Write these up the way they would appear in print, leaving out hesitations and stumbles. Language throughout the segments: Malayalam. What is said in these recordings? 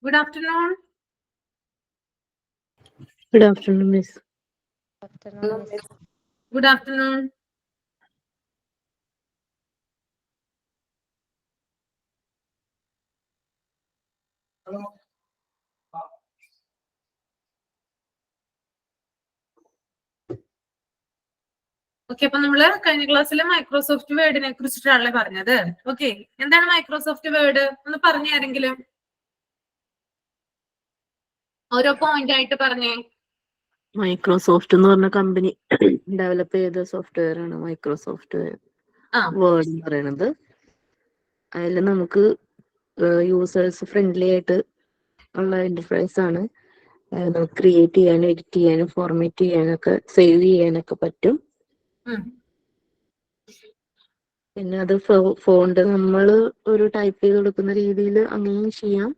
Good afternoon. Good afternoon, Miss. Good afternoon. Okay, അപ്പൊ നമ്മള് കഴിഞ്ഞ ക്ലാസ്സിൽ മൈക്രോസോഫ്റ്റ് വേർഡിനെ കുറിച്ചിട്ടാണല്ലേ പറഞ്ഞത്. ഓക്കെ, എന്താണ് മൈക്രോസോഫ്റ്റ് വേർഡ് ഒന്ന് പറഞ്ഞു ആരെങ്കിലും ഓരോ പോയിന്റ് ആയിട്ട് പറഞ്ഞേ. മൈക്രോസോഫ്റ്റ് എന്ന് പറഞ്ഞ കമ്പനി ഡെവലപ്പ് ചെയ്ത സോഫ്റ്റ്വെയർ ആണ് മൈക്രോസോഫ്റ്റ് വേർഡ് എന്ന് പറയുന്നത്. അതിൽ നമുക്ക് യൂസേഴ്സ് ഫ്രണ്ട്ലി ആയിട്ട് ഉള്ള ഇന്റർഫേസ് ആണ്. നമുക്ക് ക്രിയേറ്റ് ചെയ്യാനും എഡിറ്റ് ചെയ്യാനും ഫോർമാറ്റ് ചെയ്യാനൊക്കെ സേവ് ചെയ്യാനൊക്കെ പറ്റും. പിന്നെ അത് ഫോണ്ട് നമ്മൾ ഒരു ടൈപ്പ് ചെയ്ത് കൊടുക്കുന്ന രീതിയിൽ അങ്ങനെയും ചെയ്യാം.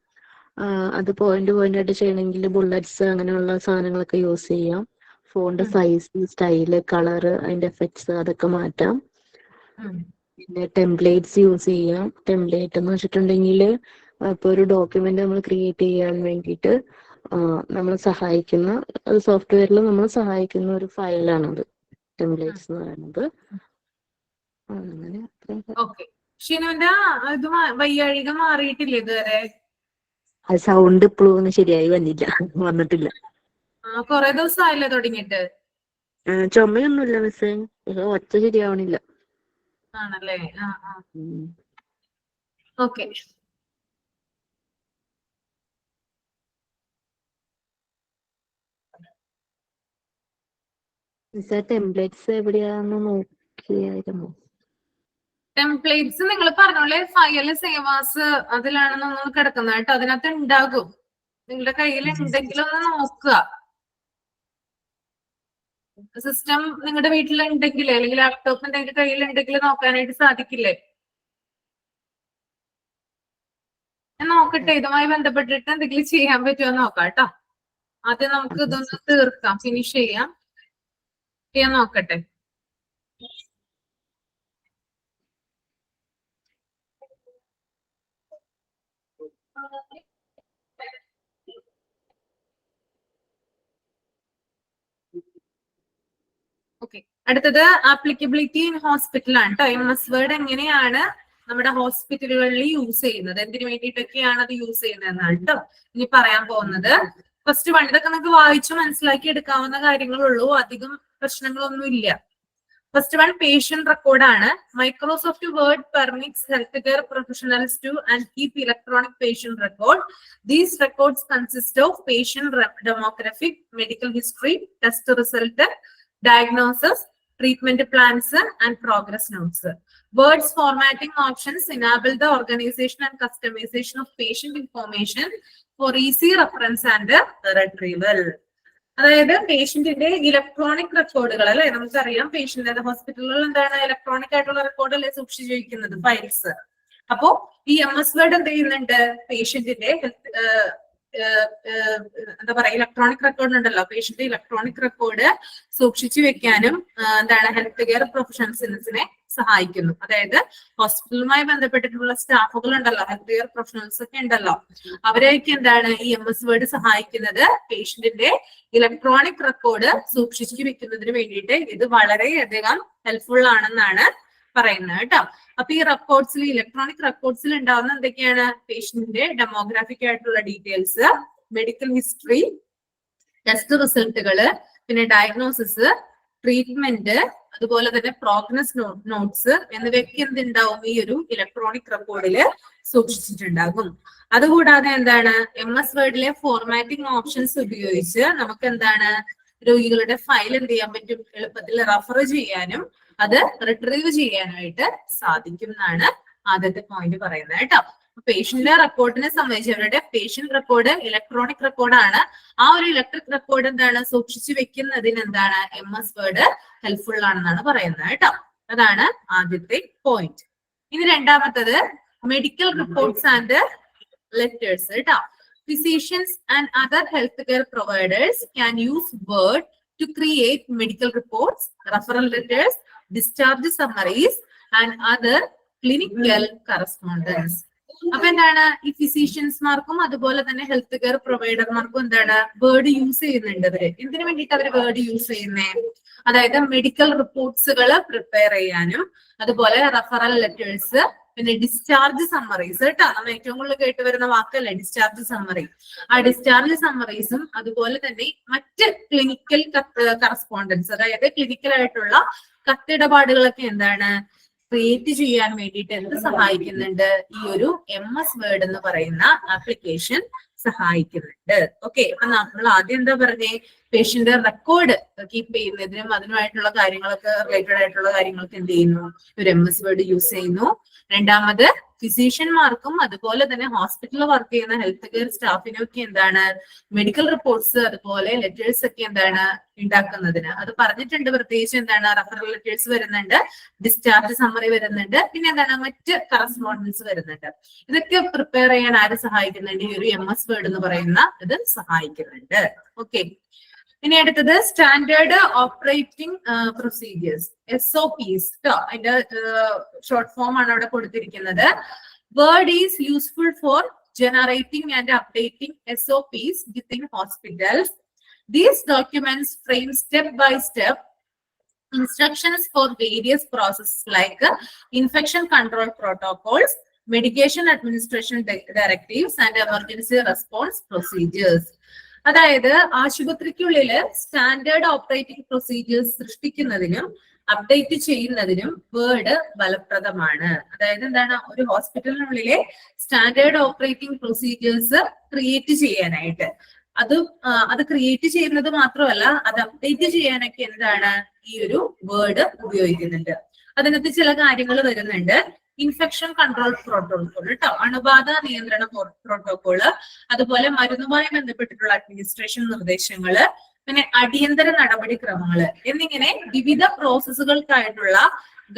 അത് പോയിന്റ് ആയിട്ട് ചെയ്യണമെങ്കിൽ ബുള്ളറ്റ്സ് അങ്ങനെയുള്ള സാധനങ്ങളൊക്കെ യൂസ് ചെയ്യാം. ഫോണ്ട് സൈസ്, സ്റ്റൈല്, കളറ്, അതിന്റെ എഫക്ട്സ് അതൊക്കെ മാറ്റാം. പിന്നെ ടെംപ്ലേറ്റ്സ് യൂസ് ചെയ്യാം. ടെംപ്ലേറ്റ് എന്ന് വെച്ചിട്ടുണ്ടെങ്കിൽ ഇപ്പൊ ഒരു ഡോക്യുമെന്റ് നമ്മൾ ക്രിയേറ്റ് ചെയ്യാൻ വേണ്ടിയിട്ട് നമ്മളെ സഹായിക്കുന്ന സോഫ്റ്റ്വെയറിൽ നമ്മൾ സഹായിക്കുന്ന ഒരു ഫയലാണത് ടെംപ്ലേറ്റ്സ് എന്ന് പറയുന്നത്. അങ്ങനെ ഷിനുവിന്റെ ഇത് വയ്യാഴിക മാറിയിട്ടില്ല ഇതുവരെ. അത് സൗണ്ട് ഇപ്പോഴും ശരിയായി വന്നിട്ടില്ല. കൊറേ ദിവസമായില്ലേ തുടങ്ങിയിട്ട്? ചുമയൊന്നുമില്ല മിസ്സേ, ഒച്ച ശരിയാവണില്ല. ആണല്ലേ? ഓക്കെ. ടെംപ്ലേറ്റ്സ് എവിടെയാന്ന് നോക്കിയായിരുന്നു. ടെംപ്ലേറ്റ്സ് നിങ്ങൾ പറഞ്ഞോളെ ഫയൽ സേവാസ് അതിലാണെന്നൊന്നും കിടക്കുന്നത് കേട്ടോ. അതിനകത്ത് ഉണ്ടാകും. നിങ്ങളുടെ കയ്യിൽ ഉണ്ടെങ്കിൽ ഒന്ന് നോക്കുക. സിസ്റ്റം നിങ്ങളുടെ വീട്ടിലുണ്ടെങ്കിൽ അല്ലെങ്കിൽ ലാപ്ടോപ്പ് എന്തെങ്കിലും കയ്യിലുണ്ടെങ്കിൽ നോക്കാനായിട്ട് സാധിക്കില്ലേ? ഞാൻ നോക്കട്ടെ, ഇതുമായി ബന്ധപ്പെട്ടിട്ട് എന്തെങ്കിലും ചെയ്യാൻ പറ്റുമോ നോക്കാം കേട്ടോ. ആദ്യം നമുക്ക് ഇതൊന്ന് തീർക്കാം, ഫിനിഷ് ചെയ്യാം നോക്കട്ടെ. ഓക്കെ, അടുത്തത് ആപ്ലിക്കബിലിറ്റി ഇൻ ഹോസ്പിറ്റൽ ആണ് കേട്ടോ. MS വേർഡ് എങ്ങനെയാണ് നമ്മുടെ ഹോസ്പിറ്റലുകളിൽ യൂസ് ചെയ്യുന്നത്, എന്തിനു വേണ്ടിയിട്ടൊക്കെയാണ് അത് യൂസ് ചെയ്യുന്നത് എന്നാണ് കേട്ടോ ഇനി പറയാൻ പോകുന്നത്. ഫസ്റ്റ് വൺ, ഇതൊക്കെ നമുക്ക് വായിച്ചു മനസ്സിലാക്കി എടുക്കാവുന്ന കാര്യങ്ങളുള്ളൂ, അധികം പ്രശ്നങ്ങളൊന്നും ഇല്ല. ഫസ്റ്റ് വൺ പേഷ്യന്റ് റെക്കോർഡാണ്. Microsoft Word permits health care professionals to and keep electronic patient record. These records consist of patient demographic, medical history, test result, diagnosis, treatment plans, and progress notes. Words formatting options enable the organization and customization of patient information for easy reference and retrieval. അതായത് പേഷ്യന്റിന്റെ ഇലക്ട്രോണിക് റെക്കോർഡുകൾ അല്ലെ, നമുക്കറിയാം പേഷ്യന്റ് ഹോസ്പിറ്റലുകളിൽ എന്താണ് ഇലക്ട്രോണിക് ആയിട്ടുള്ള റെക്കോർഡ് അല്ലെ സൂക്ഷിച്ചു വയ്ക്കുന്നത്, ഫയൽസ്. അപ്പോ ഈ MS വേർഡ് എന്ത് ചെയ്യുന്നുണ്ട്, പേഷ്യന്റിന്റെ എന്താ പറയാ ഇലക്ട്രോണിക് റെക്കോർഡ് ഉണ്ടല്ലോ, പേഷ്യന്റ് ഇലക്ട്രോണിക് റെക്കോർഡ് സൂക്ഷിച്ചു വെക്കാനും എന്താണ് ഹെൽത്ത് കെയർ പ്രൊഫഷണൽസിനെ സഹായിക്കുന്നു. അതായത് ഹോസ്പിറ്റലുമായി ബന്ധപ്പെട്ടിട്ടുള്ള സ്റ്റാഫുകൾ ഉണ്ടല്ലോ, ഹെൽത്ത് കെയർ പ്രൊഫഷണൽസ് ഒക്കെ ഉണ്ടല്ലോ, അവരെയൊക്കെ എന്താണ് ഈ MS വേർഡ് സഹായിക്കുന്നത് പേഷ്യന്റിന്റെ ഇലക്ട്രോണിക് റെക്കോർഡ് സൂക്ഷിച്ചു വെക്കുന്നതിന് വേണ്ടിയിട്ട് ഇത് വളരെയധികം ഹെൽപ്ഫുൾ ആണെന്നാണ് പറയുന്നത് കേട്ടോ. അപ്പൊ ഈ റെക്കോർഡ്സിൽ, ഇലക്ട്രോണിക് റെക്കോർഡ്സിൽ ഉണ്ടാവുന്ന എന്തൊക്കെയാണ്, പേഷ്യന്റിന്റെ ഡെമോഗ്രാഫിക് ആയിട്ടുള്ള ഡീറ്റെയിൽസ്, മെഡിക്കൽ ഹിസ്റ്ററി, ടെസ്റ്റ് റിസൾട്ടുകള്, പിന്നെ ഡയഗ്നോസിസ്, ട്രീറ്റ്മെന്റ്, അതുപോലെ തന്നെ പ്രോഗ്നസ് നോട്ട്സ് എന്നിവയൊക്കെ എന്തുണ്ടാവും ഈ ഒരു ഇലക്ട്രോണിക് റെക്കോർഡിൽ സൂക്ഷിച്ചിട്ടുണ്ടാകും. അതുകൂടാതെ എന്താണ് MS വേർഡിലെ ഫോർമാറ്റിംഗ് ഓപ്ഷൻസ് ഉപയോഗിച്ച് നമുക്ക് എന്താണ് രോഗികളുടെ ഫയൽ എന്ത് ചെയ്യാൻ പറ്റും, എളുപ്പത്തിൽ റെഫർ ചെയ്യാനും അത് റിട്രീവ് ചെയ്യാനായിട്ട് സാധിക്കും എന്നാണ് ആദ്യത്തെ പോയിന്റ് പറയുന്നത് കേട്ടോ. പേഷ്യന്റ് റെക്കോർഡിനെ സംബന്ധിച്ച് അവരുടെ പേഷ്യന്റ് റെക്കോർഡ് ഇലക്ട്രോണിക് റെക്കോർഡാണ്. ആ ഒരു ഇലക്ട്രിക് റെക്കോർഡ് എന്താണ് സൂക്ഷിച്ചു വെക്കുന്നതിന് എന്താണ് MS വേർഡ് ഹെൽപ്ഫുൾ ആണെന്നാണ് പറയുന്നത് കേട്ടോ. അതാണ് ആദ്യത്തെ പോയിന്റ്. ഇനി രണ്ടാമത്തത് മെഡിക്കൽ റിപ്പോർട്ട്സ് ആൻഡ് ലെറ്റേഴ്സ് കേട്ടോ. Physicians and other healthcare providers can use Word to create medical reports, referral letters, discharge summaries, and other clinical correspondence. അപ്പൊ എന്താണ് ഈ ഫിസീഷ്യൻസ്മാർക്കും അതുപോലെ തന്നെ ഹെൽത്ത് കെയർ പ്രൊവൈഡർമാർക്കും എന്താണ് വേർഡ് യൂസ് ചെയ്യുന്നുണ്ട് അവര്. എന്തിനു വേണ്ടിയിട്ട് അവർ വേർഡ് യൂസ് ചെയ്യുന്നേ? അതായത് മെഡിക്കൽ റിപ്പോർട്ട്സുകൾ പ്രിപ്പയർ ചെയ്യാനും അതുപോലെ റെഫറൽ ലെറ്റേഴ്സ്, പിന്നെ ഡിസ്ചാർജ് സമ്മറീസ് കേട്ടോ. നമ്മൾ ഏറ്റവും കൂടുതൽ കേട്ടുവരുന്ന വാക്കല്ലേ ഡിസ്ചാർജ് സമ്മറി. ആ ഡിസ്ചാർജ് സമ്മറീസും അതുപോലെ തന്നെ മറ്റ് ക്ലിനിക്കൽ കറസ്പോണ്ടൻസ്, അതായത് ക്ലിനിക്കൽ ആയിട്ടുള്ള കത്തിടപാടുകളൊക്കെ എന്താണ് ക്രിയേറ്റ് ചെയ്യാൻ വേണ്ടിയിട്ട് എന്ത് സഹായിക്കുന്നുണ്ട്? ഈ ഒരു MS വേർഡ് എന്ന് പറയുന്ന ആപ്ലിക്കേഷൻ സഹായിക്കുന്നുണ്ട്. ഓക്കെ, അപ്പൊ നമ്മൾ ആദ്യം എന്താ പറഞ്ഞേ? പേഷ്യന്റ് റെക്കോർഡ് കീപ്പ് ചെയ്യുന്നതിനും അതിനുമായിട്ടുള്ള കാര്യങ്ങളൊക്കെ റിലേറ്റഡ് ആയിട്ടുള്ള കാര്യങ്ങൾക്ക് എന്ത് ചെയ്യുന്നു? ഒരു MS വേർഡ് യൂസ് ചെയ്യുന്നു. രണ്ടാമത് ഫിസീഷ്യന്മാർക്കും അതുപോലെ തന്നെ ഹോസ്പിറ്റലിൽ വർക്ക് ചെയ്യുന്ന ഹെൽത്ത് കെയർ സ്റ്റാഫിനും ഒക്കെ എന്താണ് മെഡിക്കൽ റിപ്പോർട്ട്സ് അതുപോലെ ലെറ്റേഴ്സ് ഒക്കെ എന്താണ് ഉണ്ടാക്കുന്നതിന്. അത് പറഞ്ഞിട്ടുണ്ട് പ്രത്യേകിച്ച് എന്താണ് റെഫറൽ ലെറ്റേഴ്സ് വരുന്നുണ്ട്, ഡിസ്ചാർജ് സമ്മറി വരുന്നുണ്ട്, പിന്നെ എന്താണ് മറ്റ് കറസ്പോണ്ടൻസ് വരുന്നുണ്ട്. ഇതൊക്കെ പ്രിപ്പയർ ചെയ്യാൻ ആര് സഹായിക്കുന്നുണ്ട്? ഈ ഒരു MS വേർഡ് എന്ന് പറയുന്ന ഇത് സഹായിക്കുന്നുണ്ട്. ഓക്കെ, ഇനി അടുത്തത് സ്റ്റാൻഡേർഡ് ഓപ്പറേറ്റിംഗ് പ്രൊസീജിയേഴ്സ്, SOPs. അതിന്റെ ഷോർട്ട് ഫോം ആണ് അവിടെ കൊടുത്തിരിക്കുന്നത്. Word is useful for generating and updating SOPs within hospitals. These documents frame step-by-step instructions for various processes like infection control protocols, medication administration directives, and emergency response procedures. അതായത് ആശുപത്രിക്കുള്ളില് സ്റ്റാൻഡേർഡ് ഓപ്പറേറ്റിംഗ് പ്രൊസീജിയേഴ്സ് സൃഷ്ടിക്കുന്നതിനും അപ്ഡേറ്റ് ചെയ്യുന്നതിനും വേർഡ് ഫലപ്രദമാണ്. അതായത് എന്താണ്? ഒരു ഹോസ്പിറ്റലിനുള്ളിലെ സ്റ്റാൻഡേർഡ് ഓപ്പറേറ്റിംഗ് പ്രൊസീജിയേഴ്സ് ക്രിയേറ്റ് ചെയ്യാനായിട്ട്, അത് ക്രിയേറ്റ് ചെയ്യുന്നത് മാത്രമല്ല അത് അപ്ഡേറ്റ് ചെയ്യാനൊക്കെ എന്താണ് ഈ ഒരു വേർഡ് ഉപയോഗിക്കുന്നുണ്ട്. അതിനകത്ത് ചില കാര്യങ്ങൾ വരുന്നുണ്ട്. ഇൻഫെക്ഷൻ കൺട്രോൾ പ്രോട്ടോകോൾ കേട്ടോ, അണുബാധ നിയന്ത്രണ പ്രോട്ടോകോള്, അതുപോലെ മരുന്നുമായി ബന്ധപ്പെട്ടിട്ടുള്ള അഡ്മിനിസ്ട്രേഷൻ നിർദ്ദേശങ്ങള്, പിന്നെ അടിയന്തര നടപടിക്രമങ്ങള് എന്നിങ്ങനെ വിവിധ പ്രോസസ്സുകൾക്കായിട്ടുള്ള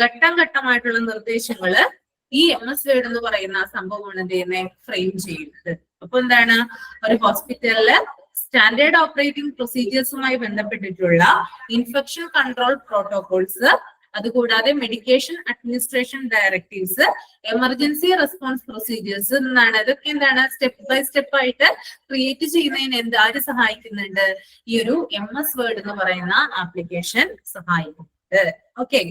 ഘട്ടം ഘട്ടമായിട്ടുള്ള നിർദ്ദേശങ്ങള് ഈ MS വേർഡ് എന്ന് പറയുന്ന സംഭവമാണ് എന്ത് ചെയ്യുന്നത്? ഫ്രെയിം ചെയ്യുന്നത്. അപ്പൊ എന്താണ്? ഒരു ഹോസ്പിറ്റലില് സ്റ്റാൻഡേർഡ് ഓപ്പറേറ്റിംഗ് പ്രൊസീജിയേഴ്സുമായി ബന്ധപ്പെട്ടിട്ടുള്ള ഇൻഫെക്ഷൻ കൺട്രോൾ പ്രോട്ടോകോൾസ്, അതുകൂടാതെ medication administration directives, emergency response procedures എന്നാണ്. ഇതൊക്കെ എന്താണ് സ്റ്റെപ്പ് ബൈ സ്റ്റെപ്പ് ആയിട്ട് ക്രിയേറ്റ് ചെയ്യുന്നതിന് ആര് സഹായിക്കുന്നുണ്ട്? ഈ ഒരു MS വേർഡ് എന്ന് പറയുന്ന ആപ്ലിക്കേഷൻ സഹായിക്കുന്നുണ്ട്. ഓക്കെ,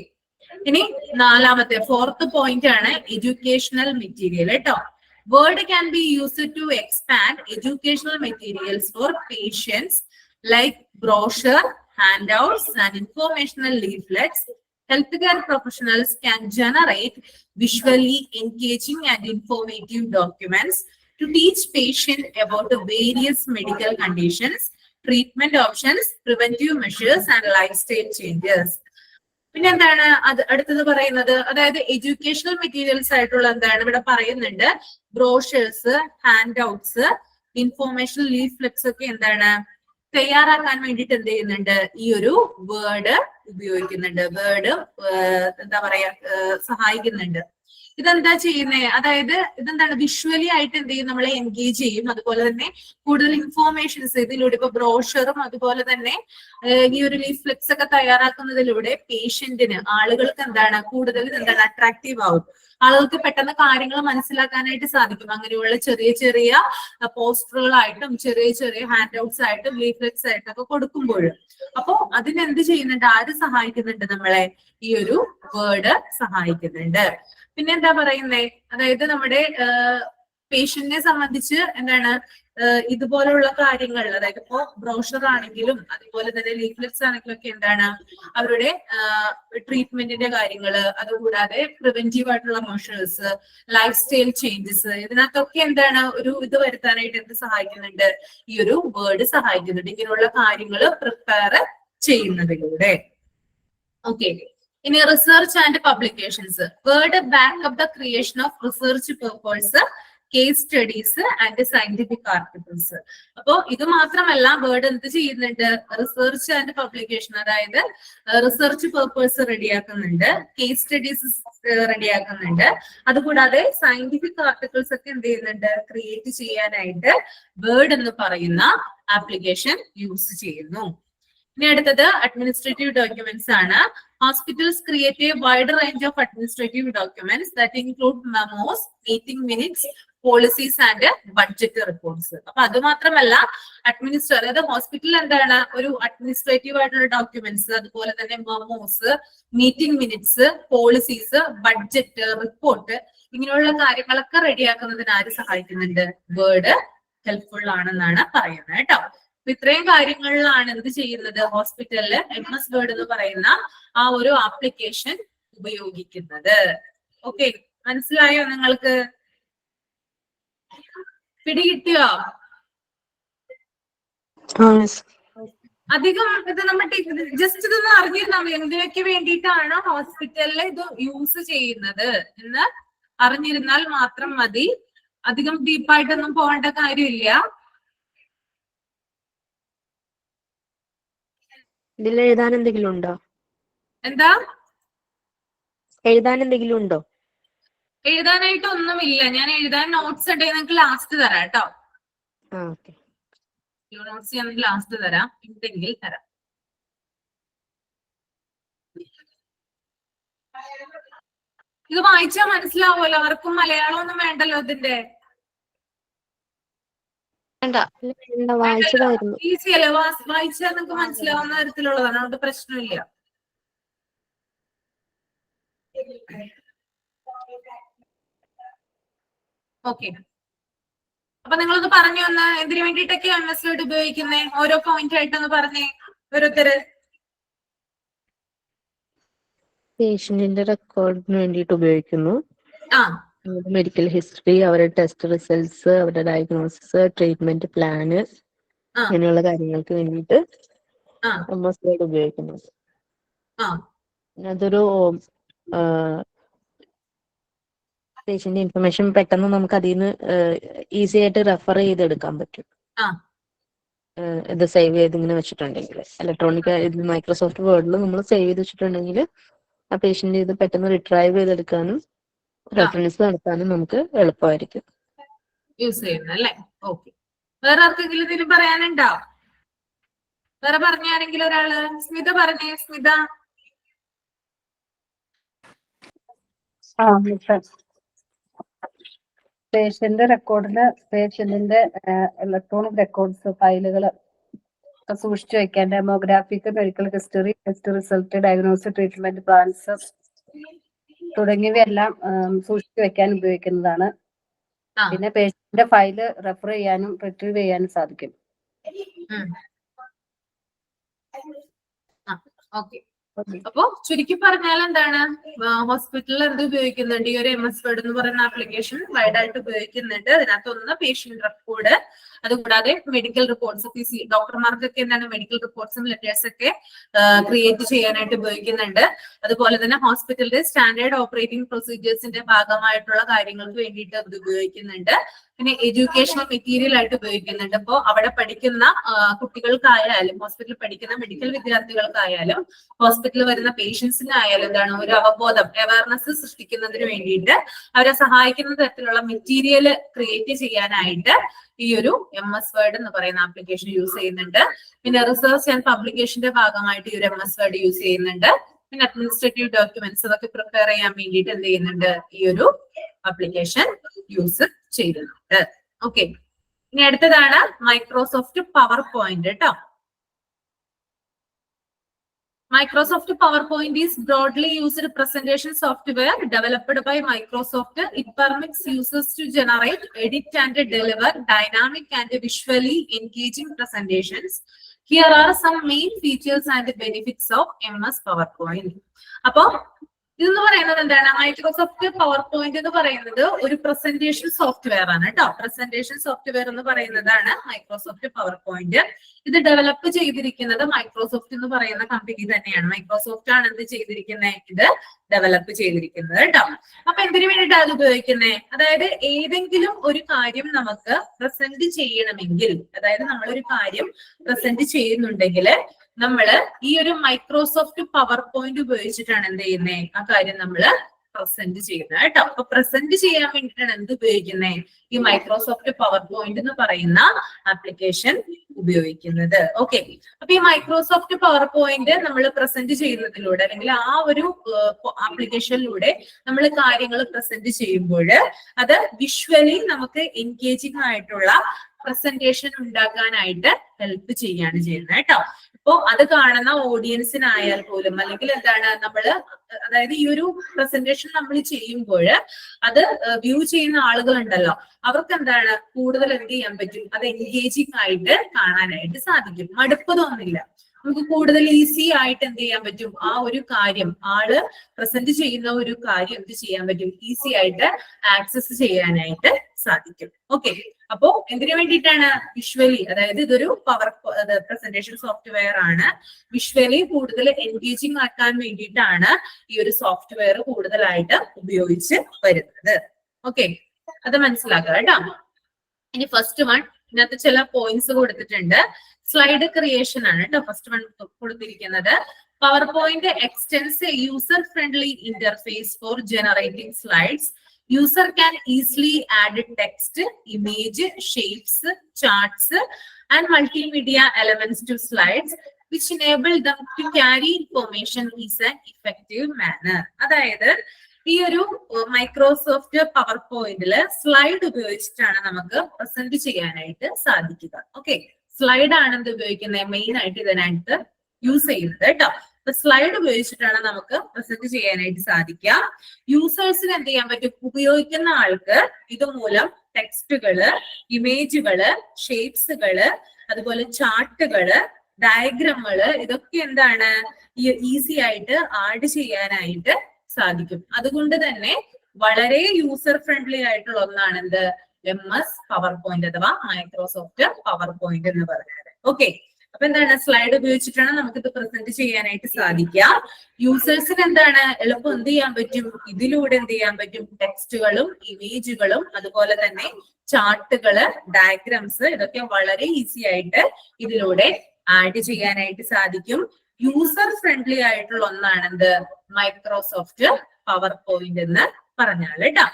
ഇനി നാലാമത്തെ ഫോർത്ത് പോയിന്റ് ആണ് എഡ്യൂക്കേഷണൽ മെറ്റീരിയൽ കേട്ടോ. Word can be used to expand educational materials for patients like brochure, handouts, and informational leaflets. Healthcare professionals can generate visually engaging and informative documents to teach patients about the various medical conditions, treatment options, preventive measures, and lifestyle changes. പിന്നെ എന്താണ് അടുത്തത് പറയുന്നത്? അതായത് എഡ്യൂക്കേഷണൽ മെറ്റീരിയൽസ് ആയിട്ടുള്ള എന്താണ് ഇവിടെ പറയുന്നുണ്ട്? Brochures, hand outs, informational leaflets ഒക്കെ എന്താണ് തയ്യാറാക്കാൻ വേണ്ടിയിട്ട് എന്ത് ചെയ്യുന്നുണ്ട്? ഈ ഒരു വേർഡ് ഉപയോഗിക്കുന്നുണ്ട്. വേർഡ് എന്താ പറയാ സഹായിക്കുന്നുണ്ട്. ഇതെന്താ ചെയ്യുന്നേ? അതായത് ഇതെന്താണ് വിഷ്വലി ആയിട്ട് എന്ത് ചെയ്യും? നമ്മളെ എൻഗേജ് ചെയ്യും. അതുപോലെ തന്നെ കൂടുതൽ ഇൻഫോർമേഷൻസ് ഇതിലൂടെ ഇപ്പൊ ബ്രോഷറും അതുപോലെ തന്നെ ഈ ഒരു ലീഫ്ലെറ്റ്സ് ഒക്കെ തയ്യാറാക്കുന്നതിലൂടെ പേഷ്യന്റിന്, ആളുകൾക്ക് എന്താണ് കൂടുതൽ എന്താണ് അട്രാക്റ്റീവ് ആവും. ആളുകൾക്ക് പെട്ടെന്ന് കാര്യങ്ങൾ മനസ്സിലാക്കാനായിട്ട് സാധിക്കും. അങ്ങനെയുള്ള ചെറിയ ചെറിയ പോസ്റ്ററുകളായിട്ടും ചെറിയ ചെറിയ ഹാൻഡ് ഔട്ട്സ് ആയിട്ടും ലീഫ്ലെറ്റ്സ് ആയിട്ടും ഒക്കെ കൊടുക്കുമ്പോൾ അപ്പോ അതിനെന്ത് ചെയ്യുന്നുണ്ട്? ആര് സഹായിക്കുന്നുണ്ട്? നമ്മളെ ഈ ഒരു വേർഡ് സഹായിക്കുന്നുണ്ട്. പിന്നെ എന്താ പറയുന്നേ? അതായത് നമ്മുടെ പേഷ്യന്റിനെ സംബന്ധിച്ച് എന്താണ് ഇതുപോലുള്ള കാര്യങ്ങൾ, അതായത് ഇപ്പോ ബ്രോഷർ ആണെങ്കിലും അതുപോലെ തന്നെ ലീഫ്ലെറ്റ്സ് ആണെങ്കിലും ഒക്കെ എന്താണ് അവരുടെ ട്രീറ്റ്മെന്റിന്റെ കാര്യങ്ങള്, അതുകൂടാതെ പ്രിവെന്റീവ് ആയിട്ടുള്ള മെഷേഴ്സ്, ലൈഫ് സ്റ്റൈൽ ചേഞ്ചസ്, ഇതിനകത്തൊക്കെ എന്താണ് ഒരു ഇത് വരുത്താനായിട്ട് എന്ത് സഹായിക്കുന്നുണ്ട്? ഈ ഒരു വേർഡ് സഹായിക്കുന്നുണ്ട്. ഇങ്ങനെയുള്ള കാര്യങ്ങൾ പ്രിപ്പയർ ചെയ്യുന്നതിലൂടെ. ഓക്കെ, ഇനി research and publications. Word back up the creation of research papers, case studies and scientific articles. അപ്പോ ഇത് മാത്രമല്ല വേർഡ് എന്ത് ചെയ്യുന്നുണ്ട്? റിസർച്ച് ആൻഡ് പബ്ലിക്കേഷൻ, അതായത് റിസർച്ച് പേപ്പേഴ്സ് റെഡിയാക്കുന്നുണ്ട്, കേസ് സ്റ്റഡീസ് റെഡിയാക്കുന്നുണ്ട്, അതുകൂടാതെ സയന്റിഫിക് ആർട്ടിക്കിൾസ് ഒക്കെ എന്ത് ചെയ്യുന്നുണ്ട്? ക്രിയേറ്റ് ചെയ്യാനായിട്ട് വേർഡ് എന്ന് പറയുന്ന ആപ്ലിക്കേഷൻ യൂസ് ചെയ്യുന്നു. ഇനി അടുത്തത് അഡ്മിനിസ്ട്രേറ്റീവ് ഡോക്യുമെന്റ്സ് ആണ്. Hospitals create a wide range of administrative documents that include memos, meeting minutes, policies and budget reports. അപ്പൊ അത് മാത്രമല്ല അതായത് ഹോസ്പിറ്റലിൽ എന്താണ് ഒരു അഡ്മിനിസ്ട്രേറ്റീവ് ആയിട്ടുള്ള ഡോക്യുമെന്റ്സ്, അതുപോലെ തന്നെ memos, meeting minutes, policies, budget, report, ഇങ്ങനെയുള്ള കാര്യങ്ങളൊക്കെ റെഡിയാക്കുന്നതിന് ആര് സഹായിക്കുന്നുണ്ട്? വേർഡ് ഹെൽപ്ഫുൾ ആണെന്നാണ് പറയുന്നത് കേട്ടോ. ഇത്രയും കാര്യങ്ങളിലാണ് എന്ത് ചെയ്യുന്നത്? ഹോസ്പിറ്റലില് MS വേർഡ് എന്ന് പറയുന്ന ആ ഒരു ആപ്ലിക്കേഷൻ ഉപയോഗിക്കുന്നത്. ഓക്കെ, മനസ്സിലായോ നിങ്ങൾക്ക്? പിടികിട്ടിയോ? അധികം ഇത് നമ്മൾ ജസ്റ്റ് ഇതൊന്ന് അറിഞ്ഞിരുന്നാൽ മതി, എന്തിനൊക്കെ വേണ്ടിയിട്ടാണ് ഹോസ്പിറ്റലിൽ ഇത് യൂസ് ചെയ്യുന്നത് എന്ന് അറിഞ്ഞിരുന്നാൽ മാത്രം മതി. അധികം ഡീപ്പായിട്ടൊന്നും പോകേണ്ട കാര്യമില്ല. ഇതിൽ എഴുതാൻ എന്തെങ്കിലും ഉണ്ടോ? എന്താ എഴുതാൻ എന്തെങ്കിലും ഉണ്ടോ? എഴുതാനായിട്ട് ഒന്നുമില്ല. ഞാൻ എഴുതാൻ നോട്ട്സ് ഉണ്ടെങ്കിൽ നിങ്ങൾക്ക് ലാസ്റ്റ് തരാം കേട്ടോ. നോട്ട്സ് ഞാൻ ലാസ്റ്റ് തരാം, ഉണ്ടെങ്കിൽ തരാം. ഇത് വായിച്ചാൽ മനസ്സിലാവുമല്ലോ, അവർക്കും മലയാളം ഒന്നും വേണ്ടല്ലോ ഇതിന്റെ. ഈസി അല്ലേ? വായിച്ചാൽ നിങ്ങൾക്ക് മനസ്സിലാവുന്ന തരത്തിലുള്ളതാണ്, അതുകൊണ്ട് പ്രശ്നമില്ല. ഓക്കെ, അപ്പൊ നിങ്ങളൊന്ന് പറഞ്ഞു ഒന്ന്, എന്തിനു വേണ്ടിയിട്ടൊക്കെ MS വേർഡ് ഉപയോഗിക്കുന്നേ? ഓരോ പോയിന്റ് ആയിട്ടൊന്ന് പറഞ്ഞേ ഓരോരുത്തര്. പേഷ്യന്റിന്റെ റെക്കോർഡിന് വേണ്ടിയിട്ട് ഉപയോഗിക്കുന്നു. ആ, മെഡിക്കൽ ഹിസ്റ്ററി, അവരുടെ ടെസ്റ്റ് റിസൾട്ട്സ്, അവരുടെ ഡയഗ്നോസിസ്, ട്രീറ്റ്മെന്റ് പ്ലാന്, അങ്ങനെയുള്ള കാര്യങ്ങൾക്ക് വേണ്ടിയിട്ട് MS വേർഡ് ഉപയോഗിക്കുന്നു. അതൊരു പേഷ്യന്റ് ഇൻഫർമേഷൻ പെട്ടെന്ന് നമുക്ക് അതിൽ നിന്ന് ഈസി ആയിട്ട് റെഫർ ചെയ്തെടുക്കാൻ പറ്റും. ഇത് സേവ് ചെയ്ത് ഇങ്ങനെ വെച്ചിട്ടുണ്ടെങ്കിൽ, ഇലക്ട്രോണിക് മൈക്രോസോഫ്റ്റ് വേർഡിൽ നമ്മൾ സേവ് ചെയ്ത് വെച്ചിട്ടുണ്ടെങ്കിൽ ആ പേഷ്യന്റ് ഇത് പെട്ടെന്ന് റിട്രൈവ് ചെയ്തെടുക്കാനും റെഫറൻസ് നടത്താനും നമുക്ക് എളുപ്പമായിരിക്കും. യൂസ് ചെയ്യുന്നല്ലേ? ഓക്കെ, വേറെ ആർക്കെങ്കിലും ഇതിന് പറയാനുണ്ടോ? വേറെ പറഞ്ഞാണെങ്കിൽ ഒരാള് സ്മിത പറഞ്ഞേ. സ്മിത. പേഷ്യന്റ് റെക്കോർഡിന് പേഷ്യന്റിന്റെ ഇലക്ട്രോണിക് റെക്കോർഡ്സ്, ഫയലുകൾ സൂക്ഷിച്ചു വെക്കാൻ, demographic, medical history, test result, diagnosis, treatment plans തുടങ്ങിയവയെല്ലാം സൂക്ഷിച്ചു വെക്കാൻ ഉപയോഗിക്കുന്നതാണ്. പിന്നെ പേഷ്യന്റിന്റെ ഫയല് റെഫർ ചെയ്യാനും റിട്രീവ് ചെയ്യാനും സാധിക്കും. ഓക്കെ, അപ്പൊ ചുരുക്കി പറഞ്ഞാൽ എന്താണ്, ഹോസ്പിറ്റലിൽ എന്ത് ഉപയോഗിക്കുന്നുണ്ട്? ഈ ഒരു MS വേർഡ് എന്ന് പറയുന്ന ആപ്ലിക്കേഷൻ വൈഡ് ആയിട്ട് ഉപയോഗിക്കുന്നുണ്ട്. അതിനകത്ത് ഒന്ന് പേഷ്യന്റ് റെക്കോർഡ്, അതുകൂടാതെ മെഡിക്കൽ റിപ്പോർട്ട്സ്, ഡോക്ടർമാർക്കൊക്കെ എന്താണ് മെഡിക്കൽ റിപ്പോർട്ട്സും ലെറ്റേഴ്സ് ഒക്കെ ക്രിയേറ്റ് ചെയ്യാനായിട്ട് ഉപയോഗിക്കുന്നുണ്ട്. അതുപോലെ തന്നെ ഹോസ്പിറ്റലിന്റെ സ്റ്റാൻഡേർഡ് ഓപ്പറേറ്റിംഗ് പ്രൊസീജിയേഴ്സിന്റെ ഭാഗമായിട്ടുള്ള കാര്യങ്ങൾക്ക് വേണ്ടിയിട്ട് അത് ഉപയോഗിക്കുന്നുണ്ട്. പിന്നെ എഡ്യൂക്കേഷണൽ മെറ്റീരിയൽ ആയിട്ട് ഉപയോഗിക്കുന്നുണ്ട്. അപ്പോൾ അവിടെ പഠിക്കുന്ന കുട്ടികൾക്കായാലും ഹോസ്പിറ്റലിൽ പഠിക്കുന്ന മെഡിക്കൽ വിദ്യാർത്ഥികൾക്കായാലും ഹോസ്പിറ്റലിൽ വരുന്ന പേഷ്യൻസിനായാലും എന്താണ് ഒരു അവബോധം, അവയർനെസ് സൃഷ്ടിക്കുന്നതിന് വേണ്ടിയിട്ട് അവരെ സഹായിക്കുന്ന തരത്തിലുള്ള മെറ്റീരിയൽ ക്രിയേറ്റ് ചെയ്യാനായിട്ട് ഈ ഒരു MS വേർഡ് എന്ന് പറയുന്ന ആപ്ലിക്കേഷൻ യൂസ് ചെയ്യുന്നുണ്ട്. പിന്നെ റിസർച്ച് ആൻഡ് പബ്ലിക്കേഷന്റെ ഭാഗമായിട്ട് ഈ ഒരു MS വേർഡ് യൂസ് ചെയ്യുന്നുണ്ട്. പിന്നെ അഡ്മിനിസ്ട്രേറ്റീവ് ഡോക്യുമെന്റ്സ് അതൊക്കെ പ്രിപ്പയർ ചെയ്യാൻ വേണ്ടിയിട്ട് എന്ത് ചെയ്യുന്നുണ്ട്? ഈ ഒരു ആപ്ലിക്കേഷൻ യൂസ് ചെയ്യുന്നുണ്ട്. ഓക്കെ, ഇനി അടുത്തതാണ് മൈക്രോസോഫ്റ്റ് പവർ പോയിന്റ് കേട്ടോ. Microsoft PowerPoint is broadly used presentation software developed by Microsoft. It permits users to generate, edit, and deliver dynamic and visually engaging presentations. Here are some main features and benefits of MS PowerPoint. അപ്പോ ഇതെന്ന് പറയുന്നത് എന്താണ്? മൈക്രോസോഫ്റ്റ് പവർ പോയിന്റ് എന്ന് പറയുന്നത് ഒരു പ്രസന്റേഷൻ സോഫ്റ്റ്വെയർ ആണ് കേട്ടോ. പ്രസന്റേഷൻ സോഫ്റ്റ്വെയർ എന്ന് പറയുന്നതാണ് മൈക്രോസോഫ്റ്റ് പവർ പോയിന്റ്. ഇത് ഡെവലപ്പ് ചെയ്തിരിക്കുന്നത് മൈക്രോസോഫ്റ്റ് എന്ന് പറയുന്ന കമ്പനി തന്നെയാണ്. മൈക്രോസോഫ്റ്റ് ആണ് എന്ത് ചെയ്തിരിക്കുന്നത്? ഇത് ഡെവലപ്പ് ചെയ്തിരിക്കുന്നത് കേട്ടോ. അപ്പൊ എന്തിനു വേണ്ടിയിട്ടാണ് അത് ഉപയോഗിക്കുന്നത്? അതായത് ഏതെങ്കിലും ഒരു കാര്യം നമുക്ക് പ്രസന്റ് ചെയ്യണമെങ്കിൽ, അതായത് നമ്മളൊരു കാര്യം പ്രസന്റ് ചെയ്യുന്നുണ്ടെങ്കിൽ നമ്മള് ഈ ഒരു മൈക്രോസോഫ്റ്റ് പവർ പോയിന്റ് ഉപയോഗിച്ചിട്ടാണ് എന്ത് ചെയ്യുന്നത്? ആ കാര്യം നമ്മള് പ്രസന്റ് ചെയ്യുന്നത് കേട്ടോ. അപ്പൊ പ്രസന്റ് ചെയ്യാൻ വേണ്ടിയിട്ടാണ് എന്ത് ഉപയോഗിക്കുന്നത്? ഈ മൈക്രോസോഫ്റ്റ് പവർ പോയിന്റ് എന്ന് പറയുന്ന ആപ്ലിക്കേഷൻ ഉപയോഗിക്കുന്നത്. ഓക്കെ, അപ്പൊ ഈ മൈക്രോസോഫ്റ്റ് പവർ പോയിന്റ് നമ്മൾ പ്രസന്റ് ചെയ്യുന്നതിലൂടെ അല്ലെങ്കിൽ ആ ഒരു ആപ്ലിക്കേഷനിലൂടെ നമ്മൾ കാര്യങ്ങൾ പ്രസന്റ് ചെയ്യുമ്പോൾ അത് വിഷ്വലി നമുക്ക് എൻഗേജിംഗ് ആയിട്ടുള്ള പ്രസന്റേഷൻ ഉണ്ടാക്കാനായിട്ട് ഹെൽപ്പ് ചെയ്യാണ് ചെയ്യുന്നത് കേട്ടോ. അപ്പോ അത് കാണുന്ന ഓഡിയൻസിനായാൽ പോലും അല്ലെങ്കിൽ എന്താണ് നമ്മള് അതായത് ഈ ഒരു പ്രസന്റേഷൻ നമ്മൾ ചെയ്യുമ്പോൾ അത് വ്യൂ ചെയ്യുന്ന ആളുകളുണ്ടല്ലോ, അവർക്ക് എന്താണ് കൂടുതൽ എന്ത് ചെയ്യാൻ പറ്റും, അത് എൻഗേജിംഗ് ആയിട്ട് കാണാനായിട്ട് സാധിക്കും. മടുപ്പ് തോന്നില്ല, നമുക്ക് കൂടുതൽ ഈസി ആയിട്ട് എന്ത് ചെയ്യാൻ പറ്റും, ആ ഒരു കാര്യം ആള് പ്രസന്റ് ചെയ്യുന്ന ഒരു കാര്യം എന്ത് ചെയ്യാൻ പറ്റും, ഈസി ആയിട്ട് ആക്സസ് ചെയ്യാനായിട്ട് സാധിക്കും. ഓക്കെ, അപ്പോ എന്തിനു വേണ്ടിയിട്ടാണ്, വിഷ്വലി, അതായത് ഇതൊരു പവർ പ്രസന്റേഷൻ സോഫ്റ്റ്വെയർ ആണ്, വിഷ്വലി കൂടുതൽ എൻഗേജിംഗ് ആക്കാൻ വേണ്ടിയിട്ടാണ് ഈ ഒരു സോഫ്റ്റ്വെയർ കൂടുതലായിട്ട് ഉപയോഗിച്ച് വരുന്നത്. ഓക്കെ, അത് മനസ്സിലാക്കുക കേട്ടോ. ഇനി ഫസ്റ്റ് വൺ, ഇതിനകത്ത് ചില പോയിന്റ്സ് കൊടുത്തിട്ടുണ്ട്. സ്ലൈഡ് ക്രിയേഷൻ ആണ് കേട്ടോ ഫസ്റ്റ് വൺ കൊടുത്തിരിക്കുന്നത്. PowerPoint extends a user friendly interface for generating slides. User can easily add text, image, shapes, charts, and multimedia elements to slides, which enable them to carry information in an effective manner. അതായത് ഈ ഒരു മൈക്രോസോഫ്റ്റ് പവർ പോയിന്റില് സ്ലൈഡ് ഉപയോഗിച്ചിട്ടാണ് നമുക്ക് പ്രസന്റ് ചെയ്യാനായിട്ട് സാധിക്കുക. ഓക്കെ, സ്ലൈഡ് ആണ് എന്ത് ഉപയോഗിക്കുന്നത്, മെയിൻ ആയിട്ട് ഇതിനകത്ത് യൂസ് ചെയ്യുന്നത് കേട്ടോ. സ്ലൈഡ് ഉപയോഗിച്ചിട്ടാണ് നമുക്ക് പ്രസന്റ് ചെയ്യാനായിട്ട് സാധിക്കുക. യൂസേഴ്സിന് എന്ത് ചെയ്യാൻ പറ്റും, ഉപയോഗിക്കുന്ന ആൾക്ക് ഇതുമൂലം ടെക്സ്റ്റുകള്, ഇമേജുകള്, ഷേപ്സുകള്, അതുപോലെ ചാർട്ടുകള്, ഡയഗ്രമുകള്, ഇതൊക്കെ എന്താണ് ഈസി ആയിട്ട് ആഡ് ചെയ്യാനായിട്ട് സാധിക്കും. അതുകൊണ്ട് തന്നെ വളരെ യൂസർ ഫ്രണ്ട്ലി ആയിട്ടുള്ള ഒന്നാണ് എന്ത്, MS പവർ പോയിന്റ് അഥവാ മൈക്രോസോഫ്റ്റ് പവർ പോയിന്റ് എന്ന് പറയുന്നത്. ഓക്കെ, അപ്പൊ എന്താണ്, സ്ലൈഡ് ഉപയോഗിച്ചിട്ടാണ് നമുക്കിത് പ്രസന്റ് ചെയ്യാനായിട്ട് സാധിക്കുക. യൂസേഴ്സിന് എന്താണ് എളുപ്പം എന്ത് ചെയ്യാൻ പറ്റും, ഇതിലൂടെ എന്ത് ചെയ്യാൻ പറ്റും, ടെക്സ്റ്റുകളും ഇമേജുകളും അതുപോലെ തന്നെ ചാർട്ടുകള്, ഡയഗ്രംസ്, ഇതൊക്കെ വളരെ ഈസി ആയിട്ട് ഇതിലൂടെ ആഡ് ചെയ്യാനായിട്ട് സാധിക്കും. യൂസർ ഫ്രണ്ട്ലി ആയിട്ടുള്ള ഒന്നാണ് എന്ത്, മൈക്രോസോഫ്റ്റ് പവർ പോയിന്റ് എന്ന് പറഞ്ഞാൽ കേട്ടോ.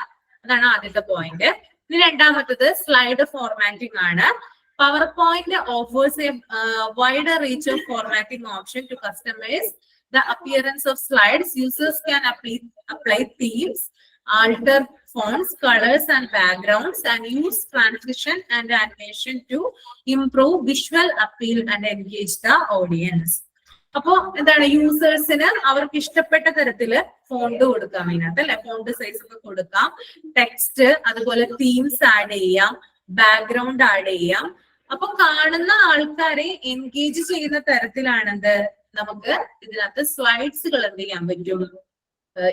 അതാണ് ആദ്യത്തെ പോയിന്റ്. ഇനി രണ്ടാമത്തത് സ്ലൈഡ് ഫോർമാറ്റിംഗ് ആണ്. PowerPoint offers a wider range of formatting option to customize the appearance of slides. Users can apply themes, alter fonts, colors, and backgrounds, and use transition and animation to improve visual appeal and engage the audience. അപ്പോ എന്താണ്, യൂസേഴ്സിന് അവർക്ക് ഇഷ്ടപ്പെട്ട തരത്തില് ഫോണ്ട് കൊടുക്കാം, അതിനകത്ത് അല്ലെ ഫോണ്ട് സൈസ് ഒക്കെ കൊടുക്കാം, ടെക്സ്റ്റ് അതുപോലെ തീംസ് ആഡ് ചെയ്യാം, ബാക്ക്ഗ്രൗണ്ട് ആഡ് ചെയ്യാം. അപ്പൊ കാണുന്ന ആൾക്കാരെ എൻഗേജ് ചെയ്യുന്ന തരത്തിലാണെന്ത് നമുക്ക് ഇതിനകത്ത് സ്ലൈഡ്സുകൾ എന്ത് ചെയ്യാൻ പറ്റും,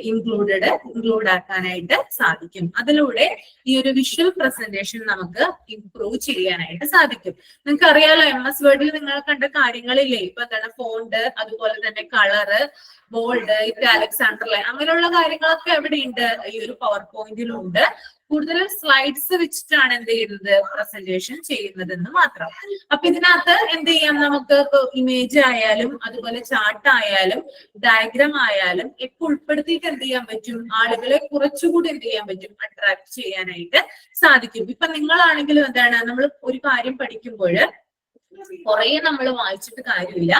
ഇൻക്ലൂഡ് ആക്കാനായിട്ട് സാധിക്കും. അതിലൂടെ ഈ ഒരു വിഷ്വൽ പ്രസന്റേഷൻ നമുക്ക് ഇംപ്രൂവ് ചെയ്യാനായിട്ട് സാധിക്കും. നിങ്ങൾക്ക് അറിയാലോ, MS വേർഡിൽ നിങ്ങൾ കണ്ട കാര്യങ്ങളില്ലേ, ഇപ്പൊ എന്താണ് ഫോണ്ട്, അതുപോലെ തന്നെ കളറ്, ബോൾഡ്, ഇറ്റാലിക്സ്, അണ്ടർലൈൻ, അങ്ങനെയുള്ള കാര്യങ്ങളൊക്കെ എവിടെയുണ്ട്, ഈ ഒരു പവർ പോയിന്റിലുണ്ട്. കൂടുതൽ സ്ലൈഡ്സ് വെച്ചിട്ടാണ് എന്ത് ചെയ്യുന്നത്, പ്രസന്റേഷൻ ചെയ്യുന്നതെന്ന് മാത്രം. അപ്പൊ ഇതിനകത്ത് എന്ത് ചെയ്യാം, നമുക്ക് ഇമേജ് ആയാലും അതുപോലെ ചാർട്ട് ആയാലും ഡയഗ്രാം ആയാലും ഒക്കെ ഉൾപ്പെടുത്തിയിട്ട് എന്ത് ചെയ്യാൻ പറ്റും, ആളുകളെ കുറച്ചുകൂടി എന്ത് ചെയ്യാൻ പറ്റും, അട്രാക്ട് ചെയ്യാനായിട്ട് സാധിക്കും. ഇപ്പൊ നിങ്ങളാണെങ്കിലും എന്താണ്, നമ്മൾ ഒരു കാര്യം പഠിക്കുമ്പോൾ കുറെ നമ്മൾ വായിച്ചിട്ട് കാര്യമില്ല,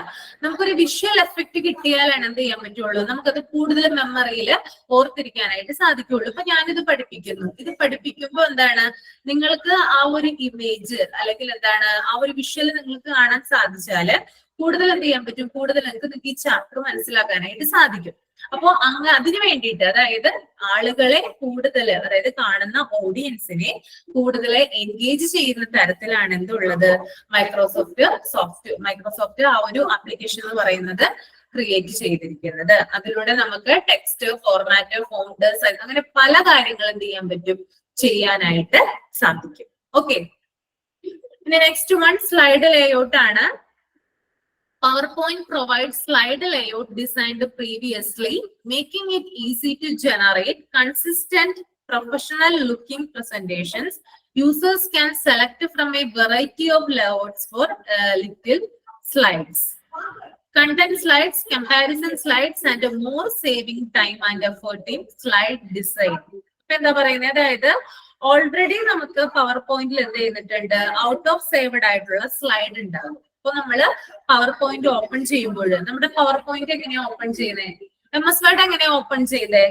നമുക്കൊരു വിഷ്വൽ എഫക്ട് കിട്ടിയാലാണ് എന്ത് ചെയ്യാൻ പറ്റുള്ളൂ, നമുക്കത് കൂടുതൽ മെമ്മറിയിൽ ഓർത്തിരിക്കാനായിട്ട് സാധിക്കുള്ളൂ. ഇപ്പൊ ഞാനിത് പഠിപ്പിക്കുന്നു, ഇത് പഠിപ്പിക്കുമ്പോൾ എന്താണ്, നിങ്ങൾക്ക് ആ ഒരു ഇമേജ് അല്ലെങ്കിൽ എന്താണ് ആ ഒരു വിഷ്വൽ നിങ്ങൾക്ക് കാണാൻ സാധിച്ചാല് കൂടുതൽ എന്ത് ചെയ്യാൻ പറ്റും, കൂടുതൽ നിങ്ങൾക്ക് ഈ ചാപ്റ്റർ മനസ്സിലാക്കാനായിട്ട് സാധിക്കും. അപ്പോ അതിനു വേണ്ടിയിട്ട്, അതായത് ആളുകളെ കൂടുതൽ, അതായത് കാണുന്ന ഓഡിയൻസിനെ കൂടുതൽ എൻഗേജ് ചെയ്യുന്ന തരത്തിലാണ് എന്തുള്ളത്, മൈക്രോസോഫ്റ്റ് ആ ഒരു ആപ്ലിക്കേഷൻ എന്ന് പറയുന്നത് ക്രിയേറ്റ് ചെയ്തിരിക്കുന്നത്. അതിലൂടെ നമുക്ക് ടെക്സ്റ്റ്, ഫോർമാറ്റ്, ഫോണ്ട് സൈസ്, അങ്ങനെ പല കാര്യങ്ങളും എന്ത് ചെയ്യാൻ പറ്റും, ചെയ്യാനായിട്ട് സാധിക്കും. ഓക്കെ, പിന്നെ നെക്സ്റ്റ് വൺ സ്ലൈഡ് ലേഔട്ട് ആണ്. PowerPoint provides slide layout designed previously, making it easy to generate consistent, professional-looking presentations. Users can select from a variety of layouts for little slides. Content slides, comparison slides, and more, saving time and effort in slide design. എന്താ പറയുന്നത്, അതായത് ഓൾറെഡി നമുക്ക് പവർ പോയിന്റിൽ എന്ത് ചെയ്തിട്ടുണ്ട്, ഔട്ട് ഓഫ് സേവ്ഡ് ആയിട്ടുള്ള സ്ലൈഡ് ഉണ്ടാകും. അപ്പൊ നമ്മള് പവർ പോയിന്റ് ഓപ്പൺ ചെയ്യുമ്പോൾ നമ്മുടെ പവർ പോയിന്റ് എങ്ങനെയാ ഓപ്പൺ ചെയ്യുന്നത്, MS വേർഡ് എങ്ങനെയാ ഓപ്പൺ ചെയ്തേ?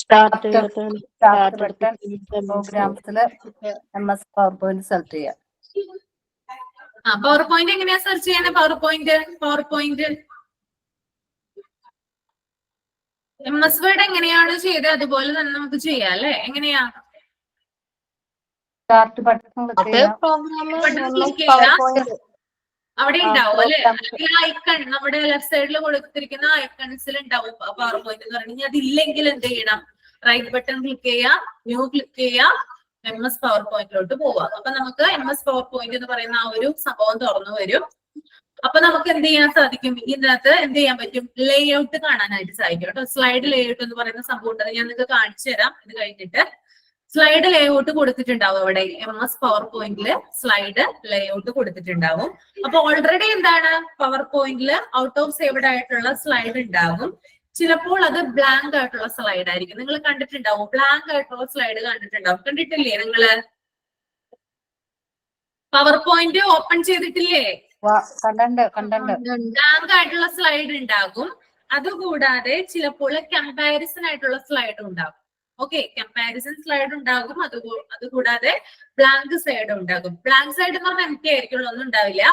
സ്റ്റാർട്ട് ബട്ടൺ പ്രോഗ്രാംസില് MS PowerPoint സെലക്ട് ചെയ്യാം. പവർ പോയിന്റ് എങ്ങനെയാ സെർച്ച് ചെയ്യണേ? പവർ പോയിന്റ് MS വേർഡ് എങ്ങനെയാണ് ചെയ്തത് അതുപോലെ തന്നെ നമുക്ക് ചെയ്യാം അല്ലെ? എങ്ങനെയാ? സ്റ്റാർട്ട് ബട്ടൺ ക്ലിക്ക് ചെയ്യാം. അവിടെ ഉണ്ടാവും അല്ലെ? ഐക്കൺ നമ്മുടെ ലെഫ്റ്റ് സൈഡിൽ കൊടുത്തിരിക്കുന്ന ഐക്കൺസിൽ ഉണ്ടാവും പവർ പോയിന്റ് എന്ന് പറയുന്നത്. അതില്ലെങ്കിൽ എന്ത് ചെയ്യണം? റൈറ്റ് ബട്ടൺ ക്ലിക്ക് ചെയ്യാം, ന്യൂ ക്ലിക്ക് ചെയ്യാം, MS പവർ പോയിന്റിലോട്ട് പോവാം. അപ്പൊ നമുക്ക് MS പവർ പോയിന്റ് എന്ന് പറയുന്ന ആ ഒരു സംഭവം തുറന്നു വരും. അപ്പൊ നമുക്ക് എന്ത് ചെയ്യാൻ സാധിക്കും? ഇതിനകത്ത് എന്ത് ചെയ്യാൻ പറ്റും? ലേ ഔട്ട് കാണാനായിട്ട് സാധിക്കും കേട്ടോ. സ്ലൈഡ് ലേ ഔട്ട് എന്ന് പറയുന്ന സംഭവം ഉണ്ട്, ഞാൻ നിങ്ങൾക്ക് കാണിച്ചു തരാം. ഇത് കഴിഞ്ഞിട്ട് സ്ലൈഡ് ലേ ഔട്ട് കൊടുത്തിട്ടുണ്ടാവും അവിടെ. MS പവർ പോയിന്റില് സ്ലൈഡ് ലേ ഔട്ട് കൊടുത്തിട്ടുണ്ടാവും. അപ്പൊ ഓൾറെഡി എന്താണ്, പവർ പോയിന്റില് ഔട്ട് ഓഫ് സേവ്ഡ് ആയിട്ടുള്ള സ്ലൈഡ് ഉണ്ടാകും. ചിലപ്പോൾ അത് ബ്ലാങ്ക് ആയിട്ടുള്ള സ്ലൈഡ് ആയിരിക്കും. നിങ്ങൾ കണ്ടിട്ടുണ്ടാവും, ബ്ലാങ്ക് ആയിട്ടുള്ള സ്ലൈഡ് കണ്ടിട്ടുണ്ടാവും. കണ്ടിട്ടില്ലേ നിങ്ങള്? പവർ പോയിന്റ് ഓപ്പൺ ചെയ്തിട്ടില്ലേ? ബ്ലാങ്ക് ആയിട്ടുള്ള സ്ലൈഡ് ഉണ്ടാകും. അതുകൂടാതെ ചിലപ്പോൾ കമ്പാരിസൺ ആയിട്ടുള്ള സ്ലൈഡ് ഉണ്ടാകും. ഓക്കെ, കമ്പാരിസൺ സ്ലൈഡ് ഉണ്ടാകും. അതുകൂടാതെ ബ്ലാങ്ക് സൈഡ് ഉണ്ടാകും. ബ്ലാങ്ക് സൈഡ് എന്ന് പറഞ്ഞാൽ എനിക്ക് ആയിരിക്കും, ഒന്നും ഉണ്ടാവില്ല.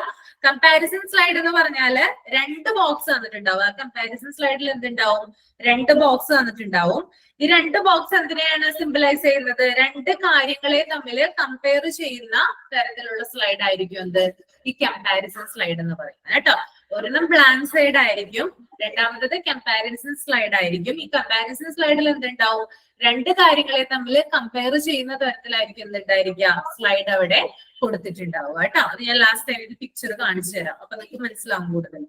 കമ്പാരിസൺ സ്ലൈഡ് എന്ന് പറഞ്ഞാല് 2 ബോക്സ് തന്നിട്ടുണ്ടാവും. ആ കമ്പാരിസൺ സ്ലൈഡിൽ എന്തുണ്ടാവും? 2 ബോക്സ് തന്നിട്ടുണ്ടാവും. ഈ 2 ബോക്സ് എന്തിനെയാണ് സിംബലൈസ് ചെയ്യുന്നത്? 2 കാര്യങ്ങളെ തമ്മിൽ കമ്പയർ ചെയ്യുന്ന തരത്തിലുള്ള സ്ലൈഡ് ആയിരിക്കും എന്ത്, ഈ കമ്പാരിസൺ സ്ലൈഡ് എന്ന് പറയുന്നത് കേട്ടോ. ഒരെണ്ണം ബ്ലാങ്ക് സൈഡ് ആയിരിക്കും, രണ്ടാമത്തത് കമ്പാരിസൺ സ്ലൈഡ് ആയിരിക്കും. ഈ കമ്പാരിസൺ സ്ലൈഡിൽ എന്തുണ്ടാവും? 2 കാര്യങ്ങളെ തമ്മിൽ കമ്പയർ ചെയ്യുന്ന തരത്തിലായിരിക്കും എന്തുണ്ടായിരിക്കുക, സ്ലൈഡ് അവിടെ കൊടുത്തിട്ടുണ്ടാവുക കേട്ടോ. അത് ഞാൻ ലാസ്റ്റ് ടൈം ഒരു പിക്ചർ കാണിച്ചു തരാം, അപ്പൊ നിങ്ങൾക്ക് മനസ്സിലാവും കൂടുതൽ.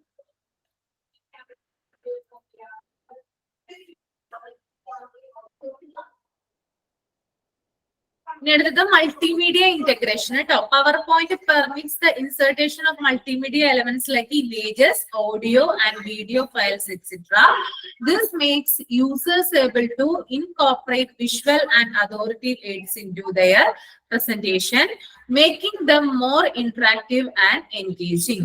അടുത്തത് മൾട്ടിമീഡിയ ഇന്റഗ്രേഷൻ കേട്ടോ. PowerPoint permits the insertation of multimedia elements like images, audio and video files etcetera. This makes users able to incorporate visual and authoritative aids into their presentation, making them more interactive and engaging.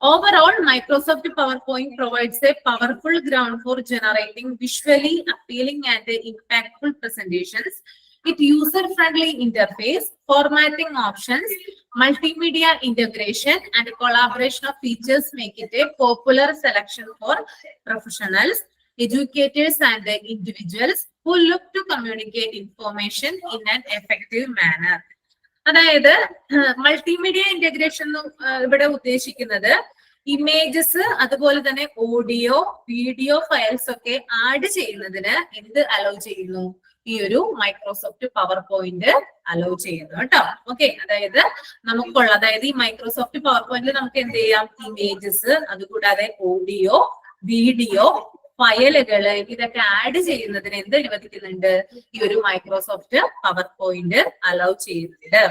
Overall, Microsoft PowerPoint provides a powerful ground for generating visually appealing and impactful presentations. Its user-friendly interface, formatting options, multimedia integration, and collaboration of features make it a popular selection for professionals, educators, and individuals who look to communicate information in an effective manner. അതായത് മൾട്ടിമീഡിയ ഇന്റഗ്രേഷൻ ഇവിടെ ഉദ്ദേശിക്കുന്നത് ഇമേജസ് അതുപോലെ തന്നെ ഓഡിയോ, വീഡിയോ ഫയൽസ് ഒക്കെ ആഡ് ചെയ്യുന്നതിന് എന്ത് അലോ ചെയ്യുന്നു? ഈ ഒരു മൈക്രോസോഫ്റ്റ് പവർ പോയിന്റ് അലോ ചെയ്യുന്നു കേട്ടോ. ഓക്കെ, അതായത് നമുക്കുള്ള, അതായത് ഈ മൈക്രോസോഫ്റ്റ് പവർ പോയിന്റിൽ നമുക്ക് എന്ത് ചെയ്യാം? ഇമേജസ്, അതുകൂടാതെ ഓഡിയോ, വീഡിയോ ഫയലുകള് ഇതൊക്കെ ആഡ് ചെയ്യുന്നതിന് എന്ത് അനുവദിക്കുന്നുണ്ട്? ഈ ഒരു മൈക്രോസോഫ്റ്റ് പവർ പോയിന്റ് അലോ ചെയ്യുന്നുണ്ട്.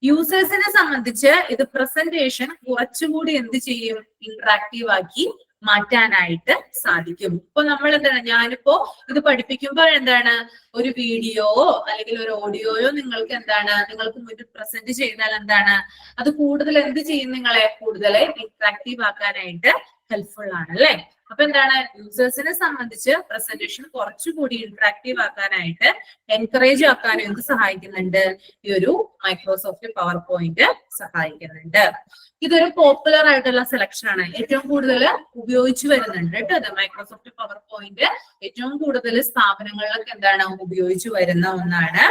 യൂസേഴ്സിനെ സംബന്ധിച്ച് ഇത് പ്രസന്റേഷൻ കുറച്ചുകൂടി എന്ത് ചെയ്യും? ഇന്ററാക്റ്റീവ് ആക്കി മാറ്റാനായിട്ട് സാധിക്കും. ഇപ്പൊ നമ്മൾ എന്താണ്, ഞാനിപ്പോ ഇത് പഠിപ്പിക്കുമ്പോൾ എന്താണ്, ഒരു വീഡിയോയോ അല്ലെങ്കിൽ ഒരു ഓഡിയോയോ നിങ്ങൾക്ക് എന്താണ്, നിങ്ങൾക്ക് മുന്നിൽ പ്രസന്റ് ചെയ്താൽ എന്താണ്, അത് കൂടുതൽ എന്ത് ചെയ്യും? നിങ്ങളെ കൂടുതൽ ഇന്ററാക്റ്റീവ് ആക്കാനായിട്ട് ഹെൽപ്ഫുൾ ആണ് അല്ലെ? അപ്പൊ എന്താണ്, യൂസേഴ്സിനെ സംബന്ധിച്ച് പ്രസന്റേഷൻ കുറച്ചുകൂടി ഇന്ററാക്റ്റീവ് ആക്കാനായിട്ട്, എൻകറേജ് ആക്കാനും എന്ത് സഹായിക്കുന്നുണ്ട്? ഈ ഒരു മൈക്രോസോഫ്റ്റ് പവർ പോയിന്റ് സഹായിക്കുന്നുണ്ട്. ഇതൊരു പോപ്പുലർ ആയിട്ടുള്ള സെലക്ഷൻ ആണ്, ഏറ്റവും കൂടുതൽ ഉപയോഗിച്ചു വരുന്നുണ്ട് കേട്ടോ. അത് മൈക്രോസോഫ്റ്റ് പവർ പോയിന്റ് ഏറ്റവും കൂടുതൽ സ്ഥാപനങ്ങളിലൊക്കെ എന്താണ് ഉപയോഗിച്ചു വരുന്ന ഒന്നാണ്.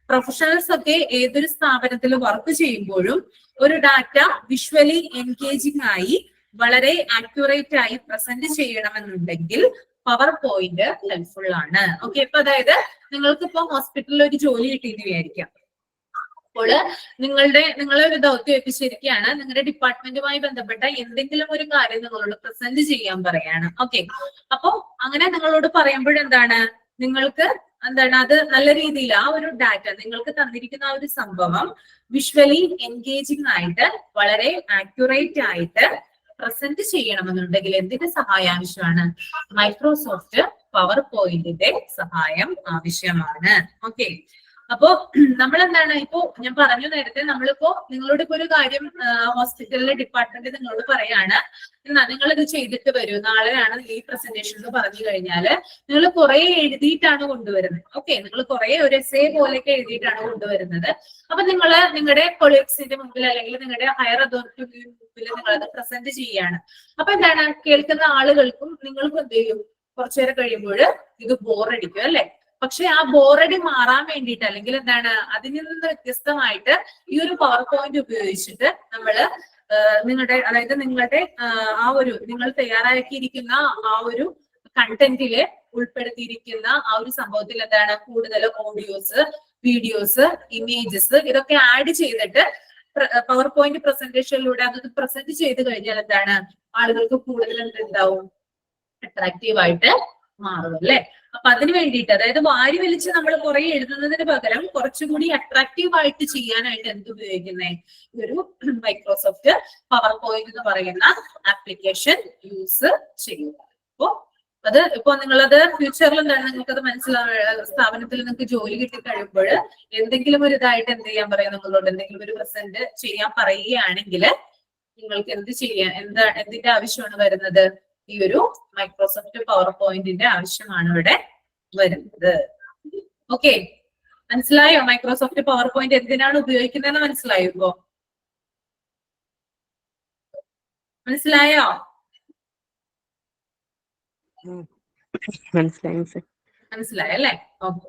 പ്രൊഫഷണൽസ് ഒക്കെ ഏതൊരു സ്ഥാപനത്തിൽ വർക്ക് ചെയ്യുമ്പോഴും ഒരു ഡാറ്റ വിഷ്വലി എൻഗേജിംഗ് ആയി വളരെ ആക്യുറേറ്റ് ആയി പ്രസന്റ് ചെയ്യണമെന്നുണ്ടെങ്കിൽ പവർ പോയിന്റ് ഹെൽപ്ഫുൾ ആണ്. ഓക്കെ, ഇപ്പൊ അതായത് നിങ്ങൾക്ക് ഇപ്പൊ ഹോസ്പിറ്റലിൽ ഒരു ജോലി കിട്ടിയെന്ന് വിചാരിക്കാം. അപ്പോൾ നിങ്ങളെ ഒരു ദൗത്യം ഏൽപ്പിച്ചിരിക്കുകയാണ്, നിങ്ങളുടെ ഡിപ്പാർട്ട്മെന്റുമായി ബന്ധപ്പെട്ട എന്തെങ്കിലും ഒരു കാര്യം നിങ്ങളോട് പ്രസന്റ് ചെയ്യാൻ പറയാണ്. ഓക്കെ, അപ്പൊ അങ്ങനെ നിങ്ങളോട് പറയുമ്പോഴെന്താണ്, നിങ്ങൾക്ക് എന്താണ്, അത് നല്ല രീതിയിൽ ആ ഒരു ഡാറ്റ നിങ്ങൾക്ക് തന്നിരിക്കുന്ന ആ ഒരു സംഭവം വിഷ്വലി എൻഗേജിംഗ് ആയിട്ട് വളരെ ആക്യുറേറ്റ് ആയിട്ട് പ്രസന്റ് ചെയ്യണമെന്നുണ്ടെങ്കിൽ എന്തിന്റെ സഹായം ആവശ്യമാണ്? മൈക്രോസോഫ്റ്റ് പവർ പോയിന്റിന്റെ സഹായം ആവശ്യമാണ്. ഓക്കെ, അപ്പോ നമ്മൾ എന്താണ് ഇപ്പോ ഞാൻ പറഞ്ഞു നേരത്തെ, നമ്മളിപ്പോ നിങ്ങളോട് ഇപ്പോ ഒരു കാര്യം ഹോസ്പിറ്റലിലെ ഡിപ്പാർട്ട്മെന്റ് നിങ്ങളോട് പറയാണ്, നിങ്ങൾ ഇത് ചെയ്തിട്ട് വരൂ, നാളെയാണ് ഈ പ്രസന്റേഷൻ എന്ന് പറഞ്ഞു കഴിഞ്ഞാല് നിങ്ങൾ കുറെ എഴുതിയിട്ടാണ് കൊണ്ടുവരുന്നത്. ഓക്കെ, നിങ്ങൾ കുറെ ഒരു എസ്സേ പോലെയൊക്കെ എഴുതിയിട്ടാണ് കൊണ്ടുവരുന്നത്. അപ്പൊ നിങ്ങള് നിങ്ങളുടെ കൊളീഗ്സിന്റെ മുമ്പിൽ അല്ലെങ്കിൽ നിങ്ങളുടെ ഹയർ അതോറിറ്റി മുമ്പിൽ നിങ്ങൾ അത് പ്രസന്റ് ചെയ്യാണ്. അപ്പൊ എന്താണ്, കേൾക്കുന്ന ആളുകൾക്കും നിങ്ങൾക്കും എന്ത് ചെയ്യും, കുറച്ചു നേരം കഴിയുമ്പോൾ ഇത് ബോറടിക്കും അല്ലെ. പക്ഷെ ആ ബോറടി മാറാൻ വേണ്ടിയിട്ട്, അല്ലെങ്കിൽ എന്താണ്, അതിൽ നിന്ന് വ്യത്യസ്തമായിട്ട് ഈ ഒരു പവർ പോയിന്റ് ഉപയോഗിച്ചിട്ട് നമ്മള് അതായത് നിങ്ങളുടെ ആ ഒരു നിങ്ങൾ തയ്യാറാക്കിയിരിക്കുന്ന ആ ഒരു കണ്ടന്റില് ഉൾപ്പെടുത്തിയിരിക്കുന്ന ആ ഒരു സംഭവത്തിൽ എന്താണ്, കൂടുതൽ ഓഡിയോസ്, വീഡിയോസ്, ഇമേജസ് ഇതൊക്കെ ആഡ് ചെയ്തിട്ട് പവർ പോയിന്റ് പ്രസന്റേഷനിലൂടെ അത് പ്രസന്റ് ചെയ്ത് കഴിഞ്ഞാൽ എന്താണ്, ആളുകൾക്ക് കൂടുതൽ എന്തുണ്ടാവും, അട്രാക്റ്റീവ് ആയിട്ട് മാറും അല്ലെ. അപ്പൊ അതിന് വേണ്ടിയിട്ട്, അതായത് വാരി വലിച്ച് നമ്മൾ കുറെ എഴുതുന്നതിന് പകരം കുറച്ചുകൂടി അട്രാക്റ്റീവ് ആയിട്ട് ചെയ്യാനായിട്ട് എന്ത് ഉപയോഗിക്കുന്നേ, ഈ ഒരു മൈക്രോസോഫ്റ്റ് പവർ പോയിന്റ് എന്ന് പറയുന്ന ആപ്ലിക്കേഷൻ യൂസ് ചെയ്യുക. അപ്പോ അത് ഇപ്പൊ നിങ്ങളത് ഫ്യൂച്ചറിൽ എന്താണ്, നിങ്ങൾക്ക് അത് സ്ഥാപനത്തിൽ നിങ്ങൾക്ക് ജോലി കിട്ടി കഴിയുമ്പോൾ എന്തെങ്കിലും ഒരു ഇതായിട്ട് എന്ത് ചെയ്യാൻ പറയാം, നമ്മളോട് എന്തെങ്കിലും ഒരു പ്രസന്റ് ചെയ്യാൻ പറയുകയാണെങ്കിൽ നിങ്ങൾക്ക് എന്ത് ചെയ്യാൻ, എന്തിന്റെ ആവശ്യമാണ് വരുന്നത്, ഈ ഒരു മൈക്രോസോഫ്റ്റ് പവർ പോയിന്റിന്റെ ആവശ്യമാണ് ഇവിടെ വരുന്നത്. ഓക്കെ, മനസ്സിലായോ? മൈക്രോസോഫ്റ്റ് പവർ പോയിന്റ് എന്തിനാണ് ഉപയോഗിക്കുന്നതെന്ന് മനസ്സിലായോ? ഇപ്പോ മനസ്സിലായോ? മനസ്സിലായല്ലേ? ഓക്കെ.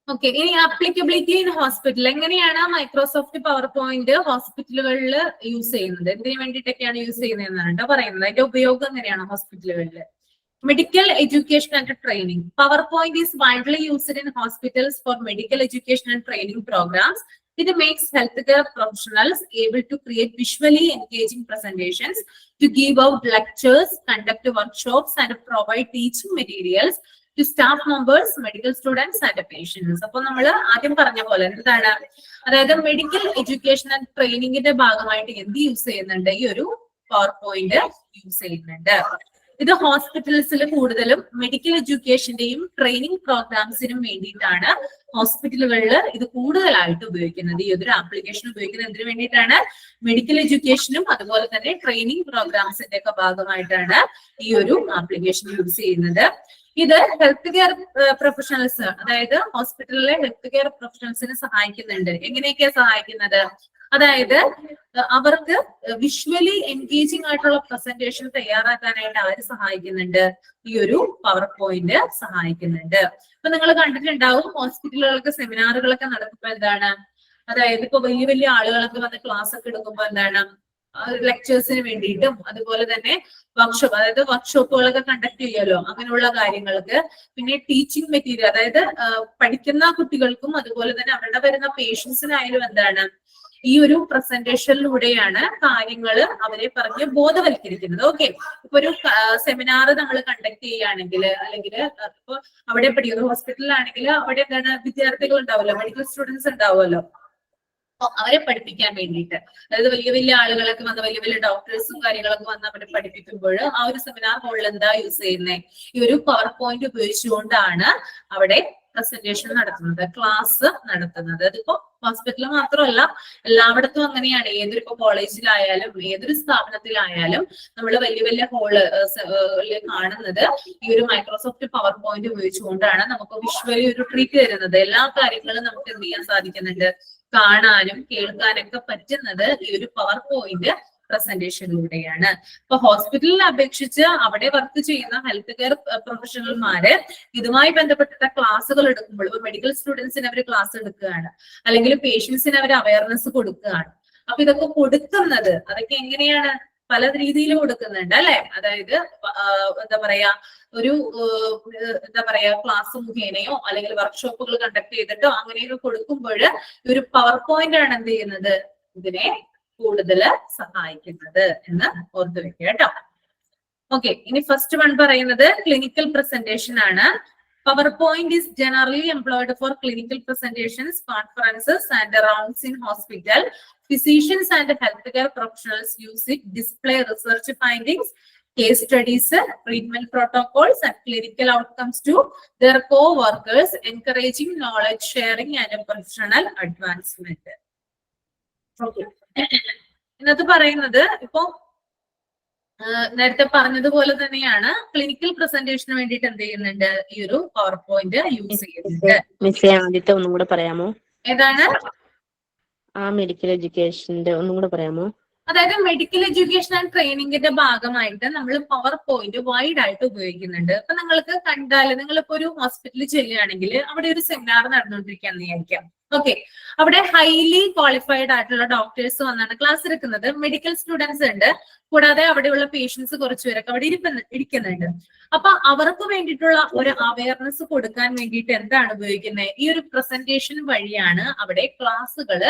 ഓക്കെ, ഇനി ആപ്ലിക്കബിലിറ്റി ഇൻ ഹോസ്പിറ്റൽ. എങ്ങനെയാണ് മൈക്രോസോഫ്റ്റ് പവർ പോയിന്റ് ഹോസ്പിറ്റലുകളിൽ യൂസ് ചെയ്യുന്നത്, എന്തിനു വേണ്ടിയിട്ടൊക്കെയാണ് യൂസ് ചെയ്യുന്നതെന്നാണ് പറയുന്നത്. അതിന്റെ ഉപയോഗം എങ്ങനെയാണ് ഹോസ്പിറ്റലുകളിൽ? Medical education and training. PowerPoint is widely used in hospitals for medical education and training programs. It makes healthcare professionals able to create visually engaging presentations, to give out lectures, conduct workshops, and provide teaching materials to staff members, medical students, and patients. അപ്പോൾ നമ്മൾ ആദ്യം പറഞ്ഞ പോലെ എന്താണ്, അതായത് മെഡിക്കൽ എഡ്യൂക്കേഷൻ ആൻഡ് ട്രെയിനിങ്ങിന്റെ ഭാഗമായിട്ട് എന്ത് യൂസ് ചെയ്യുന്നുണ്ട്, ഈ ഒരു പവർ പോയിന്റ് യൂസ് ചെയ്യുന്നുണ്ട്. ഇത് ഹോസ്പിറ്റൽസിൽ കൂടുതലും മെഡിക്കൽ എഡ്യൂക്കേഷന്റെയും ട്രെയിനിങ് പ്രോഗ്രാംസിനും വേണ്ടിയിട്ടാണ് ഹോസ്പിറ്റലുകളിൽ ഇത് കൂടുതലായിട്ട് ഉപയോഗിക്കുന്നത്. ഈ ഒരു ആപ്ലിക്കേഷൻ ഉപയോഗിക്കുന്നത് എന്തിനു വേണ്ടിയിട്ടാണ്, മെഡിക്കൽ എഡ്യൂക്കേഷനും അതുപോലെ തന്നെ ട്രെയിനിങ് പ്രോഗ്രാംസിന്റെ ഒക്കെ ഭാഗമായിട്ടാണ് ഈ ഒരു ആപ്ലിക്കേഷൻ യൂസ് ചെയ്യുന്നത്. ഇത് ഹെൽത്ത് കെയർ പ്രൊഫഷണൽസ്, അതായത് ഹോസ്പിറ്റലിലെ ഹെൽത്ത് കെയർ പ്രൊഫഷണൽസിനെ സഹായിക്കുന്നുണ്ട്. എങ്ങനെയൊക്കെയാ സഹായിക്കുന്നത്, അതായത് അവർക്ക് വിഷ്വലി എൻഗേജിംഗ് ആയിട്ടുള്ള പ്രസന്റേഷൻ തയ്യാറാക്കാനായിട്ട് ആര് സഹായിക്കുന്നുണ്ട്, ഈ ഒരു പവർ പോയിന്റ് സഹായിക്കുന്നുണ്ട്. ഇപ്പൊ നിങ്ങൾ കണ്ടിട്ടുണ്ടാവും ഹോസ്പിറ്റലുകൾക്ക് സെമിനാറുകളൊക്കെ നടക്കുമ്പോൾ എന്താണ്, അതായത് ഇപ്പൊ വലിയ വലിയ ആളുകളൊക്കെ വന്ന് ക്ലാസ് ഒക്കെ എടുക്കുമ്പോൾ എന്താണ്, ലെക്ചേഴ്സിന് വേണ്ടിയിട്ടും അതുപോലെ തന്നെ വർക്ക്ഷോപ്പ്, അതായത് വർക്ക്ഷോപ്പുകളൊക്കെ കണ്ടക്ട് ചെയ്യുമല്ലോ, അങ്ങനെയുള്ള കാര്യങ്ങൾക്ക്. പിന്നെ ടീച്ചിങ് മെറ്റീരിയൽ, അതായത് പഠിക്കുന്ന കുട്ടികൾക്കും അതുപോലെ തന്നെ അവരുടെ വരുന്ന പേഷ്യൻസിനായാലും എന്താണ്, ഈ ഒരു പ്രസന്റേഷനിലൂടെയാണ് കാര്യങ്ങൾ അവരെ പറഞ്ഞ് ബോധവൽക്കരിക്കുന്നത്. ഓക്കെ, ഇപ്പൊ ഒരു സെമിനാർ നമ്മൾ കണ്ടക്ട് ചെയ്യുകയാണെങ്കിൽ, അല്ലെങ്കിൽ ഇപ്പൊ അവിടെ പഠിക്കുന്ന ഹോസ്പിറ്റലിലാണെങ്കിൽ അവിടെ എന്താണ്, വിദ്യാർത്ഥികൾ ഉണ്ടാവുമല്ലോ, മെഡിക്കൽ സ്റ്റുഡൻസ് ഉണ്ടാവുമല്ലോ, അവരെ പഠിപ്പിക്കാൻ വേണ്ടിയിട്ട്, അതായത് വലിയ വലിയ ആളുകളൊക്കെ വന്ന് വലിയ വലിയ ഡോക്ടേഴ്സും കാര്യങ്ങളൊക്കെ വന്ന് അവരെ പഠിപ്പിക്കുമ്പോൾ ആ ഒരു സെമിനാർ ഹാളിൽ എന്താ യൂസ് ചെയ്യുന്നത്, ഈ ഒരു പവർ പോയിന്റ് ഉപയോഗിച്ചുകൊണ്ടാണ് അവിടെ പ്രസന്റേഷൻ നടത്തുന്നത്, ക്ലാസ് നടത്തുന്നത്. അതിപ്പോ ഹോസ്പിറ്റലിൽ മാത്രമല്ല, എല്ലായിടത്തും അങ്ങനെയാണ്. ഏതൊരു ഇപ്പൊ കോളേജിലായാലും ഏതൊരു സ്ഥാപനത്തിലായാലും നമ്മൾ വലിയ വലിയ ഹോള് കാണുന്നത് ഈ ഒരു മൈക്രോസോഫ്റ്റ് പവർ പോയിന്റ് ഉപയോഗിച്ചുകൊണ്ടാണ് നമുക്ക് വിഷ്വലി ഒരു ട്രീറ്റ് തരുന്നത്. എല്ലാ കാര്യങ്ങളും നമുക്ക് എന്ത് ചെയ്യാൻ സാധിക്കുന്നുണ്ട്, കാണാനും കേൾക്കാനൊക്കെ പറ്റുന്നത് ഈ ഒരു പവർ പോയിന്റ് പ്രസന്റേഷനിലൂടെയാണ്. ഇപ്പൊ ഹോസ്പിറ്റലിനെ അപേക്ഷിച്ച് അവിടെ വർക്ക് ചെയ്യുന്ന ഹെൽത്ത് കെയർ പ്രൊഫഷണൽമാര് ഇതുമായി ബന്ധപ്പെട്ട ക്ലാസ്സുകൾ എടുക്കുമ്പോൾ, ഇപ്പൊ മെഡിക്കൽ സ്റ്റുഡൻസിന് അവർ ക്ലാസ് എടുക്കുകയാണ്, അല്ലെങ്കിൽ പേഷ്യൻസിന് അവർ അവയർനെസ് കൊടുക്കുകയാണ്. അപ്പൊ ഇതൊക്കെ കൊടുക്കുന്നത് അതൊക്കെ എങ്ങനെയാണ്, പല രീതിയിൽ കൊടുക്കുന്നുണ്ട് അല്ലെ. അതായത് എന്താ പറയാ ഒരു എന്താ പറയാ ക്ലാസ് മുഖേനയോ അല്ലെങ്കിൽ വർക്ക്ഷോപ്പുകൾ കണ്ടക്ട് ചെയ്തിട്ടോ അങ്ങനെയൊക്കെ കൊടുക്കുമ്പോൾ ഒരു പവർ പോയിന്റ് ആണ് എന്ത് ചെയ്യുന്നത്, ഇതിനെ കൂടുതൽ സഹായിക്കുന്നത് എന്ന് ഓർത്തു വെക്കുക കേട്ടോ. ഓക്കെ, ഇനി ഫസ്റ്റ് വൺ പറയുന്നത് ക്ലിനിക്കൽ പ്രസന്റേഷൻ ആണ്. PowerPoint is generally employed for clinical presentations, conferences, and rounds in hospital. Physicians and healthcare professionals use it to display research findings, case studies, treatment protocols, and clinical outcomes to their co-workers, encouraging knowledge sharing and professional advancement. Okay. ഇന്നത്തെ പറയുന്നത് ഇപ്പോ നേരത്തെ പറഞ്ഞതുപോലെ തന്നെയാണ് ക്ലിനിക്കൽ പ്രസന്റേഷന് വേണ്ടിയിട്ട് എന്ത് ചെയ്യുന്നുണ്ട്, ഈ ഒരു പവർ പോയിന്റ് യൂസ് ചെയ്യുന്നുണ്ട്. മിസ്സേ ആദ്യത്തെ ഒന്നും കൂടെ പറയാമോ? ഏതാണ്? ആ മെഡിക്കൽ എഡ്യൂക്കേഷന്റെ ഒന്നും കൂടെ പറയാമോ? അതായത് മെഡിക്കൽ എഡ്യൂക്കേഷൻ ആൻഡ് ട്രെയിനിങ്ങിന്റെ ഭാഗമായിട്ട് നമ്മൾ പവർ പോയിന്റ് വൈഡ് ആയിട്ട് ഉപയോഗിക്കുന്നുണ്ട്. അപ്പൊ നിങ്ങൾക്ക് കണ്ടാൽ, നിങ്ങളിപ്പോ ഒരു ഹോസ്പിറ്റലിൽ ചെല്ലുകയാണെങ്കിൽ അവിടെ ഒരു സെമിനാർ നടന്നുകൊണ്ടിരിക്കുകയെന്ന് വിചാരിക്കാം. ഓക്കെ, അവിടെ ഹൈലി ക്വാളിഫൈഡ് ആയിട്ടുള്ള ഡോക്ടേഴ്സ് വന്നാണ് ക്ലാസ് എടുക്കുന്നത്. മെഡിക്കൽ സ്റ്റുഡൻസ് ഉണ്ട്, കൂടാതെ അവിടെയുള്ള പേഷ്യൻസ് കുറച്ചുപേരൊക്കെ അവിടെ ഇരിക്കുന്നുണ്ട്. അപ്പൊ അവർക്ക് വേണ്ടിയിട്ടുള്ള ഒരു അവയർനെസ് കൊടുക്കാൻ വേണ്ടിയിട്ട് എന്താണ് ഉപയോഗിക്കുന്നത്, ഈ ഒരു പ്രസന്റേഷൻ വഴിയാണ് അവിടെ ക്ലാസ്സുകൾ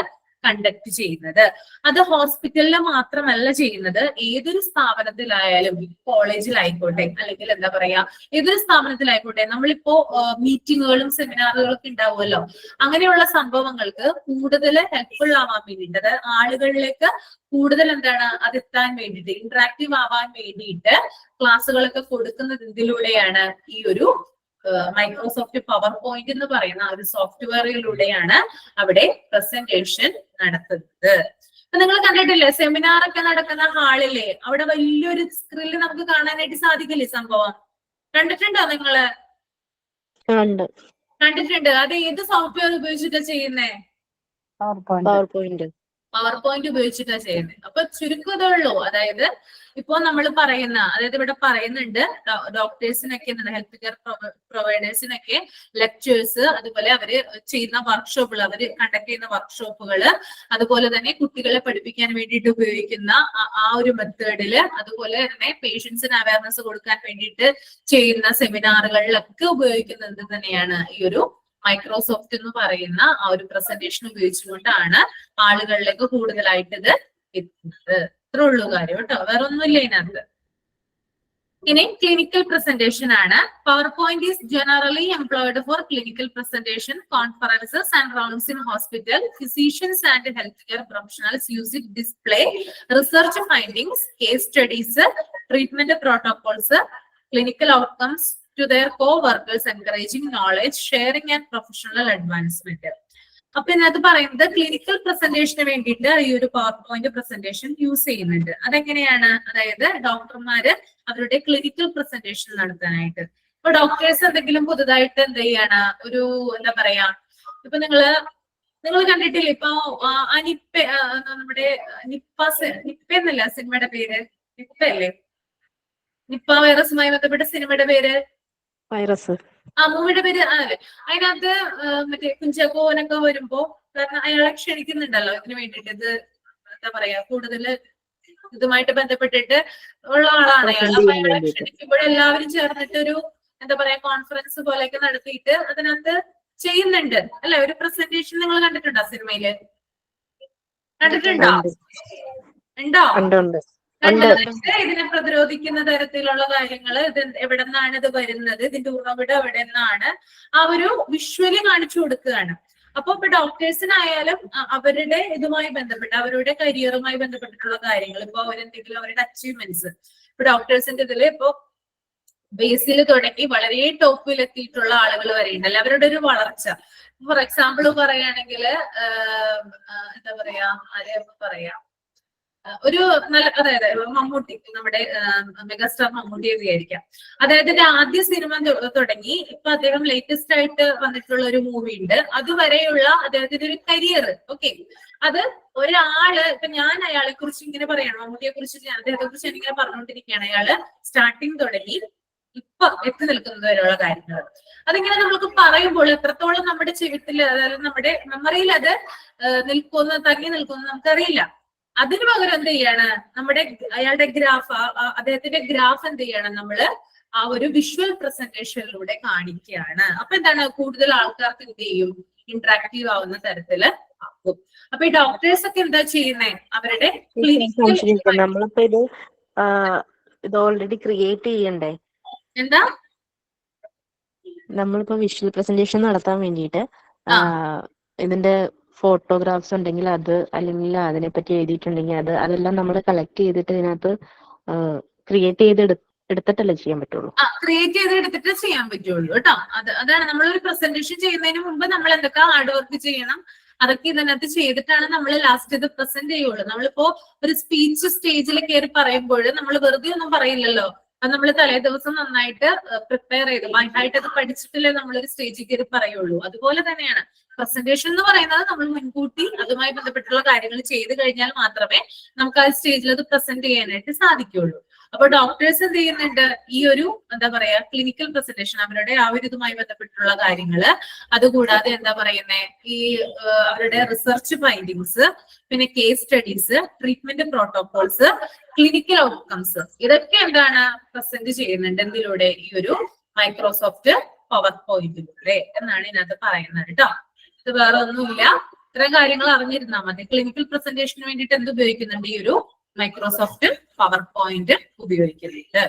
കണ്ടക്ട് ചെയ്യുന്നത്. അത് ഹോസ്പിറ്റലിൽ മാത്രമല്ല ചെയ്യുന്നത്, ഏതൊരു സ്ഥാപനത്തിലായാലും, കോളേജിലായിക്കോട്ടെ അല്ലെങ്കിൽ എന്താ പറയാ ഏതൊരു സ്ഥാപനത്തിലായിക്കോട്ടെ, നമ്മളിപ്പോ മീറ്റിങ്ങുകളും സെമിനാറുകളും ഒക്കെ ഉണ്ടാവുമല്ലോ. അങ്ങനെയുള്ള സംഭവങ്ങൾക്ക് കൂടുതൽ ഹെൽപ്ഫുൾ ആവാൻ വേണ്ടിയിട്ട്, അതായത് ആളുകളിലേക്ക് കൂടുതൽ എന്താണ് അതെത്താൻ വേണ്ടിയിട്ട്, ഇന്ററാക്റ്റീവ് ആവാൻ വേണ്ടിയിട്ട് ക്ലാസ്സുകളൊക്കെ കൊടുക്കുന്നത് ഇതിലൂടെയാണ്. ഈ ഒരു മൈക്രോസോഫ്റ്റ് പവർ പോയിന്റ് എന്ന് പറയുന്ന ഒരു സോഫ്റ്റ്വെയറിലൂടെയാണ് അവിടെ പ്രസന്റേഷൻ നടത്തുന്നത്. അപ്പൊ നിങ്ങൾ കണ്ടിട്ടില്ലേ, സെമിനാർ ഒക്കെ നടക്കുന്ന ഹാളിലെ അവിടെ വലിയൊരു സ്ക്രീനിൽ നമുക്ക് കാണാനായിട്ട് സാധിക്കില്ലേ സംഭവം? കണ്ടിട്ടുണ്ടോ നിങ്ങള്? കണ്ടിട്ടുണ്ട്. അത് ഏത് സോഫ്റ്റ്വെയർ ഉപയോഗിച്ചിട്ടാ ചെയ്യുന്നേ? പവർ പോയിന്റ് ഉപയോഗിച്ചിട്ടാണ് ചെയ്യുന്നത്. അപ്പൊ ചുരുക്കതേ ഉള്ളൂ. അതായത് ഇപ്പോ നമ്മൾ പറയുന്ന, അതായത് ഇവിടെ പറയുന്നുണ്ട് ഡോക്ടേഴ്സിനൊക്കെ, ഹെൽത്ത് കെയർ പ്രൊവൈഡേഴ്സിനൊക്കെ ലെക്ചേഴ്സ്, അതുപോലെ അവര് ചെയ്യുന്ന വർക്ക്ഷോപ്പുകൾ, അവര് കണ്ടക്ട് ചെയ്യുന്ന വർക്ക്ഷോപ്പുകള്, അതുപോലെ തന്നെ കുട്ടികളെ പഠിപ്പിക്കാൻ വേണ്ടിയിട്ട് ഉപയോഗിക്കുന്ന ആ ഒരു മെത്തേഡില്, അതുപോലെ തന്നെ പേഷ്യൻസിന് അവയർനെസ് കൊടുക്കാൻ വേണ്ടിയിട്ട് ചെയ്യുന്ന സെമിനാറുകളിലൊക്കെ ഉപയോഗിക്കുന്നത് തന്നെയാണ് ഈ ഒരു മൈക്രോസോഫ്റ്റ് എന്ന് പറയുന്ന ആ ഒരു പ്രസന്റേഷൻ ഉപയോഗിച്ചുകൊണ്ടാണ് ആളുകളിലേക്ക് കൂടുതലായിട്ട് ഇത് എത്തുന്നത്. ഇത്രേ ഉള്ളൂ കാര്യം കേട്ടോ, വേറെ ഒന്നുമില്ല ഇതിനകത്ത്. ഇനി ക്ലിനിക്കൽ പ്രസന്റേഷൻ ആണ്. PowerPoint is generally employed for clinical presentation, conferences and rounds in hospital. Physicians and health care professionals use it display research findings, case studies, treatment protocols, clinical outcomes to their co-workers, encouraging knowledge sharing and professional advancement. അപ്പൊ ഇതിനകത്ത് പറയുന്നത് ക്ലിനിക്കൽ പ്രസന്റേഷന് വേണ്ടിയിട്ട് ഈ ഒരു പവർ പോയിന്റ് പ്രസന്റേഷൻ യൂസ് ചെയ്യുന്നുണ്ട്. അതെങ്ങനെയാണ്? അതായത് ഡോക്ടർമാര് അവരുടെ ക്ലിനിക്കൽ പ്രസന്റേഷൻ നടത്താനായിട്ട്, ഇപ്പൊ ഡോക്ടേഴ്സ് എന്തെങ്കിലും പുതുതായിട്ട് എന്ത് ചെയ്യാണ്, ഒരു എന്താ പറയാ, ഇപ്പൊ നിങ്ങൾ കണ്ടിട്ടില്ലേ, ഇപ്പൊ നമ്മുടെ നിപ്പ എന്നല്ല സിനിമയുടെ പേര്, നിപ്പ അല്ലേ, നിപ്പ വൈറസുമായി ബന്ധപ്പെട്ട സിനിമയുടെ പേര് വൈറസ്, ആ മൂവിയുടെ പേര് അതല്ലേ. അതിനകത്ത് മറ്റേ കുഞ്ചാക്കോനൊക്കെ വരുമ്പോ, കാരണം അയാളെ ക്ഷണിക്കുന്നുണ്ടല്ലോ ഇതിനു വേണ്ടിട്ട്, ഇത് എന്താ പറയാ കൂടുതൽ ഇതുമായിട്ട് ബന്ധപ്പെട്ടിട്ട് ഉള്ള ആളാണ് അയാൾ. അപ്പൊ അയാളെ ക്ഷണിക്കുമ്പോൾ എല്ലാവരും ചേർന്നിട്ട് ഒരു എന്താ പറയാ കോൺഫറൻസ് പോലെയൊക്കെ നടത്തിയിട്ട് അതിനകത്ത് ചെയ്യുന്നുണ്ട് അല്ലെ. ഒരു പ്രസന്റേഷൻ നിങ്ങൾ കണ്ടിട്ടുണ്ടോ സിനിമയില്? കണ്ടിട്ടുണ്ടോ? ഉണ്ടോ? ഇതിനെ പ്രതിരോധിക്കുന്ന തരത്തിലുള്ള കാര്യങ്ങള്, ഇത് എവിടെ നിന്നാണ് ഇത് വരുന്നത്, ഇതിന്റെ ഉറവിടം എവിടെ നിന്നാണ്, ആ ഒരു വിഷ്വലി കാണിച്ചു കൊടുക്കുകയാണ്. അപ്പൊ ഇപ്പൊ ഡോക്ടേഴ്സിനായാലും അവരുടെ ഇതുമായി ബന്ധപ്പെട്ട്, അവരുടെ കരിയറുമായി ബന്ധപ്പെട്ടിട്ടുള്ള കാര്യങ്ങൾ, ഇപ്പൊ അവരെന്തെങ്കിലും അവരുടെ അച്ചീവ്മെന്റ്സ്, ഇപ്പൊ ഡോക്ടേഴ്സിന്റെ ഇതില് ഇപ്പൊ ബേസിൽ തുടങ്ങി വളരെ ടോപ്പിൽ എത്തിയിട്ടുള്ള ആളുകൾ വരെ ഉണ്ടല്ലോ, അവരുടെ ഒരു വളർച്ച. ഫോർ എക്സാമ്പിൾ പറയുകയാണെങ്കിൽ എന്താ പറയാ, ഒരു നല്ല, അതായത് മമ്മൂട്ടി, നമ്മുടെ മെഗാസ്റ്റാർ മമ്മൂട്ടിയെ വിചാരിക്കാം. അദ്ദേഹത്തിന്റെ ആദ്യ സിനിമ തുടങ്ങി ഇപ്പൊ അദ്ദേഹം ലേറ്റസ്റ്റ് ആയിട്ട് വന്നിട്ടുള്ള ഒരു മൂവി ഉണ്ട്, അതുവരെയുള്ള അദ്ദേഹത്തിന്റെ ഒരു കരിയർ. ഓക്കെ, അത് ഒരാള്, ഇപ്പൊ ഞാൻ അയാളെ കുറിച്ച് ഇങ്ങനെ പറയണം, മമ്മൂട്ടിയെ കുറിച്ച് അദ്ദേഹത്തെ കുറിച്ച് ഞാനിങ്ങനെ പറഞ്ഞുകൊണ്ടിരിക്കുകയാണ്. അയാള് സ്റ്റാർട്ടിങ് തുടങ്ങി ഇപ്പൊ എത്തി നിൽക്കുന്നത് വരെയുള്ള കാര്യങ്ങൾ, അതിങ്ങനെ നമുക്ക് പറയുമ്പോൾ എത്രത്തോളം നമ്മുടെ ചെവിട്ടില്, അതായത് നമ്മുടെ മെമ്മറിയിൽ അത് തങ്ങി നിൽക്കുമെന്ന് നമുക്കറിയില്ല. അതിന് പകരം എന്ത് ചെയ്യാണ്, അയാളുടെ ഗ്രാഫ്, അദ്ദേഹത്തിന്റെ ഗ്രാഫ് എന്ത് ചെയ്യണം, നമ്മള് ആ ഒരു വിഷ്വൽ പ്രസന്റേഷനിലൂടെ കാണിക്കുകയാണ്. അപ്പൊ എന്താണ്, കൂടുതൽ ആൾക്കാർക്ക് എന്ത് ചെയ്യും, ഇന്ററാക്റ്റീവ് ആവുന്ന തരത്തില് ആക്കും. അപ്പൊ ഈ ഡോക്ടേഴ്സ് ഒക്കെ എന്താ ചെയ്യുന്നേ, അവരുടെ നമ്മളിപ്പോ ഇത് ഓൾറെഡി ക്രിയേറ്റ് ചെയ്യണ്ടേ? എന്താ, നമ്മളിപ്പോ വിഷ്വൽ പ്രസന്റേഷൻ നടത്താൻ വേണ്ടിയിട്ട് ഇതിന്റെ ഫോട്ടോഗ്രാഫ്സ് ഉണ്ടെങ്കിൽ അത്, അല്ലെങ്കിൽ അതിനെപ്പറ്റി എഴുതിയിട്ടുണ്ടെങ്കിൽ അതെല്ലാം നമ്മൾ കളക്ട് ചെയ്തിട്ട് ഇതിനകത്ത് ക്രിയേറ്റ് ചെയ്ത് എടുത്തിട്ടല്ലേ ചെയ്യാൻ പറ്റുള്ളൂ? ക്രിയേറ്റ് ചെയ്ത് എടുത്തിട്ട് ചെയ്യാൻ പറ്റുള്ളൂ കേട്ടോ. അതാണ് നമ്മളൊരു പ്രസന്റേഷൻ ചെയ്യുന്നതിന് മുമ്പ് നമ്മൾ എന്തൊക്കെ ഹാർഡ് വർക്ക് ചെയ്യണം, അതൊക്കെ ഇതിനകത്ത് ചെയ്തിട്ടാണ് നമ്മൾ ലാസ്റ്റ് ഇത് പ്രസന്റ് ചെയ്യുള്ളൂ. നമ്മളിപ്പോ ഒരു സ്പീച്ച് സ്റ്റേജിൽ കയറി പറയുമ്പോൾ നമ്മൾ വെറുതെ ഒന്നും പറയില്ലല്ലോ. അത് നമ്മൾ തലേ ദിവസം നന്നായിട്ട് പ്രിപ്പയർ ചെയ്ത് ആയിട്ട് അത് പഠിച്ചിട്ടില്ലേ നമ്മളൊരു സ്റ്റേജിൽ കയറി പറയുള്ളൂ. അതുപോലെ തന്നെയാണ് പ്രസന്റേഷൻ എന്ന് പറയുന്നത്, നമ്മൾ മുൻകൂട്ടി അതുമായി ബന്ധപ്പെട്ടുള്ള കാര്യങ്ങൾ ചെയ്ത് കഴിഞ്ഞാൽ മാത്രമേ നമുക്ക് ആ സ്റ്റേജിൽ അത് പ്രസന്റ് ചെയ്യാനായിട്ട് സാധിക്കുള്ളൂ. അപ്പൊ ഡോക്ടേഴ്സ് എന്ത് ചെയ്യുന്നുണ്ട്, ഈ ഒരു എന്താ പറയാ ക്ലിനിക്കൽ പ്രസന്റേഷൻ, അവരുടെ ആ ഒരു ഇതുമായി ബന്ധപ്പെട്ടുള്ള കാര്യങ്ങള്, അതുകൂടാതെ എന്താ പറയുന്നേ, ഈ അവരുടെ റിസർച്ച് ഫൈൻഡിങ്സ്, പിന്നെ case studies, treatment protocols, clinical outcomes, ഇതൊക്കെ എന്താണ് പ്രസന്റ് ചെയ്യുന്നുണ്ട് എന്തിലൂടെ, ഈ ഒരു മൈക്രോസോഫ്റ്റ് പവർ പോയിന്റിലൂടെ എന്നാണ് ഇതിനകത്ത് പറയുന്നത് കേട്ടോ. ഇത് വേറെ ഒന്നുമില്ല, ഇത്തരം കാര്യങ്ങൾ അറിഞ്ഞിരുന്നാൽ മതി. ക്ലിനിക്കൽ പ്രസന്റേഷന് വേണ്ടിയിട്ട് എന്ത് ഉപയോഗിക്കുന്നുണ്ട്, ഈ ഒരു മൈക്രോസോഫ്റ്റ് പവർ പോയിന്റ് ഉപയോഗിക്കുന്നുണ്ട്.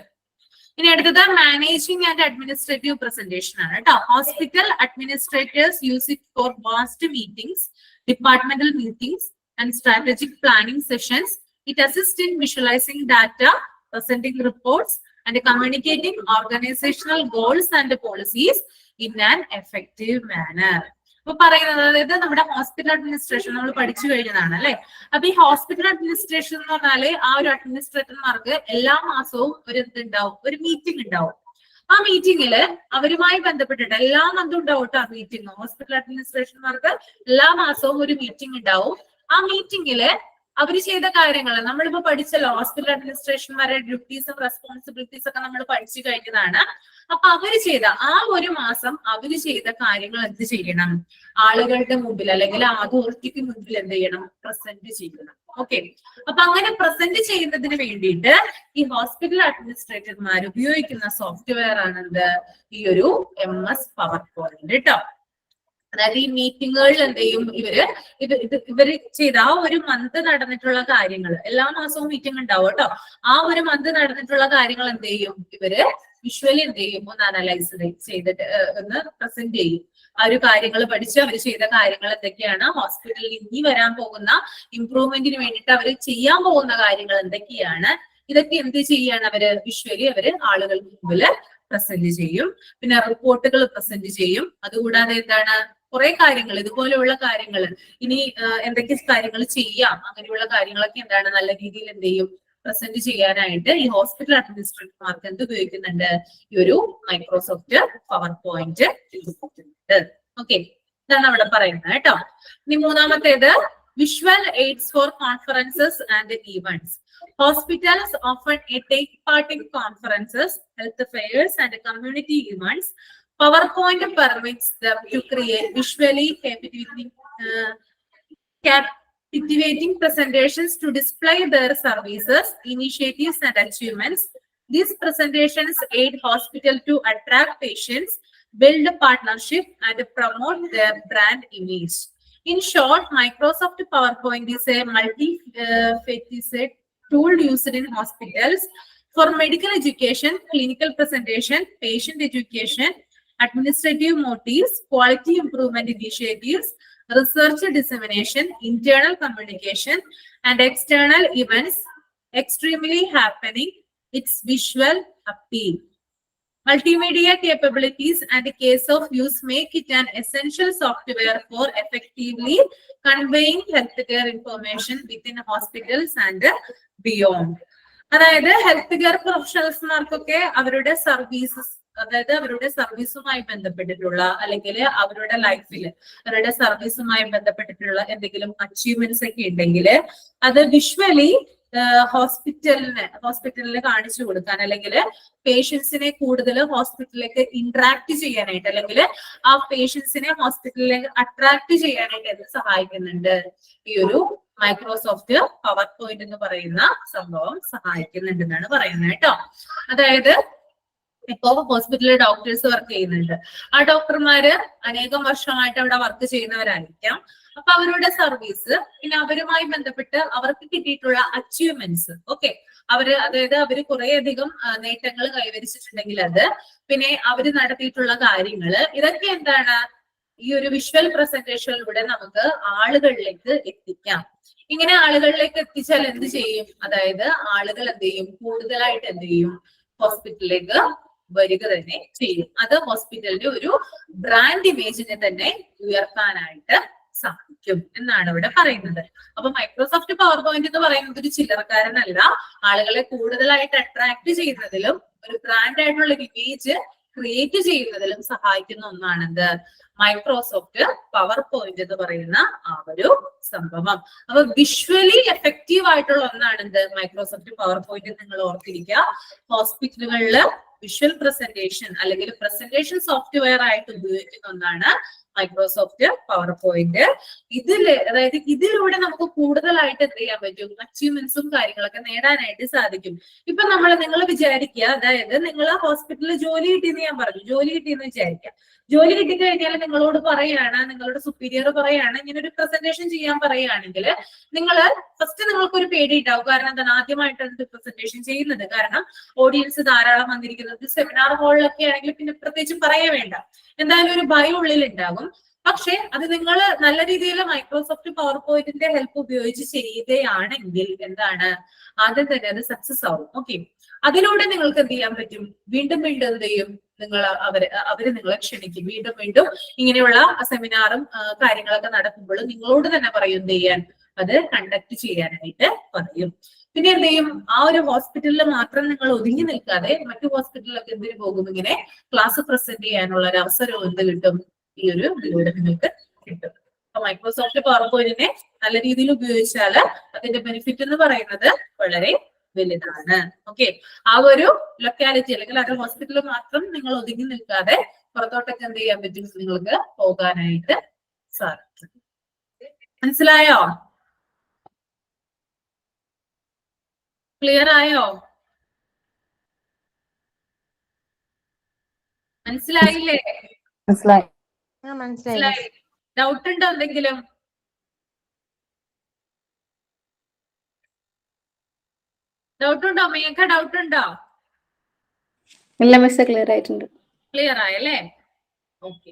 ഇനി അടുത്തത് മാനേജിംഗ് ആൻഡ് അഡ്മിനിസ്ട്രേറ്റീവ് പ്രസന്റേഷൻ ആണ് കേട്ടോ. Hospital administrators use it for vast meetings, departmental meetings and strategic planning sessions. It assist in visualizing data, presenting reports and communicating organizational goals and policies in an effective manner. ഇപ്പൊ പറയുന്നത്, അതായത് നമ്മുടെ ഹോസ്പിറ്റൽ അഡ്മിനിസ്ട്രേഷൻ നമ്മൾ പഠിച്ചു കഴിഞ്ഞതാണ് അല്ലെ. അപ്പൊ ഈ ഹോസ്പിറ്റൽ അഡ്മിനിസ്ട്രേഷൻ എന്ന് പറഞ്ഞാല് ആ ഒരു അഡ്മിനിസ്ട്രേറ്റർമാർക്ക് എല്ലാ മാസവും ഒരു എന്തുണ്ടാവും, ഒരു മീറ്റിംഗ് ഉണ്ടാവും. ആ മീറ്റിംഗില് അവരുമായി ബന്ധപ്പെട്ടിട്ട് എല്ലാ മന്തും ഉണ്ടാവും കേട്ടോ മീറ്റിംഗ്. ഹോസ്പിറ്റൽ അഡ്മിനിസ്ട്രേഷന്മാർക്ക് എല്ലാ മാസവും ഒരു മീറ്റിംഗ് ഉണ്ടാവും. ആ മീറ്റിംഗില് അവര് ചെയ്ത കാര്യങ്ങൾ നമ്മളിപ്പോ പഠിച്ചല്ലോ, ഹോസ്പിറ്റൽ അഡ്മിനിസ്ട്രേഷന്മാരുടെ ഡ്യൂട്ടീസും റെസ്പോൺസിബിലിറ്റീസ് ഒക്കെ നമ്മൾ പഠിച്ചു കഴിഞ്ഞതാണ്. അപ്പൊ അവര് ചെയ്ത ആ ഒരു മാസം അവര് ചെയ്ത കാര്യങ്ങൾ എന്ത് ചെയ്യണം, ആളുകളുടെ മുമ്പിൽ അല്ലെങ്കിൽ അതോറിറ്റിക്ക് മുമ്പിൽ എന്ത് ചെയ്യണം, പ്രസന്റ് ചെയ്യണം. ഓക്കെ, അപ്പൊ അങ്ങനെ പ്രസന്റ് ചെയ്യുന്നതിന് വേണ്ടിയിട്ട് ഈ ഹോസ്പിറ്റൽ അഡ്മിനിസ്ട്രേറ്റർമാർ ഉപയോഗിക്കുന്ന സോഫ്റ്റ്വെയർ ആണെന്ത്, ഈ ഒരു MS പവർ പോയിന്റ് കേട്ടോ. അതായത് ഈ മീറ്റിങ്ങുകളിൽ എന്ത് ചെയ്യും, ഇവര് ചെയ്ത ആ ഒരു മന്ത് നടന്നിട്ടുള്ള കാര്യങ്ങൾ, എല്ലാ മാസവും മീറ്റിംഗ് ഉണ്ടാവും കേട്ടോ. ആ ഒരു മന്ത് നടന്നിട്ടുള്ള കാര്യങ്ങൾ എന്ത് ചെയ്യും, ഇവര് വിഷ്വലി എന്ത് ചെയ്യും, ഒന്ന് അനലൈസ് ചെയ്തിട്ട് ഒന്ന് പ്രസന്റ് ചെയ്യും. ആ ഒരു കാര്യങ്ങൾ പഠിച്ച് അവർ ചെയ്ത കാര്യങ്ങൾ എന്തൊക്കെയാണ്, ഹോസ്പിറ്റലിൽ ഇനി വരാൻ പോകുന്ന ഇംപ്രൂവ്മെന്റിന് വേണ്ടിയിട്ട് അവർ ചെയ്യാൻ പോകുന്ന കാര്യങ്ങൾ എന്തൊക്കെയാണ്, ഇതൊക്കെ എന്ത് ചെയ്യാണ് അവര് വിഷ്വലി അവര് ആളുകൾക്ക് മുമ്പിൽ പ്രസന്റ് ചെയ്യും. പിന്നെ റിപ്പോർട്ടുകൾ പ്രസന്റ് ചെയ്യും. അതുകൂടാതെ എന്താണ്, കുറെ കാര്യങ്ങൾ, ഇതുപോലെയുള്ള കാര്യങ്ങൾ, ഇനി എന്തൊക്കെ കാര്യങ്ങൾ ചെയ്യാം, അങ്ങനെയുള്ള കാര്യങ്ങളൊക്കെ എന്താണ് നല്ല രീതിയിൽ എന്ത് ചെയ്യും, പ്രസന്റ് ചെയ്യാനായിട്ട് ഈ ഹോസ്പിറ്റൽ അഡ്മിനിസ്ട്രേറ്റർമാർക്ക് എന്ത് ഉപയോഗിക്കുന്നുണ്ട്, ഈ ഒരു മൈക്രോസോഫ്റ്റ് പവർ പോയിന്റ് ഉപയോഗിക്കുന്നുണ്ട്. ഓക്കെ, ഇതാണ് അവിടെ പറയുന്നത് കേട്ടോ. ഇനി മൂന്നാമത്തേത് visual aids for conferences and events. Hospitals often take part in conferences, health fairs, and community events. PowerPoint permits them to create visually captivating presentations to display their services, initiatives, and achievements. These presentations aid hospitals to attract patients, build partnership, and promote their brand image. In short, Microsoft PowerPoint is a multi-faceted tool used in hospitals for medical education, clinical presentation, patient education, administrative motives, quality improvement initiatives, research dissemination, internal communication, and external events. Extremely happening, its visual appeal. Multimedia capabilities and case of use make it an essential software for effectively conveying healthcare information within hospitals and beyond. അതായത് ഹെൽത്ത് കെയർ പ്രൊഫഷണൽസ്മാർക്കൊക്കെ അവരുടെ സർവീസസ്, അതായത് അവരുടെ സർവീസുമായി ബന്ധപ്പെട്ടിട്ടുള്ള അല്ലെങ്കിൽ അവരുടെ ലൈഫിൽ അവരുടെ സർവീസുമായി ബന്ധപ്പെട്ടിട്ടുള്ള എന്തെങ്കിലും അച്ചീവ്മെന്റ്സ് ഒക്കെ ഉണ്ടെങ്കിൽ അത് വിഷ്വലി ഹോസ്പിറ്റലിന് കാണിച്ചു കൊടുക്കാൻ, അല്ലെങ്കിൽ പേഷ്യൻസിനെ കൂടുതൽ ഹോസ്പിറ്റലിലേക്ക് ഇന്ററാക്ട് ചെയ്യാനായിട്ട്, അല്ലെങ്കിൽ ആ പേഷ്യൻസിനെ ഹോസ്പിറ്റലിലേക്ക് അട്രാക്ട് ചെയ്യാനായിട്ട് എന്ത് സഹായിക്കുന്നുണ്ട്, ഈ ഒരു മൈക്രോസോഫ്റ്റ് പവർ പോയിന്റ് എന്ന് പറയുന്ന സംഭവം സഹായിക്കുന്നുണ്ടെന്നാണ് പറയുന്നത് കേട്ടോ. അതായത് ഇപ്പോ ഹോസ്പിറ്റലിൽ ഡോക്ടേഴ്സ് വർക്ക് ചെയ്യുന്നുണ്ട്. ആ ഡോക്ടർമാര് അനേകം വർഷമായിട്ട് അവിടെ വർക്ക് ചെയ്യുന്നവരായിരിക്കാം. അപ്പൊ അവരുടെ സർവീസ്, പിന്നെ അവരുമായി ബന്ധപ്പെട്ട് അവർക്ക് കിട്ടിയിട്ടുള്ള അച്ചീവ്മെന്റ്സ്, ഓക്കെ, അതായത് അവര് കുറേയധികം നേട്ടങ്ങൾ കൈവരിച്ചിട്ടുണ്ടെങ്കിൽ അത്, പിന്നെ അവര് നടത്തിയിട്ടുള്ള കാര്യങ്ങള്, ഇതൊക്കെ എന്താണ് ഈ ഒരു വിഷ്വൽ പ്രസന്റേഷനിലൂടെ നമുക്ക് ആളുകളിലേക്ക് എത്തിക്കാം. ഇങ്ങനെ ആളുകളിലേക്ക് എത്തിച്ചാൽ എന്ത് ചെയ്യും? അതായത് ആളുകൾ എന്ത് ചെയ്യും? കൂടുതലായിട്ട് എന്ത് ചെയ്യും? ഹോസ്പിറ്റലിലേക്ക് വരിക തന്നെ ചെയ്യും. അത് ഹോസ്പിറ്റലിന്റെ ഒരു ബ്രാൻഡ് ഇമേജിനെ തന്നെ ഉയർത്താനായിട്ട് സാധിക്കും എന്നാണ് ഇവിടെ പറയുന്നത്. അപ്പൊ മൈക്രോസോഫ്റ്റ് പവർ പോയിന്റ് എന്ന് പറയുന്നത് ഒരു ചില്ലറക്കാരനല്ല. ആളുകളെ കൂടുതലായിട്ട് അട്രാക്ട് ചെയ്യുന്നതിലും ഒരു ബ്രാൻഡ് ആയിട്ടുള്ള ഇമേജ് ക്രിയേറ്റ് ചെയ്യുന്നതിലും സഹായിക്കുന്ന ഒന്നാണെന്ത്? മൈക്രോസോഫ്റ്റ് പവർ പോയിന്റ് എന്ന് പറയുന്ന ആ ഒരു സംഭവം. അപ്പൊ വിഷ്വലി എഫക്റ്റീവ് ആയിട്ടുള്ള ഒന്നാണെന്ത്? Microsoft power point. നിങ്ങൾ ഓർത്തിരിക്കുക, ഹോസ്പിറ്റലുകളില് വിഷ്വൽ പ്രസന്റേഷൻ അല്ലെങ്കിൽ പ്രസന്റേഷൻ സോഫ്റ്റ്വെയർ ആയിട്ട് ഉപയോഗിക്കുന്ന ഒന്നാണ് മൈക്രോസോഫ്റ്റ് പവർ പോയിന്റ്. അതായത് ഇതിലൂടെ നമുക്ക് കൂടുതലായിട്ട് എന്ത് ചെയ്യാൻ പറ്റും? അച്ചീവ്മെന്റ്സും കാര്യങ്ങളൊക്കെ നേടാനായിട്ട് സാധിക്കും. ഇപ്പൊ നിങ്ങൾ വിചാരിക്കുക, അതായത് നിങ്ങൾ ഹോസ്പിറ്റലിൽ ജോലി കിട്ടിയെന്ന് ഞാൻ പറഞ്ഞു, ജോലി കിട്ടിയെന്ന് വിചാരിക്കുക. ജോലി കിട്ടിക്കഴിഞ്ഞാൽ നിങ്ങളോട് പറയാണ്, നിങ്ങളുടെ സുപ്പീരിയർ പറയാണ്, ഇങ്ങനെ ഒരു പ്രസന്റേഷൻ ചെയ്യാൻ പറയുകയാണെങ്കിൽ നിങ്ങൾക്ക് ഒരു പേടി ഉണ്ടാവും. കാരണം എന്താണ്? ആദ്യമായിട്ടാണ് പ്രസന്റേഷൻ ചെയ്യുന്നത്. കാരണം ഓഡിയൻസ് ധാരാളം വന്നിരിക്കുന്നത് സെമിനാർ ഹാളിലൊക്കെ ആണെങ്കിൽ പിന്നെ പ്രത്യേകിച്ചും പറയേ വേണ്ട, എന്തായാലും ഒരു ഭയം ഉള്ളിലുണ്ടാകും. പക്ഷെ അത് നിങ്ങൾ നല്ല രീതിയിൽ മൈക്രോസോഫ്റ്റ് പവർ പോയിന്റിന്റെ ഹെൽപ്പ് ഉപയോഗിച്ച് ചെയ്യുകയാണെങ്കിൽ എന്താണ്? ആദ്യം തന്നെ അത് സക്സസ് ആവും. ഓക്കെ, അതിലൂടെ നിങ്ങൾക്ക് എന്ത് ചെയ്യാൻ പറ്റും? വീണ്ടും വീണ്ടും എന്ത് ചെയ്യും? അവര് നിങ്ങളെ ക്ഷണിക്കും. വീണ്ടും വീണ്ടും ഇങ്ങനെയുള്ള സെമിനാറും കാര്യങ്ങളൊക്കെ നടക്കുമ്പോൾ നിങ്ങളോട് തന്നെ പറയും എന്ത് ചെയ്യാൻ? അത് കണ്ടക്ട് ചെയ്യാനായിട്ട് പറയും. പിന്നെ എന്ത് ചെയ്യും? ആ ഒരു ഹോസ്പിറ്റലിൽ മാത്രം നിങ്ങൾ ഒതുങ്ങി നിൽക്കാതെ മറ്റു ഹോസ്പിറ്റലിലൊക്കെ എന്തിനു പോകും? ഇങ്ങനെ ക്ലാസ് പ്രസന്റ് ചെയ്യാനുള്ള ഒരു അവസരം എന്ത് കിട്ടും? ഈ ഒരു ഇതിലൂടെ നിങ്ങൾക്ക് കിട്ടും. അപ്പൊ മൈക്രോസോഫ്റ്റ് പവർ പോയിന്റിനെ നല്ല രീതിയിൽ ഉപയോഗിച്ചാൽ അതിന്റെ ബെനിഫിറ്റ് എന്ന് പറയുന്നത് വളരെ വലുതാണ്. ഓക്കെ, ആ ഒരു ലൊക്കാലിറ്റി അല്ലെങ്കിൽ ആ ഒരു ഹോസ്പിറ്റലിൽ മാത്രം നിങ്ങൾ ഒതുങ്ങി നിൽക്കാതെ പുറത്തോട്ടൊക്കെ എന്ത് ചെയ്യാൻ പറ്റും? നിങ്ങൾക്ക് പോകാനായിട്ട് സാധിക്കും. മനസ്സിലായോ? ക്ലിയർ ആയോ? മനസ്സിലായില്ലേ? മനസ്സിലായി. ഡൗട്ട് ഉണ്ടോ എന്തെങ്കിലും? ഡൗട്ട് ഉണ്ടോ? മേഘ ഡൗട്ട് ഉണ്ടോ? ഇല്ല മിസ്, ക്ലിയർ ആയിട്ടുണ്ട്. ക്ലിയർ ആയല്ലേ? ഓക്കെ.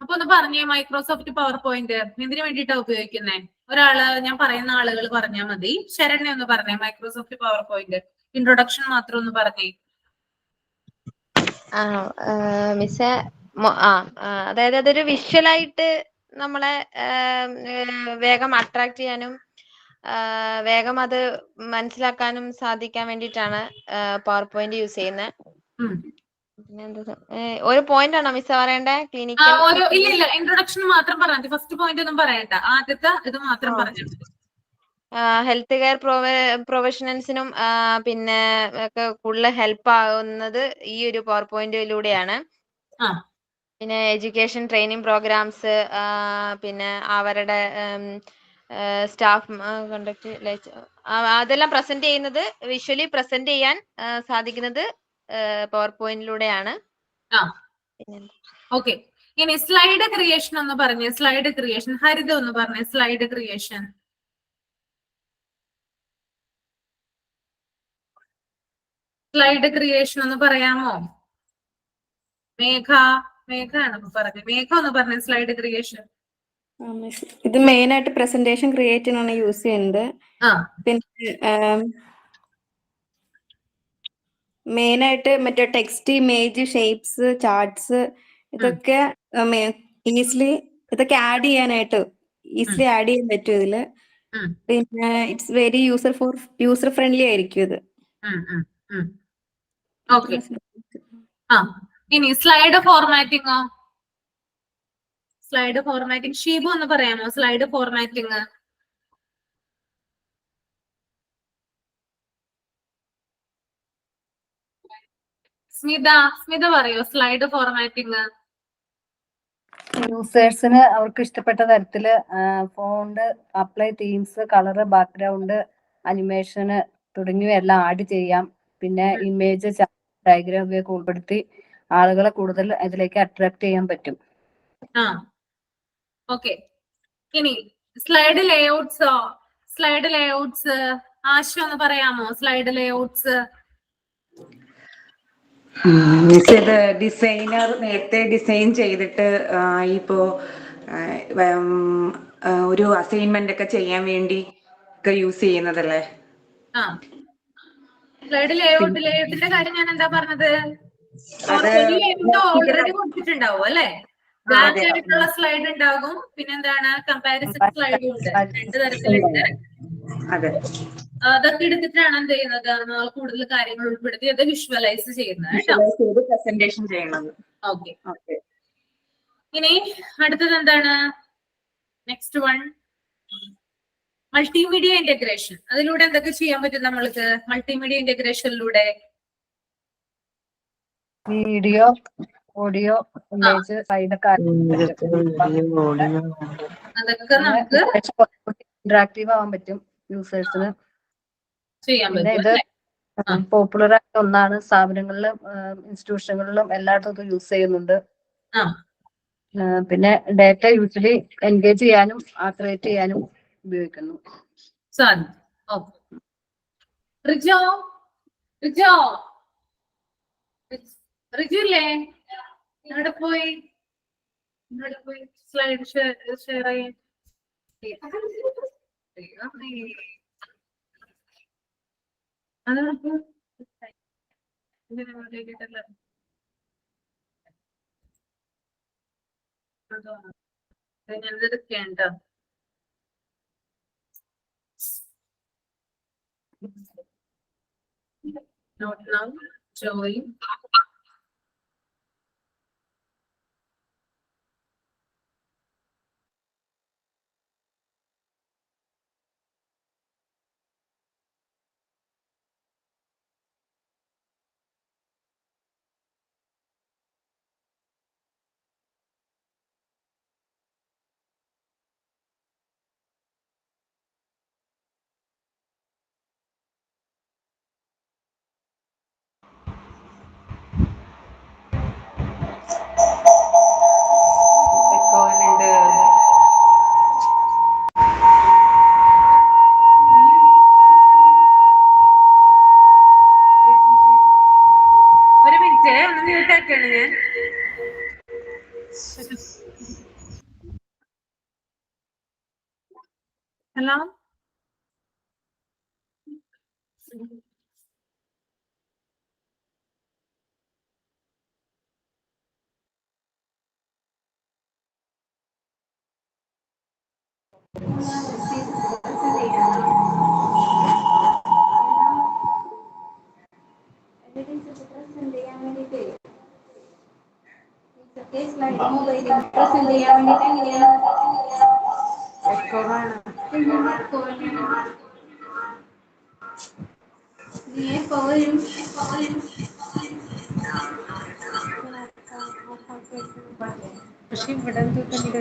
അപ്പൊ ഒന്ന് പറഞ്ഞേ, മൈക്രോസോഫ്റ്റ് പവർ പോയിന്റ് എന്തിനു വേണ്ടിയിട്ടാണ് ഉപയോഗിക്കുന്നത്? ഞാൻ പറയുന്ന ആളുകൾ പറഞ്ഞാൽ മതി. ശരണ്യ ഒന്ന് പറഞ്ഞേ, മൈക്രോസോഫ്റ്റ് പവർ പോയിന്റ് ഇൻട്രൊഡക്ഷൻ മാത്രം ഒന്ന് പറഞ്ഞേ. മിസ്സേ, അതായത് അതൊരു വിഷ്വലായിട്ട് നമ്മളെ വേഗം അട്രാക്ട് ചെയ്യാനും വേഗം അത് മനസ്സിലാക്കാനും സാധിക്കാൻ വേണ്ടിയിട്ടാണ് പവർ പോയിന്റ് യൂസ് ചെയ്യുന്നത്. ഒരു പോയിന്റ് ആണോ മിസ് പറയണ്ടേ? ക്ലിനിക്കൽ ഇല്ല, ഇൻട്രൊഡക്ഷൻ മാത്രം പറഞ്ഞാൽ മതി. ഫസ്റ്റ് പോയിന്റ് ഒന്നും പറയണ്ട, ആദ്യത്തെ ഇത് മാത്രം പറഞ്ഞാൽ മതി. ഹെൽത്ത് കെയർ പ്രൊഫഷണൽസിനും പിന്നെ ഒക്കെ കൂടുതൽ ഹെൽപ്പ് ആവുന്നത് ഈ ഒരു പവർ പോയിന്റിലൂടെയാണ്. പിന്നെ എഡ്യൂക്കേഷൻ ട്രെയിനിങ് പ്രോഗ്രാംസ്, പിന്നെ അവരുടെ സ്റ്റാഫ് കണ്ടക്ട് അതെല്ലാം പ്രസന്റ് ചെയ്യുന്നത്, വിഷ്വലി പ്രസന്റ് ചെയ്യാൻ സാധിക്കുന്നത് പവർ പോയിന്റിലൂടെയാണ്. ഓക്കെ, ഇനി സ്ലൈഡ് ക്രിയേഷൻ ഒന്ന് പറഞ്ഞേ. സ്ലൈഡ് ക്രിയേഷൻ ഹരിത ഒന്ന് പറഞ്ഞേ. സ്ലൈഡ് ക്രിയേഷൻ ഒന്ന് പറയാമോ? മേഘാണ് പറഞ്ഞത്. മേഘ ഒന്ന് പറഞ്ഞേ സ്ലൈഡ് ക്രിയേഷൻ. ഇത് മെയിൻ ആയിട്ട് പ്രസന്റേഷൻ ക്രിയേറ്റ് ചെയ്യാനാണ് യൂസ് ചെയ്യുന്നത്. പിന്നെ മെയിൻ ആയിട്ട് മറ്റേ ടെക്സ്റ്റ്, ഇമേജ്, ഷേപ്സ്, ചാർട്ട്സ് ഇതൊക്കെ ഇതൊക്കെ ആഡ് ചെയ്യാനായിട്ട് ഈസിലി ആഡ് ചെയ്യാൻ പറ്റും ഇതില്. പിന്നെ ഇറ്റ്സ് വെരി യൂസർ ഫ്രണ്ട്ലി ആയിരിക്കും ഇത്. ഓക്കെ. ആ ഇനി സ്ലൈഡ് ഫോർമാറ്റിംഗോ? സ്ലൈഡ് ഫോർമാറ്റിംഗ് ഷീബു ഒന്ന് പറയാമോ? Slide formatting. സ്മിത പറയോ സ്ലൈഡ് ഫോർമാറ്റിംഗ്? യൂസേഴ്സിന് അവർക്ക് ഇഷ്ടപ്പെട്ട തരത്തില് font, apply themes, colour, background, animation തുടങ്ങിയവയെല്ലാം ആഡ് ചെയ്യാം. പിന്നെ ഇമേജ്, ഡയഗ്രാം ഒക്കെ ഉൾപ്പെടുത്തി ആളുകളെ കൂടുതൽ അതിലേക്ക് അട്രാക്ട് ചെയ്യാൻ പറ്റും. ഓക്കെ. ഇനി സ്ലൈഡ് ലേഔട്ട്സോ? സ്ലൈഡ് ലേഔട്ട്സ് ആശ ഒന്ന് പറയാമോ? Slide layouts. ഇത് ഡിസൈനർ നേരത്തെ ഡിസൈൻ ചെയ്തിട്ട് ഇപ്പോ ഒരു അസൈൻമെന്റ് ഒക്കെ ചെയ്യാൻ വേണ്ടി ഒക്കെ യൂസ് ചെയ്യുന്നതല്ലേ? സ്ലൈഡ് ലേഔട്ടിന്റെ കാര്യം ഞാൻ എന്താ പറഞ്ഞത്? ഓൾറെഡി കൊടുത്തിട്ടുണ്ടാവും അല്ലെ? ബ്ലാങ്ക് ആയിട്ടുള്ള സ്ലൈഡ് ഉണ്ടാകും, പിന്നെന്താണ് കമ്പാരിസൺ സ്ലൈഡും ഉണ്ട്. 2 തരത്തിലുണ്ട്. അതൊക്കെ എടുത്തിട്ടാണ് എന്ത് ചെയ്യുന്നത്? നമ്മൾ കൂടുതൽ കാര്യങ്ങൾ ഉൾപ്പെടുത്തി അത് വിഷ്വലൈസ് ചെയ്യുന്നത് കേട്ടോ. പ്രസന്റേഷൻ ചെയ്യുന്നത്. ഓക്കെ. ഇനി അടുത്തത് എന്താണ്? Next one multimedia integration. അതിലൂടെ എന്തൊക്കെ ചെയ്യാൻ പറ്റും നമ്മൾക്ക് മൾട്ടിമീഡിയ ഇന്റഗ്രേഷനിലൂടെ? വീഡിയോ, ഓഡിയോ, ഇമേജ്, സൈഡൊക്കെ അതൊക്കെ നമുക്ക് ഇന്ററാക്റ്റീവ് ആവാൻ പറ്റും യൂസേഴ്സിന് ചെയ്യാൻ പിന്നെ പറ്റും. ഇത് പോപ്പുലർ ആയ ഒന്നാണ്. സ്ഥാപനങ്ങളിലും ഇൻസ്റ്റിറ്റ്യൂഷനുകളിലും എല്ലായിടത്തും യൂസ് ചെയ്യുന്നുണ്ട്. പിന്നെ ഡാറ്റ യൂഷ്വലി എൻഗേജ് ചെയ്യാനും ക്രിയേറ്റ് ചെയ്യാനും ഉപയോഗിക്കുന്നു. റിജോ ഇല്ലേ? എവിടെ പോയി? സ്ലൈഡ് ഷെയർ ചെയ്യാൻ ഞാനിതെടുക്കേണ്ട. Not now. Joy. ഒരു മിനിറ്റ് ഒന്ന് മ്യൂട്ട് ആക്കാണ് ഞാൻ. ഹലോ പക്ഷെ ഇവിടെ എന്തുണ്ട്?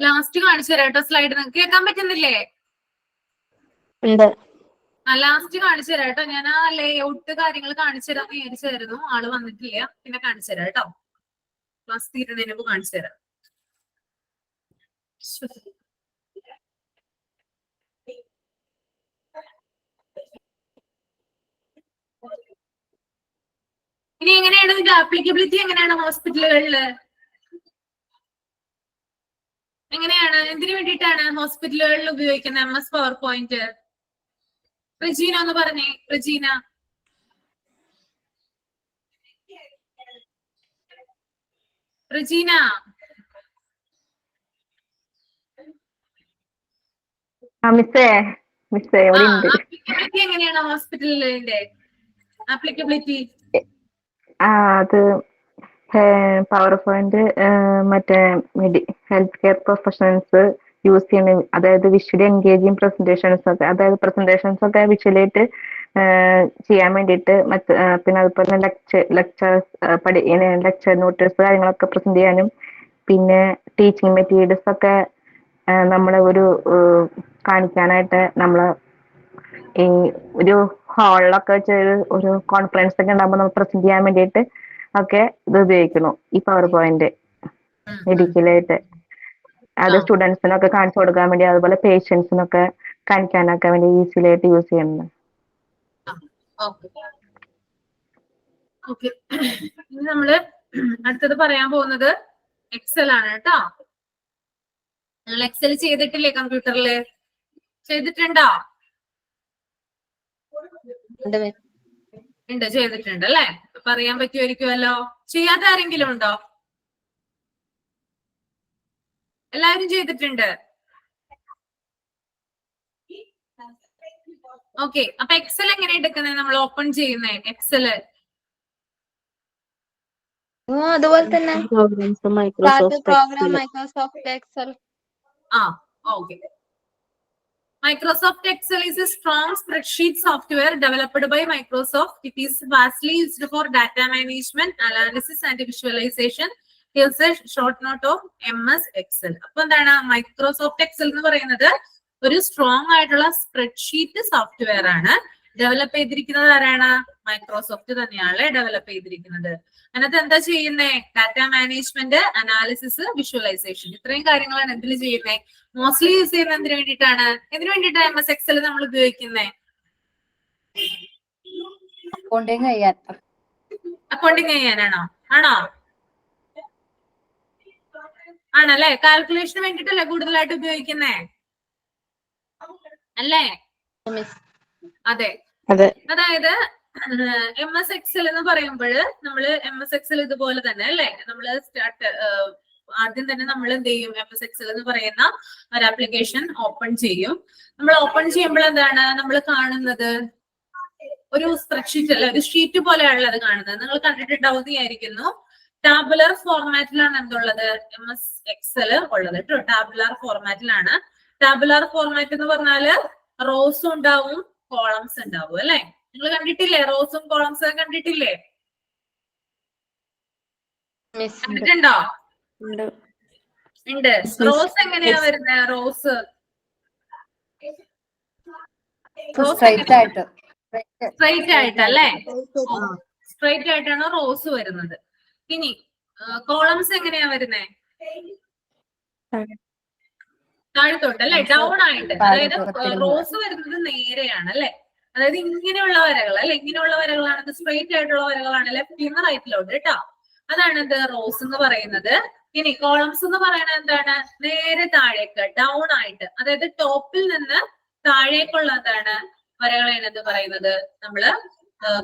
ലാസ്റ്റ് കാണിച്ചു തരാം കേട്ടോ സ്ലൈഡ്. നിങ്ങൾക്ക് കേൾക്കാൻ പറ്റുന്നില്ലേ? ഉണ്ട്. ലാസ്റ്റ് കാണിച്ചു തരാം കേട്ടോ. ഞാൻ ആ ലേഔട്ട് കാര്യങ്ങൾ കാണിച്ചു തരാൻ വിചാരിച്ചായിരുന്നു, ആള് വന്നിട്ടില്ല. പിന്നെ കാണിച്ചു തരാം കേട്ടോ. ക്ലാസ് തീരുന്നതിന് മുമ്പ് കാണിച്ചു തരാം. ഇനി എങ്ങനെയാണ് ഇതിന്റെ ആപ്ലിക്കബിലിറ്റി? എങ്ങനെയാണ് ഹോസ്പിറ്റലുകളില്? എങ്ങനെയാണ്, എന്തിനു വേണ്ടിയിട്ടാണ് ഹോസ്പിറ്റലുകളിൽ ഉപയോഗിക്കുന്നത് MS പവർ പോയിന്റ്? റെജീന ഒന്ന് പറഞ്ഞേ. റെജീന, റെജീന. ആപ്ലിക്കബിലിറ്റി എങ്ങനെയാണ് ഹോസ്പിറ്റലിന്റെ ആപ്ലിക്കബിലിറ്റി? അത് പവർ പോയിന്റ് മറ്റേ ഹെൽത്ത് കെയർ പ്രൊഫഷണൽസ് യൂസ് ചെയ്യുന്ന, അതായത് വിഷ്വലി എൻഗേജിങ് പ്രസന്റേഷൻസ് ഒക്കെ, അതായത് പ്രസന്റേഷൻസ് ഒക്കെ വിഷ്വലായിട്ട് ചെയ്യാൻ വേണ്ടിയിട്ട്, പിന്നെ അതുപോലെ ലെക്ചർ നോട്ടീസ് കാര്യങ്ങളൊക്കെ പ്രസന്റ് ചെയ്യാനും, പിന്നെ ടീച്ചിങ് മെറ്റീരിയൽസ് ഒക്കെ നമ്മളെ കാണിക്കാനായിട്ട് നമ്മള് ഈ ഒരു ഹാളിലൊക്കെ വെച്ച് ഒരു കോൺഫറൻസ് ഒക്കെ ഉണ്ടാകുമ്പോൾ നമ്മൾ പ്രസന്റ് ചെയ്യാൻ വേണ്ടിയിട്ട് ഒക്കെ ഇത് ഉപയോഗിക്കുന്നു ഈ പവർ പോയിന്റ് മെഡിക്കലായിട്ട്. അത് സ്റ്റുഡൻസിനൊക്കെ കാണിച്ചു കൊടുക്കാൻ വേണ്ടി, അതുപോലെ പേഷ്യൻസിനൊക്കെ കാണിക്കാനൊക്കെ വേണ്ടി ഈസിലായിട്ട് യൂസ് ചെയ്യുന്നത്. ഇനി നമ്മള് അടുത്തത് പറയാൻ പോകുന്നത് എക്സൽ ആണ് കേട്ടോ. നിങ്ങൾ എക്സൽ ചെയ്തിട്ടില്ലേ കമ്പ്യൂട്ടറില്? ചെയ്തിട്ടുണ്ടോ? ഉണ്ട്, ചെയ്തിട്ടുണ്ട് അല്ലെ? പറയാൻ പറ്റുമായിരിക്കുമല്ലോ. ചെയ്യാത്ത ആരെങ്കിലും ഉണ്ടോ? എല്ലാവരും ചെയ്തിട്ടുണ്ട്. ഓക്കെ, അപ്പൊ എക്സൽ എങ്ങനെ എടുക്കുന്നത്? നമ്മൾ ഓപ്പൺ ചെയ്യുന്നേ എക്സല് അതുപോലെ തന്നെ Microsoft Microsoft Excel. Okay. Microsoft Excel is a strong spreadsheet software developed by Microsoft. It is vastly used for data management, analysis and visualization. Here's a short note of MS Excel. അപ്പൊ എന്താണ് മൈക്രോസോഫ്റ്റ് എക്സൽ എന്ന് പറയുന്നത്? ഒരു സ്ട്രോങ് ആയിട്ടുള്ള സ്പ്രെഡ്ഷീറ്റ് സോഫ്റ്റ്വെയർ ആണ്. ഡെവലപ്പ് ചെയ്തിരിക്കുന്നത് ആരാണ്? മൈക്രോസോഫ്റ്റ് തന്നെയാണ് ഡെവലപ്പ് ചെയ്തിരിക്കുന്നത്. അതിനകത്ത് എന്താ ചെയ്യുന്നേ? ഡാറ്റ മാനേജ്മെന്റ്, അനാലിസിസ്, വിഷ്വലൈസേഷൻ, ഇത്രയും കാര്യങ്ങളാണ് എന്തിൽ ചെയ്യുന്നത്? മോസ്റ്റ്ലി യൂസ് ചെയ്യുന്നത് എന്തിനു വേണ്ടിയിട്ടാണ്? എന്തിനു വേണ്ടിയിട്ടാണ് MS Excel നമ്മൾ ഉപയോഗിക്കുന്നത്? അക്കൗണ്ടിങ് ചെയ്യാനാണോ? ആണല്ലേ? കാൽക്കുലേഷന് വേണ്ടിയിട്ടല്ലേ കൂടുതലായിട്ട് ഉപയോഗിക്കുന്നേ? അല്ലേ? അതെ. അതായത് MS Excel എന്ന് പറയുമ്പോൾ നമ്മള് MS Excel ഇതുപോലെ തന്നെ അല്ലേ? നമ്മള് ആദ്യം തന്നെ നമ്മൾ എന്ത് ചെയ്യും? MS Excel എന്ന് പറയുന്ന ഒരു ആപ്ലിക്കേഷൻ ഓപ്പൺ ചെയ്യും. നമ്മൾ ഓപ്പൺ ചെയ്യുമ്പോൾ എന്താണ് നമ്മൾ കാണുന്നത്? ഒരു സ്പ്രെഡ്ഷീറ്റ് അല്ല, ഒരു ഷീറ്റ് പോലെയാണുള്ളത് കാണുന്നത്. നിങ്ങൾ കണ്ടിട്ടുണ്ടാവുന്ന വിചാരിക്കുന്നു. ടാബുലർ ഫോർമാറ്റിലാണ് എന്തുള്ളത്? MS Excel ഉള്ളത് കേട്ടോ. ടാബുലർ ഫോർമാറ്റിലാണ്. ടാബുലർ ഫോർമാറ്റ് എന്ന് പറഞ്ഞാല് റോസും ഉണ്ടാവും, കോളംസ് ഉണ്ടാവും അല്ലെ? നിങ്ങൾ കണ്ടിട്ടില്ലേ? റോസും കോളംസും കണ്ടിട്ടില്ലേ? കണ്ടിട്ടുണ്ടോ? ഉണ്ട്. റോസ് എങ്ങനെയാ വരുന്നത്? റോസ് സ്ട്രൈറ്റ് ആയിട്ടല്ലേ? സ്ട്രൈറ്റ് ആയിട്ടാണ് റോസ് വരുന്നത്. ഇനി കോളംസ് എങ്ങനെയാ വരുന്നേ? താഴത്തോട്ട് അല്ലെ? ഡൗൺ ആയിട്ട്. അതായത് റോസ് വരുന്നത് നേരെയാണ് അല്ലെ? അതായത് ഇങ്ങനെയുള്ള വരകൾ അല്ലെ? ഇങ്ങനെയുള്ള വരകളാണ് സ്ട്രൈറ്റ് ആയിട്ടുള്ള വരകളാണ് ലെഫ്റ്റിൽ നിന്ന് റൈറ്റിലോട്ട് കേട്ടോ. അതാണ് എന്ത്? റോസ് എന്ന് പറയുന്നത്. ഇനി കോളംസ് എന്ന് പറയുന്നത് എന്താണ്? നേരെ താഴേക്ക്, ഡൗൺ ആയിട്ട്, അതായത് ടോപ്പിൽ നിന്ന് താഴേക്കുള്ള എന്താണ് വരകളാണ് എന്ത് പറയുന്നത്? നമ്മള്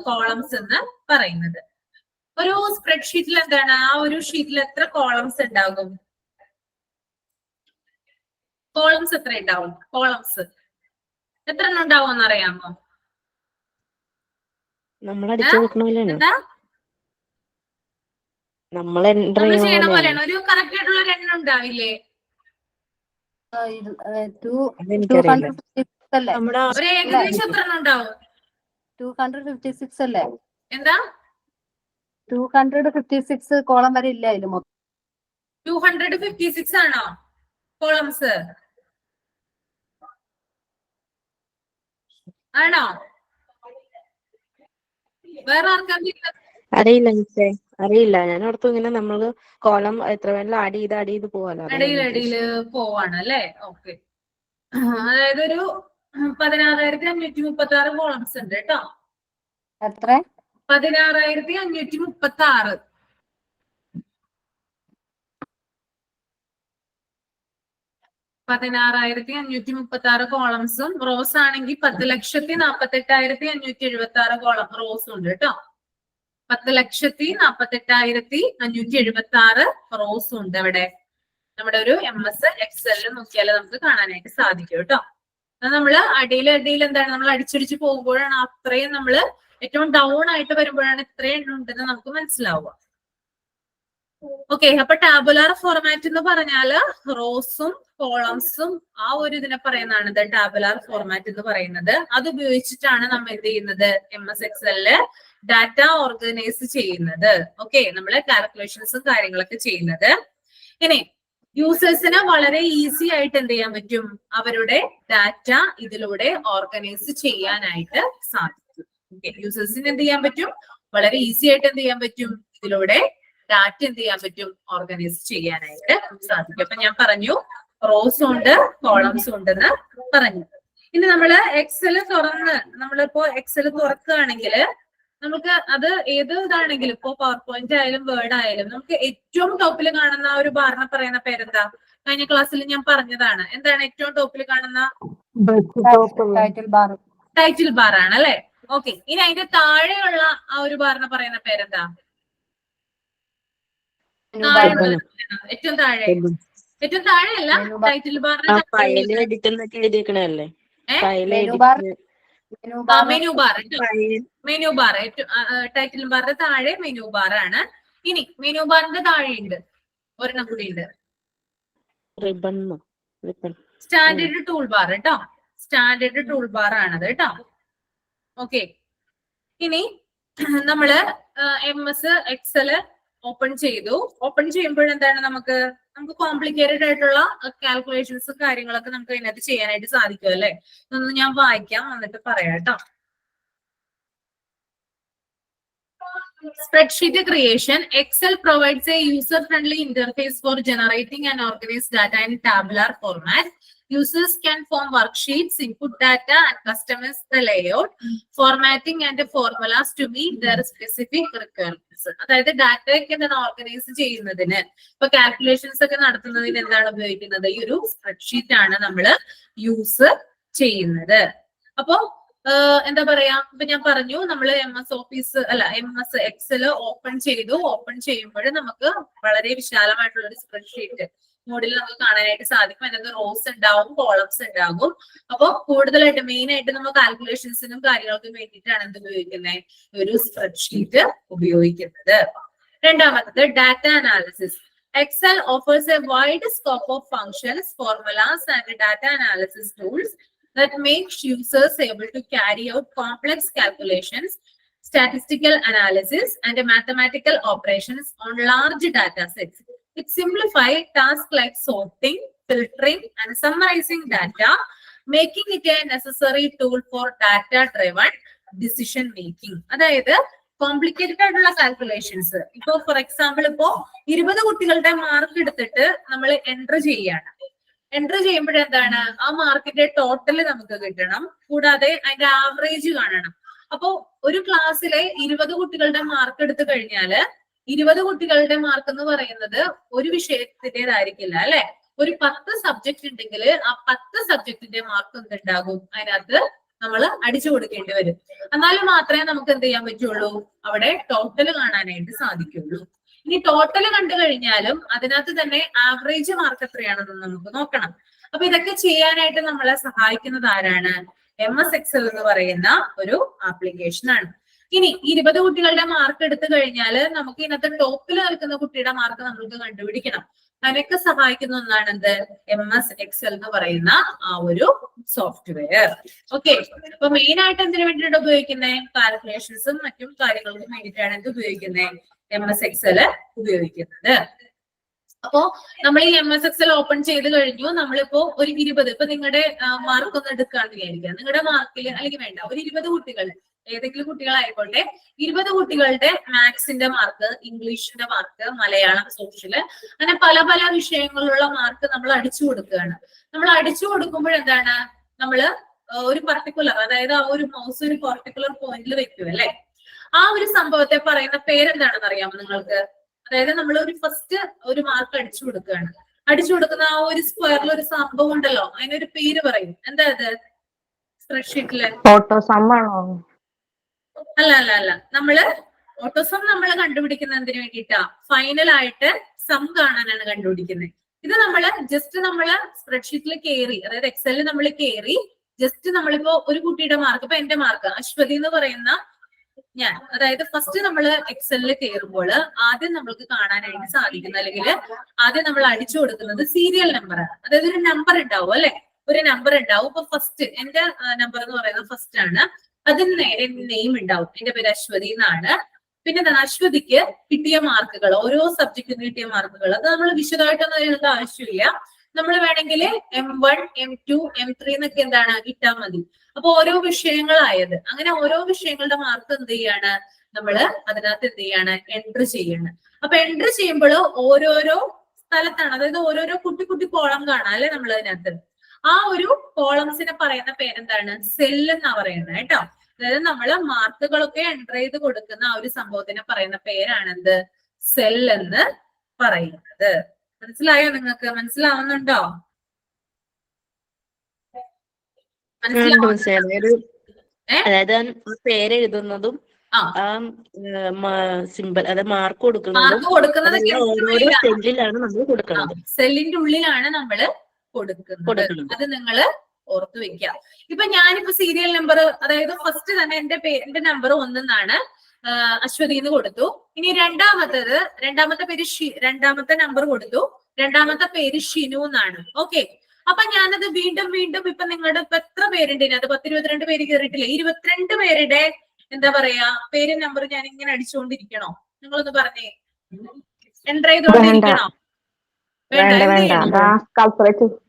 കോളംസ് എന്ന് പറയുന്നത്. ഒരു സ്പ്രെഡ്ഷീറ്റിൽ എന്താണ്? ആ ഒരു ഷീറ്റിൽ എത്ര കോളംസ് ഉണ്ടാകും? കോളംസ് എത്ര ഉണ്ടാവും? കോളംസ് എത്ര എണ്ണം ഉണ്ടാവും എന്നറിയാമോ? എന്താ? നമ്മൾ ചെയ്യണ പോലെയാണ്. ഒരു കറക്റ്റ് ആയിട്ടുള്ള ഒരു എണ്ണം ഉണ്ടാവില്ലേ? ഒരു ഏകദേശം എത്ര എണ്ണം ഉണ്ടാവും? 256 അല്ലേ? എന്താ? 256 കോളം വരെ ഇല്ല അതില് മൊത്തം. 256 ആണോ കോളംസ്? ആണോ? വേറെ ആർക്കാ? അറിയില്ല മിസ്സേ, അറിയില്ല. ഞാൻ ഓർത്തു ഇങ്ങനെ നമ്മള് കോളം എത്ര വേണമെങ്കിലും ആഡ് ചെയ്ത് പോവാലോ. ഇടയില് പോവാണ് അല്ലേ? ഓക്കെ. അതായത് ഒരു 16,536 കോളംസ് ഉണ്ട് കേട്ടോ. എത്ര? 16,536. 16,536 കോളംസും റോസ് ആണെങ്കിൽ 10,48,576 കോളം റോസും ഉണ്ട് കേട്ടോ. 10,48,576 റോസും ഉണ്ട് അവിടെ. നമ്മുടെ ഒരു MS എക്സലിൽ നോക്കിയാൽ നമുക്ക് കാണാനായിട്ട് സാധിക്കും കേട്ടോ. നമ്മള് അടിയിൽ എന്താണ് നമ്മൾ അടിച്ചടിച്ച് പോകുമ്പോഴാണ് അത്രയും നമ്മള് ഏറ്റവും ഡൗൺ ആയിട്ട് വരുമ്പോഴാണ് ഇത്രയും ഉണ്ടെന്ന് നമുക്ക് മനസ്സിലാവുക. ഓക്കെ, അപ്പൊ ടാബുലാർ ഫോർമാറ്റ് എന്ന് പറഞ്ഞാല് റോസും കോളംസും ആ ഒരു ഇതിനെ പറയുന്നതാണ് ടാബുലാർ ഫോർമാറ്റ് എന്ന് പറയുന്നത്. അത് ഉപയോഗിച്ചിട്ടാണ് നമ്മൾ എന്ത് ചെയ്യുന്നത്? MS എക്സലില് ഡാറ്റ ഓർഗനൈസ് ചെയ്യുന്നത്. ഓക്കെ, നമ്മള് കാൽക്കുലേഷൻസും കാര്യങ്ങളൊക്കെ ചെയ്യുന്നത്. ഇനി യൂസേഴ്സിന് വളരെ ഈസി ആയിട്ട് എന്ത് ചെയ്യാൻ പറ്റും? അവരുടെ ഡാറ്റ ഇതിലൂടെ ഓർഗനൈസ് ചെയ്യാനായിട്ട് സാധിക്കും. ഓക്കെ, യൂസേഴ്സിന് എന്ത് ചെയ്യാൻ പറ്റും? വളരെ ഈസി ആയിട്ട് എന്ത് ചെയ്യാൻ പറ്റും? ഇതിലൂടെ ഡാറ്റ എന്ത് ചെയ്യാൻ പറ്റും? ഓർഗനൈസ് ചെയ്യാനായിട്ട് സാധിക്കും. അപ്പൊ ഞാൻ പറഞ്ഞു റോസും ഉണ്ട് കോളംസും ഉണ്ടെന്ന് പറഞ്ഞു. ഇനി നമ്മള് നമ്മളിപ്പോ എക്സൽ തുറക്കുകയാണെങ്കിൽ നമുക്ക് അത് ഏത് ഇതാണെങ്കിലും ഇപ്പോ പവർ പോയിന്റ് ആയാലും വേർഡ് ആയാലും നമുക്ക് ഏറ്റവും ടോപ്പിൽ കാണുന്ന ഒരു ബാറിനെ പറയുന്ന പേരെന്താ? കഴിഞ്ഞ ക്ലാസ്സിൽ ഞാൻ പറഞ്ഞതാണ്. എന്താണ് ഏറ്റവും ടോപ്പിൽ കാണുന്ന? ടൈറ്റിൽ ബാർ ആണ് അല്ലെ? ഓക്കെ, ഇനി അതിന്റെ താഴെയുള്ള ആ ഒരു ബാറിനെ പറയുന്ന പേരെന്താ? ഏറ്റവും താഴെയല്ല, ടൈറ്റിൽ ബാറിന്റെ മെനു ബാർ ടൈറ്റിൽ ബാറിന്റെ താഴെ മെനു ബാർ ആണ്. ഇനി മെനു ബാറിന്റെ താഴെയുണ്ട് ഒരെണ്ണം കൂടി ഉണ്ട്, സ്റ്റാൻഡേർഡ് ടൂൾ ബാർ കേട്ടോ. സ്റ്റാൻഡേർഡ് ടൂൾ ബാർ ആണത് കേട്ടോ. ഓക്കെ, ഇനി നമ്മള് MS എക്സല് ഓപ്പൺ ചെയ്തു. ഓപ്പൺ ചെയ്യുമ്പോഴെന്താണ് നമുക്ക് കോംപ്ലിക്കേറ്റഡ് ആയിട്ടുള്ള കാൽക്കുലേഷൻസും കാര്യങ്ങളൊക്കെ നമുക്ക് അതിനകത്ത് ചെയ്യാനായിട്ട് സാധിക്കും അല്ലെ? ഇതൊന്ന് ഞാൻ വായിക്കാം, എന്നിട്ട് പറയാം കേട്ടോ. Spreadsheet creation. Excel provides a user-friendly interface for generating and organize data in tabular format. Users can form worksheets, input data, and customize the layout, formatting, and formulas to meet their specific requirements. അതായത് ഡാറ്റയൊക്കെ എന്താണ് ഓർഗനൈസ് ചെയ്യുന്നതിന്, ഇപ്പൊ കാൽക്കുലേഷൻസ് ഒക്കെ നടത്തുന്നതിന് എന്താണ് ഉപയോഗിക്കുന്നത്? ഈ ഒരു സ്പ്രെഡ്ഷീറ്റ് ആണ് നമ്മൾ യൂസ് ചെയ്യുന്നത്. അപ്പോ എന്താ പറയാ, ഇപ്പൊ ഞാൻ പറഞ്ഞു നമ്മള് MS എക്സൽ ഓപ്പൺ ചെയ്തു. ഓപ്പൺ ചെയ്യുമ്പോൾ നമുക്ക് വളരെ വിശാലമായിട്ടുള്ള ഒരു സ്പ്രെഡ്ഷീറ്റ് മോഡിൽ നമുക്ക് കാണാനായിട്ട് സാധിക്കും. അതിനകത്ത് റോസ് ഉണ്ടാവും, കോളംസ് ഉണ്ടാകും. അപ്പൊ കൂടുതലായിട്ട് മെയിൻ ആയിട്ട് നമ്മൾ കാൽക്കുലേഷൻസിനും കാര്യങ്ങൾക്കും വേണ്ടിയിട്ടാണ് എന്ത് ഉപയോഗിക്കുന്നത്? ഒരു സ്പ്രെഡ്ഷീറ്റ് ഉപയോഗിക്കുന്നത്. രണ്ടാമത്തത് data analysis. Excel offers a wide scope of functions, formulas, and data analysis tools that makes users able to carry out complex calculations, statistical analysis, and mathematical operations on large data sets. It simplifies tasks like sorting, filtering, and summarizing data, making it a necessary tool for data-driven decision making. അതായത് കോംപ്ലിക്കേറ്റഡ് ആയിട്ടുള്ള കാൽക്കുലേഷൻസ്, ഇപ്പൊ ഫോർ എക്സാമ്പിൾ ഇപ്പോ 20 കുട്ടികളുടെ മാർക്ക് എടുത്തിട്ട് നമ്മൾ എൻറ്റർ ചെയ്യാണ്. എൻറ്റർ ചെയ്യുമ്പോഴെന്താണ് ആ മാർക്കിന്റെ ടോട്ടൽ നമുക്ക് കിട്ടണം, കൂടാതെ അതിന്റെ ആവറേജ് കാണണം. അപ്പോ ഒരു ക്ലാസ്സിലെ 20 കുട്ടികളുടെ മാർക്ക് എടുത്തു കഴിഞ്ഞാല് 20 കുട്ടികളുടെ മാർക്ക് എന്ന് പറയുന്നത് ഒരു വിഷയത്തിൻ്റെതായിരിക്കില്ല അല്ലെ? ഒരു 10 സബ്ജക്ട് ഉണ്ടെങ്കിൽ ആ 10 സബ്ജക്റ്റിന്റെ മാർക്ക് എന്തുണ്ടാകും? അതിനകത്ത് നമ്മൾ അടിച്ചു കൊടുക്കേണ്ടി വരും. എന്നാലും മാത്രമേ നമുക്ക് എന്ത് ചെയ്യാൻ പറ്റുള്ളൂ? അവിടെ ടോട്ടൽ കാണാനായിട്ട് സാധിക്കുള്ളൂ. ഇനി ടോട്ടൽ കണ്ടു കഴിഞ്ഞാലും അതിനകത്ത് തന്നെ ആവറേജ് മാർക്ക് എത്രയാണെന്ന് നമുക്ക് നോക്കണം. അപ്പൊ ഇതൊക്കെ ചെയ്യാനായിട്ട് നമ്മളെ സഹായിക്കുന്നത് ആരാണ്? MS എക്സൽ എന്ന് പറയുന്ന ഒരു ആപ്ലിക്കേഷൻ ആണ്. ഇനി 20 കുട്ടികളുടെ മാർക്ക് എടുത്തു കഴിഞ്ഞാൽ നമുക്ക് ഇതിനകത്ത് ടോപ്പിൽ നിൽക്കുന്ന കുട്ടിയുടെ മാർക്ക് നമുക്ക് കണ്ടുപിടിക്കണം. അതിനൊക്കെ സഹായിക്കുന്ന ഒന്നാണ് എന്ത്? MS എക്സൽ എന്ന് പറയുന്ന ആ ഒരു സോഫ്റ്റ്വെയർ. ഓക്കെ, അപ്പൊ മെയിൻ ആയിട്ട് എന്തിനു വേണ്ടിയിട്ട് ഉപയോഗിക്കുന്നത്? കാൽക്കുലേഷൻസും മറ്റും കാര്യങ്ങൾക്കും വേണ്ടിയിട്ടാണ് എന്ത് ഉപയോഗിക്കുന്നത്? MS എക്സൽ ഉപയോഗിക്കുന്നത്. അപ്പോ നമ്മൾ ഈ MSXL ഓപ്പൺ ചെയ്ത് കഴിഞ്ഞു. നമ്മളിപ്പോ ഒരു 20, ഇപ്പൊ നിങ്ങളുടെ മാർക്ക് ഒന്ന് എടുക്കുകയാണെന്ന് വിചാരിക്കുക. നിങ്ങളുടെ മാർക്കിൽ അല്ലെങ്കിൽ വേണ്ട ഒരു 20 കുട്ടികൾ, ഏതെങ്കിലും കുട്ടികളായിക്കോട്ടെ, 20 കുട്ടികളുടെ മാത്സിന്റെ മാർക്ക്, ഇംഗ്ലീഷിന്റെ മാർക്ക്, മലയാളം, സോഷ്യല്, അങ്ങനെ പല പല വിഷയങ്ങളിലുള്ള മാർക്ക് നമ്മൾ അടിച്ചു കൊടുക്കുകയാണ്. നമ്മൾ അടിച്ചു കൊടുക്കുമ്പോൾ എന്താണ്, നമ്മള് ഒരു പർട്ടിക്കുലർ, അതായത് ആ ഒരു മൗസ് ഒരു പർട്ടിക്കുലർ പോയിന്റിൽ വെക്കും അല്ലെ. ആ ഒരു സംഭവത്തെ പറയുന്ന പേരെന്താണെന്ന് അറിയാമോ നിങ്ങൾക്ക്? അതായത് നമ്മൾ ഒരു ഫസ്റ്റ് ഒരു മാർക്ക് അടിച്ചു കൊടുക്കുകയാണ്. അടിച്ചു കൊടുക്കുന്ന ആ ഒരു സ്ക്വയറിൽ ഒരു സംഭവം ഉണ്ടല്ലോ, അതിനൊരു പേര് പറയും. എന്താ അത്? സ്പ്രെഡ്ഷീറ്റില് ഓട്ടോസം ആണോ? അല്ല അല്ല അല്ല, നമ്മള് ഓട്ടോസം നമ്മൾ കണ്ടുപിടിക്കുന്ന എന്തിനു വേണ്ടിയിട്ടാ? ഫൈനൽ ആയിട്ട് സം കാണാനാണ് കണ്ടുപിടിക്കുന്നത്. ഇത് നമ്മള് ജസ്റ്റ് നമ്മള് സ്പ്രെഡ്ഷീറ്റിൽ കയറി, അതായത് എക്സലിൽ നമ്മൾ കയറി ജസ്റ്റ് നമ്മളിപ്പോ ഒരു കുട്ടിയുടെ മാർക്ക്, ഇപ്പൊ എന്റെ മാർക്ക് അശ്വതി എന്ന് പറയുന്ന ഞാൻ, അതായത് ഫസ്റ്റ് നമ്മൾ എക്സലിൽ കയറുമ്പോൾ ആദ്യം നമ്മൾക്ക് കാണാനായിട്ട് സാധിക്കുന്ന, അല്ലെങ്കിൽ ആദ്യം നമ്മൾ അടിച്ചു കൊടുക്കുന്നത് സീരിയൽ നമ്പറാണ്. അതായത് ഒരു നമ്പർ ഉണ്ടാവും അല്ലെ, ഒരു നമ്പർ ഉണ്ടാവും. ഇപ്പൊ ഫസ്റ്റ് എന്റെ നമ്പർ എന്ന് പറയുന്നത് ഫസ്റ്റ് ആണ്. അതിന് നേരെ നെയിം ഉണ്ടാവും. എന്റെ പേര് അശ്വതി എന്നാണ്. പിന്നെ എന്താണ്, അശ്വതിക്ക് കിട്ടിയ മാർക്കുകൾ, ഓരോ സബ്ജക്റ്റിന് കിട്ടിയ മാർക്കുകൾ, അത് നമ്മൾ വിശദമായിട്ടൊന്നും എഴുതേണ്ട ആവശ്യമില്ല. നമ്മൾ വേണമെങ്കിൽ M1, M2, M3 എന്നൊക്കെ എന്താണ് ഇട്ടാൽ മതി. അപ്പൊ ഓരോ വിഷയങ്ങളായത്, അങ്ങനെ ഓരോ വിഷയങ്ങളുടെ മാർക്ക് എന്ത് ചെയ്യാണ്, നമ്മള് അതിനകത്ത് എന്ത് ചെയ്യാണ്, എൻട്രി ചെയ്യാണ്. അപ്പൊ എൻട്രി ചെയ്യുമ്പോൾ ഓരോരോ സ്ഥലത്താണ്, അതായത് ഓരോരോ കുട്ടി കുട്ടി കോളം കാണാം അല്ലെ നമ്മൾ അതിനകത്ത്. ആ ഒരു കോളംസിനെ പറയുന്ന പേരെന്താണ്? സെല്ല് എന്നാ പറയുന്നത് കേട്ടോ. അതായത് നമ്മള് മാർക്കുകളൊക്കെ എൻറ്റർ ചെയ്ത് കൊടുക്കുന്ന ആ ഒരു സംഭവത്തിനെ പറയുന്ന പേരാണെന്ത്? സെൽ എന്ന് പറയുന്നത്. മനസ്സിലായോ? നിങ്ങൾക്ക് മനസ്സിലാവുന്നുണ്ടോ? അതായത് പേരെഴുതുന്നതും സിമ്പിൾ, അതായത് മാർക്ക് കൊടുക്കുന്നതും ഓരോരോ സെല്ലിലാണ് നമ്മൾ കൊടുക്കുന്നത്. സെല്ലിന്റെ ഉള്ളിലാണ് നമ്മൾ കൊടുക്കുന്നത്. അത് നിങ്ങള് ഓർത്തു വെക്കുക. ഇപ്പൊ ഞാനിപ്പോ സീരിയൽ നമ്പർ, അതായത് ഫസ്റ്റ് തന്നെ എന്റെ നമ്പർ 1 എന്നാണ്, അശ്വതി എന്ന് കൊടുത്തു. ഇനി രണ്ടാമത്തെ പേര് രണ്ടാമത്തെ നമ്പർ കൊടുത്തു. രണ്ടാമത്തെ പേര് ഷിനു എന്നാണ്. ഓക്കെ, അപ്പൊ ഞാനത് വീണ്ടും വീണ്ടും ഇപ്പൊ നിങ്ങളുടെ ഇപ്പൊ എത്ര പേരുണ്ട് ഇതിനകത്ത്? 10-22 പേര് കയറിയിട്ടില്ലേ? 22 പേരുടെ എന്താ പറയാ പേര് നമ്പർ ഞാൻ ഇങ്ങനെ അടിച്ചുകൊണ്ടിരിക്കണോ? നിങ്ങളൊന്ന് പറഞ്ഞേ. എൻറ്റർ ചെയ്തുകൊണ്ടിരിക്കണോ? വേണ്ട വേണ്ട,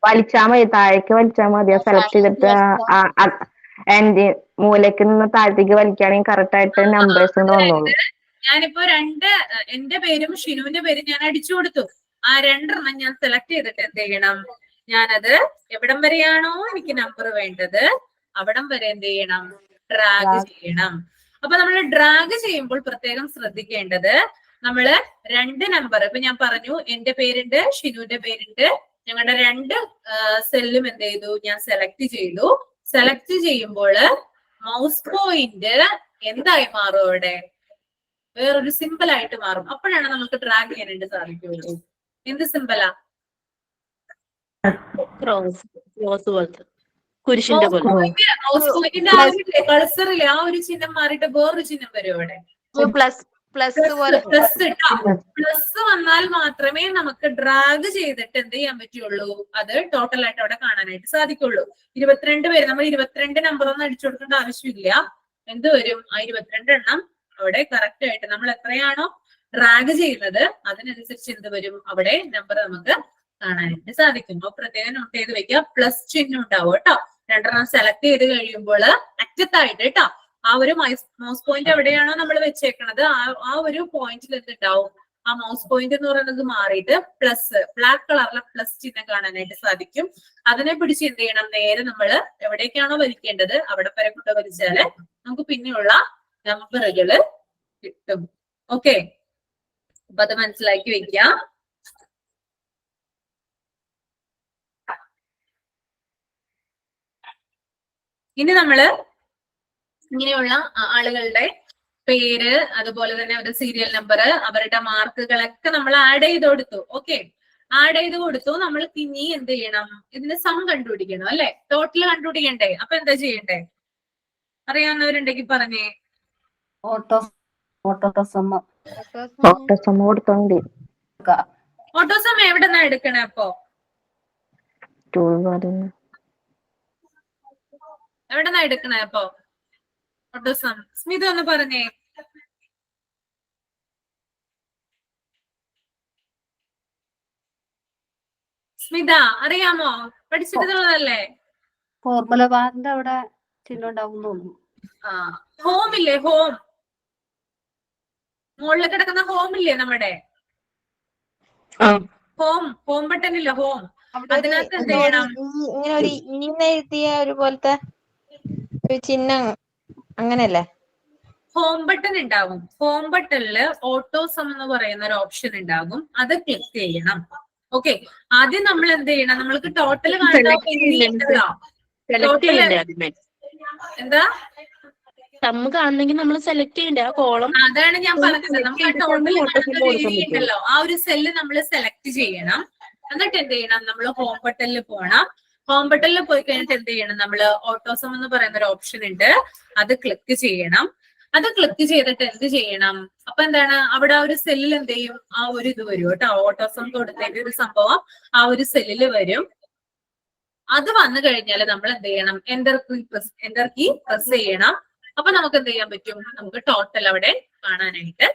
വലിച്ചാ മതി, താഴേക്ക് വലിച്ചാൽ മതി. സെലക്ട് ചെയ്തിട്ട് എന്റെ മൂലയ്ക്ക് നിന്ന് താഴത്തേക്ക് വലിക്കുകയാണെങ്കിൽ കറക്റ്റ് ആയിട്ട് നമ്പേഴ്സ് വന്നോളൂ. ഞാനിപ്പോ എന്റെ പേരും ഷിനുവിന്റെ പേരും ഞാൻ അടിച്ചു കൊടുത്തു. ആ 2 ഞാൻ സെലക്ട് ചെയ്തിട്ട് എന്ത് ചെയ്യണം, ഞാനത് എവിടം വരെയാണോ എനിക്ക് നമ്പർ വേണ്ടത് അവിടം വരെ എന്ത് ചെയ്യണം, ഡ്രാഗ് ചെയ്യണം. അപ്പൊ നമ്മൾ ഡ്രാഗ് ചെയ്യുമ്പോൾ പ്രത്യേകം ശ്രദ്ധിക്കേണ്ടത്, നമ്മള് 2 നമ്പർ, ഇപ്പൊ ഞാൻ പറഞ്ഞു എന്റെ പേരുണ്ട്, ഷിനുവിന്റെ പേരുണ്ട്, ഞങ്ങളുടെ 2 സെല്ലും എന്ത് ചെയ്തു, ഞാൻ സെലക്ട് ചെയ്തു. സെലക്ട് ചെയ്യുമ്പോൾ മൗസ് പോയിന്റ് എന്തായി മാറും, അവിടെ വേറൊരു സിമ്പിൾ ആയിട്ട് മാറും. അപ്പോഴാണ് നമുക്ക് ഡ്രാഗ് ചെയ്യാനായിട്ട് സാധിക്കുള്ളൂ. എന്ത് സിമ്പിളാ? കുരിശിന്റെ പോലെ. മൗസ് പോയിന്റിന്റെ ആ ഒരു കൾസറിലെ ആ ഒരു ചിഹ്നം മാറിയിട്ട് വേറൊരു ചിഹ്നം വരും അവിടെ. പ്ലസ് വന്നാൽ മാത്രമേ നമുക്ക് ഡ്രാഗ് ചെയ്തിട്ട് എന്ത് ചെയ്യാൻ പറ്റുള്ളൂ, അത് ടോട്ടൽ ആയിട്ട് അവിടെ കാണാനായിട്ട് സാധിക്കുള്ളൂ. 22 പേര്, നമ്മൾ 22 നമ്പർ ഒന്നും അടിച്ചു കൊടുക്കേണ്ട ആവശ്യമില്ല. എന്ത് വരും, ആ 22 എണ്ണം അവിടെ കറക്റ്റ് ആയിട്ട് നമ്മൾ എത്രയാണോ ഡ്രാഗ് ചെയ്യുന്നത് അതിനനുസരിച്ച് എന്ത് വരും, അവിടെ നമ്പർ നമുക്ക് കാണാനായിട്ട് സാധിക്കും. അപ്പൊ പ്രത്യേകം നോട്ട് ചെയ്ത് വെക്കുക. പ്ലസ് ചിഹ്നം ഉണ്ടാവും കേട്ടോ. 2 സെലക്ട് ചെയ്ത് കഴിയുമ്പോൾ അറ്റത്തായിട്ട് കേട്ടോ, ആ ഒരു മൗസ് പോയിന്റ് എവിടെയാണോ നമ്മൾ വെച്ചേക്കണത് ആ ഒരു പോയിന്റിൽ എന്തുണ്ടാവും, ആ മൗസ് പോയിന്റ് എന്ന് പറയുന്നത് മാറിയിട്ട് പ്ലസ്, ബ്ലാക്ക് കളറിലെ പ്ലസ് ചിഹ്നം കാണാനായിട്ട് സാധിക്കും. അതിനെ പിടിച്ച് എന്ത് ചെയ്യണം, നേരെ നമ്മൾ എവിടേക്കാണോ വലിക്കേണ്ടത് അവിടെ വരെ കൊണ്ട് വലിച്ചാല് നമുക്ക് പിന്നെയുള്ള നമ്പറുകള് കിട്ടും. ഓക്കെ, അപ്പൊ അത് മനസ്സിലാക്കി വെക്കാം. ഇനി നമ്മള് ഇങ്ങനെയുള്ള ആളുകളുടെ പേര്, അതുപോലെ തന്നെ അവരുടെ സീരിയൽ നമ്പർ, അവരുടെ മാർക്കുകളൊക്കെ നമ്മൾ ആഡ് ചെയ്ത് കൊടുത്തു. ഓക്കെ, ആഡ് ചെയ്ത് കൊടുത്തു. നമ്മൾ ഇനി എന്ത് ചെയ്യണം, ഇതിന്റെ സം കണ്ടുപിടിക്കണം അല്ലെ, ടോട്ടൽ കണ്ടുപിടിക്കണ്ടേ. അപ്പൊ എന്താ ചെയ്യണ്ടേ, അറിയാവുന്നവരുണ്ടെങ്കിൽ പറഞ്ഞേ. ഓട്ടോസം എവിടെന്നാ എടുക്കണേ? അപ്പൊ എവിടെന്നാ എടുക്കണേ? അപ്പൊ ഓട്ടോസം സ്മിത ഒന്ന് പറഞ്ഞേ. സ്മിത അറിയാമോ? പഠിച്ചിട്ടുള്ളതല്ലേ? ഫോർമുല ബാറിന്റെ അവിടെ ചിഹ്നം ഉണ്ടാവും തോന്നുന്നു. ഹോം ഇല്ലേ? ഹോം, മുകളിൽ കിടക്കുന്ന ഹോം ഇല്ലേ നമ്മുടെ ഹോം ബട്ടൺ ഇല്ല? ഹോം, അതിനകത്ത് എന്ത് ചെയ്യണം? ഇങ്ങനെ ഒരു എഴുതിയ ഒരു പോലത്തെ ഒരു ചിഹ്നം അങ്ങനെയല്ലേ? ഹോം ബട്ടൺ ഉണ്ടാവും. ഹോം ബട്ടണില് ഓട്ടോസം എന്ന് പറയുന്ന ഒരു ഓപ്ഷൻ ഉണ്ടാകും. അത് ക്ലിക്ക് ചെയ്യണം. ഓക്കെ, ആദ്യം നമ്മൾ എന്ത് ചെയ്യണം? നമ്മൾക്ക് ടോട്ടൽ കാണുന്നുണ്ടല്ലോ. എന്താ സമ്മ് കാണണമെങ്കിൽ നമ്മൾ സെലക്ട് ചെയ്യണ്ടേ ആ കോളം? അതാണ് ഞാൻ പറഞ്ഞത്. നമുക്ക് ആ ടോട്ടൽ കാണുന്ന ഒരു ഏരിയ ഉണ്ടല്ലോ, ആ ഒരു സെല്ല് നമ്മൾ സെലക്ട് ചെയ്യണം. എന്നിട്ട് എന്ത് ചെയ്യണം? നമ്മൾ ഹോം ബട്ടണിൽ പോകണം. ഹോം ബട്ടണിൽ പോയി കഴിഞ്ഞിട്ട് എന്ത് ചെയ്യണം? നമ്മൾ ഓട്ടോസം എന്ന് പറയുന്ന ഒരു ഓപ്ഷൻ ഉണ്ട്, അത് ക്ലിക്ക് ചെയ്യണം. അത് ക്ലിക്ക് ചെയ്തിട്ട് എന്ത് ചെയ്യണം? അപ്പൊ എന്താണ് അവിടെ ആ ഒരു സെല്ലിൽ എന്ത് ചെയ്യും? ആ ഒരു ഇത് വരും കേട്ടോ. ഓട്ടോസം കൊടുത്തതിന്റെ ഒരു സംഭവം ആ ഒരു സെല്ലിൽ വരും. അത് വന്നു കഴിഞ്ഞാൽ നമ്മൾ എന്ത് ചെയ്യണം? എന്റർ കീ പ്രസ് ചെയ്യണം. അപ്പൊ നമുക്ക് എന്ത് ചെയ്യാൻ പറ്റും? നമുക്ക് ടോട്ടൽ അവിടെ കാണാനായിട്ട്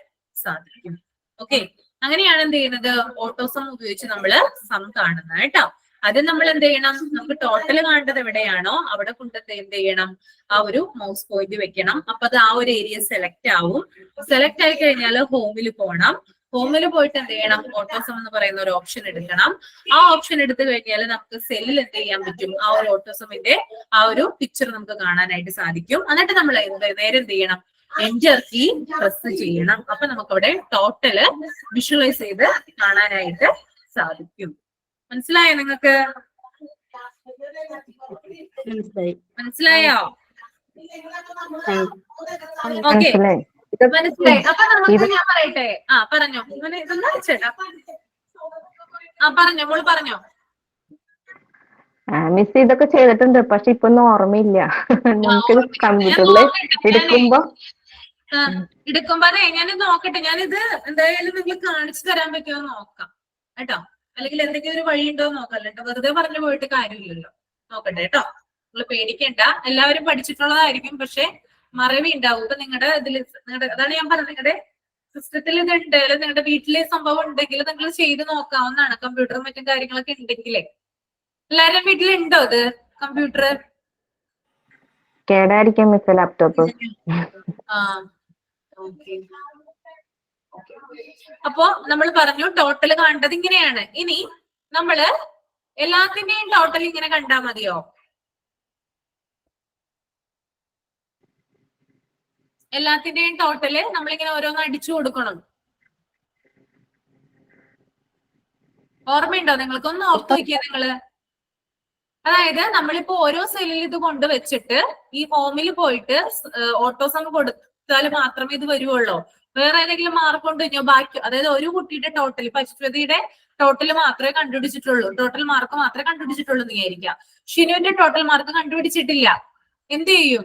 സാധിക്കും. ഓക്കെ, അങ്ങനെയാണ് എന്ത് ചെയ്യുന്നത്? ഓട്ടോസം ഉപയോഗിച്ച് നമ്മൾ സം കാണുന്നത് കേട്ടോ. അത് നമ്മൾ എന്ത് ചെയ്യണം? നമുക്ക് ടോട്ടൽ കാണേണ്ടത് എവിടെയാണോ അവിടെ കൊണ്ടുവന്ന് എന്ത് ചെയ്യണം? ആ ഒരു മൗസ് പോയിന്റ് വെക്കണം. അപ്പൊ അത് ആ ഒരു ഏരിയ സെലക്ട് ആവും. സെലക്ട് ആയി കഴിഞ്ഞാൽ ഹോമിൽ പോകണം. ഹോമിൽ പോയിട്ട് എന്ത് ചെയ്യണം? ഓട്ടോസം എന്ന് പറയുന്ന ഒരു ഓപ്ഷൻ എടുക്കണം. ആ ഓപ്ഷൻ എടുത്തു കഴിഞ്ഞാൽ നമുക്ക് സെല്ലിൽ എന്ത് ചെയ്യാൻ പറ്റും? ആ ഒരു ഓട്ടോസമിന്റെ ആ ഒരു പിക്ചർ നമുക്ക് കാണാനായിട്ട് സാധിക്കും. എന്നിട്ട് നമ്മൾ നേരെ എന്ത് ചെയ്യണം? എന്റർ കീ പ്രസ് ചെയ്യണം. അപ്പൊ നമുക്ക് അവിടെ ടോട്ടല് വിഷ്വലൈസ് ചെയ്ത് കാണാനായിട്ട് സാധിക്കും. മനസ്സിലായോ നിങ്ങൾക്ക്? മനസ്സിലായോ? ഓക്കെ, മനസ്സിലായി. അപ്പൊ നമുക്ക് ഞാൻ പറയട്ടെ. പറഞ്ഞോ. ഇതൊന്നും ചേട്ടാ പറഞ്ഞോ, മോള് പറഞ്ഞോ. മിസ് ഇതൊക്കെ ചെയ്തിട്ടുണ്ട്, പക്ഷെ ഇപ്പൊ ഒന്നും ഓർമ്മയില്ല. നമുക്ക് കമ്പ്യൂട്ടറിൽ എടുക്കുമ്പോ അതെ ഞാനിത് നോക്കട്ടെ. ഞാനിത് എന്തായാലും നിങ്ങൾ കാണിച്ചു തരാൻ പറ്റുമോ നോക്കാം കേട്ടോ. അല്ലെങ്കിൽ എന്തെങ്കിലും ഒരു വഴി ഉണ്ടോ നോക്കാം കേട്ടോ. വെറുതെ പറഞ്ഞു പോയിട്ട് കാര്യമില്ലല്ലോ. നോക്കട്ടെ കേട്ടോ. നിങ്ങൾ പേടിക്കണ്ട, എല്ലാവരും പഠിച്ചിട്ടുള്ളതായിരിക്കും. പക്ഷെ മറവി ഉണ്ടാവും. ഇപ്പൊ നിങ്ങളുടെ ഇതിൽ അതാണ് ഞാൻ പറഞ്ഞത്, നിങ്ങളുടെ സിസ്റ്റത്തിൽ ഇത് ഉണ്ട്, അല്ലെങ്കിൽ നിങ്ങളുടെ വീട്ടിലെ സംഭവം ഉണ്ടെങ്കിൽ നിങ്ങൾ ചെയ്ത് നോക്കാവുന്നതാണ്. കമ്പ്യൂട്ടറും മറ്റും കാര്യങ്ങളൊക്കെ ഉണ്ടെങ്കിലേ. എല്ലാവരും വീട്ടിലുണ്ടോ ഇത് കമ്പ്യൂട്ടർ? കേടായിരിക്കും miss laptop. അപ്പോ നമ്മൾ പറഞ്ഞു ടോട്ടൽ കാണേണ്ടത് ഇങ്ങനെയാണ്. ഇനി നമ്മള് എല്ലാത്തിന്റെയും ടോട്ടൽ ഇങ്ങനെ കണ്ടാ മതിയോ? എല്ലാത്തിന്റെയും ടോട്ടല് നമ്മളിങ്ങനെ ഓരോന്ന് അടിച്ചു കൊടുക്കണം. ഓർമ്മയുണ്ടോ നിങ്ങൾക്ക്? ഒന്ന് ഓർത്ത് വയ്ക്കുക നിങ്ങള്. അതായത് നമ്മളിപ്പോ ഓരോ സെല്ലിൽ ഇത് കൊണ്ട് വെച്ചിട്ട് ഈ ഹോമിൽ പോയിട്ട് ഓട്ടോസം കൊടുത്താൽ മാത്രമേ ഇത് വരുവുള്ളൂ. വേറെ ഏതെങ്കിലും മാർക്ക് കൊണ്ട് കഴിഞ്ഞോ ബാക്കി, അതായത് ഒരു കുട്ടിയുടെ ടോട്ടൽ, ഇപ്പൊ അശ്വതിയുടെ ടോട്ടൽ മാത്രമേ കണ്ടുപിടിച്ചിട്ടുള്ളൂ, ടോട്ടൽ മാർക്ക് മാത്രമേ കണ്ടുപിടിച്ചിട്ടുള്ളൂ എന്ന് വിചാരിക്കാം. ഷിനുവിന്റെ ടോട്ടൽ മാർക്ക് കണ്ടുപിടിച്ചിട്ടില്ല. എന്ത് ചെയ്യും?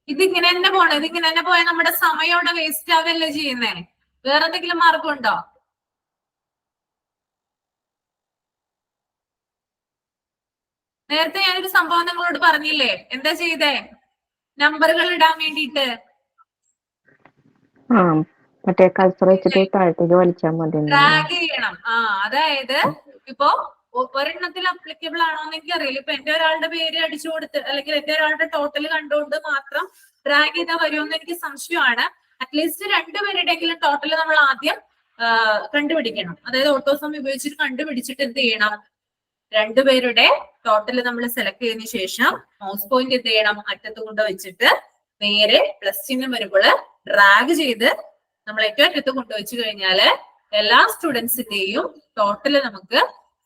ഇതിങ്ങനെ തന്നെ പോണേ. ഇതിങ്ങനെ തന്നെ പോയാൽ നമ്മുടെ സമയം അവിടെ വേസ്റ്റ് ആവല്ലേ ചെയ്യുന്നേ. വേറെ എന്തെങ്കിലും മാർഗം ഉണ്ടോ? നേരത്തെ ഞാനൊരു സംഭവം നിങ്ങളോട് പറഞ്ഞില്ലേ? എന്താ ചെയ്തേ? നമ്പറുകൾ ഇടാൻ വേണ്ടിയിട്ട് മറ്റേ കൾച്ചർ വെച്ചിട്ട് താഴത്തേക്ക് വലിച്ചാൽ മതി. ഡ്രാഗ് ചെയ്യണം. അതായത് ഇപ്പോ ഒരെണ്ണത്തിൽ അപ്ലിക്കബിൾ ആണോ എന്ന് എനിക്ക് അറിയില്ല. ഇപ്പൊ എന്റെ ഒരാളുടെ പേര് അടിച്ചു കൊടുത്ത് അല്ലെങ്കിൽ എന്റെ ഒരാളുടെ ടോട്ടൽ കണ്ടുകൊണ്ട് മാത്രം ഡ്രാഗ് ചെയ്താൽ വരുമെന്ന് എനിക്ക് സംശയമാണ്. അറ്റ്ലീസ്റ്റ് രണ്ടുപേരുടെയെങ്കിലും ടോട്ടൽ നമ്മൾ ആദ്യം കണ്ടുപിടിക്കണം. അതായത് ഓട്ടോസം ഉപയോഗിച്ചിട്ട് കണ്ടുപിടിച്ചിട്ട് എന്ത് ചെയ്യണം? രണ്ടുപേരുടെ ടോട്ടൽ നമ്മൾ സെലക്ട് ചെയ്തതിനു ശേഷം മൗസ് പോയിന്റ് എന്ത് ചെയ്യണം? അറ്റത്ത് കൊണ്ട് വെച്ചിട്ട് നേരെ പ്ലസ് ചിഹ്നം വരുമ്പോൾ ഡ്രാഗ് ചെയ്ത് നമ്മൾ ഏറ്റവും അറ്റത്ത് കൊണ്ടുവച്ചു കഴിഞ്ഞാല് എല്ലാ സ്റ്റുഡൻസിന്റെയും ടോട്ടൽ നമുക്ക്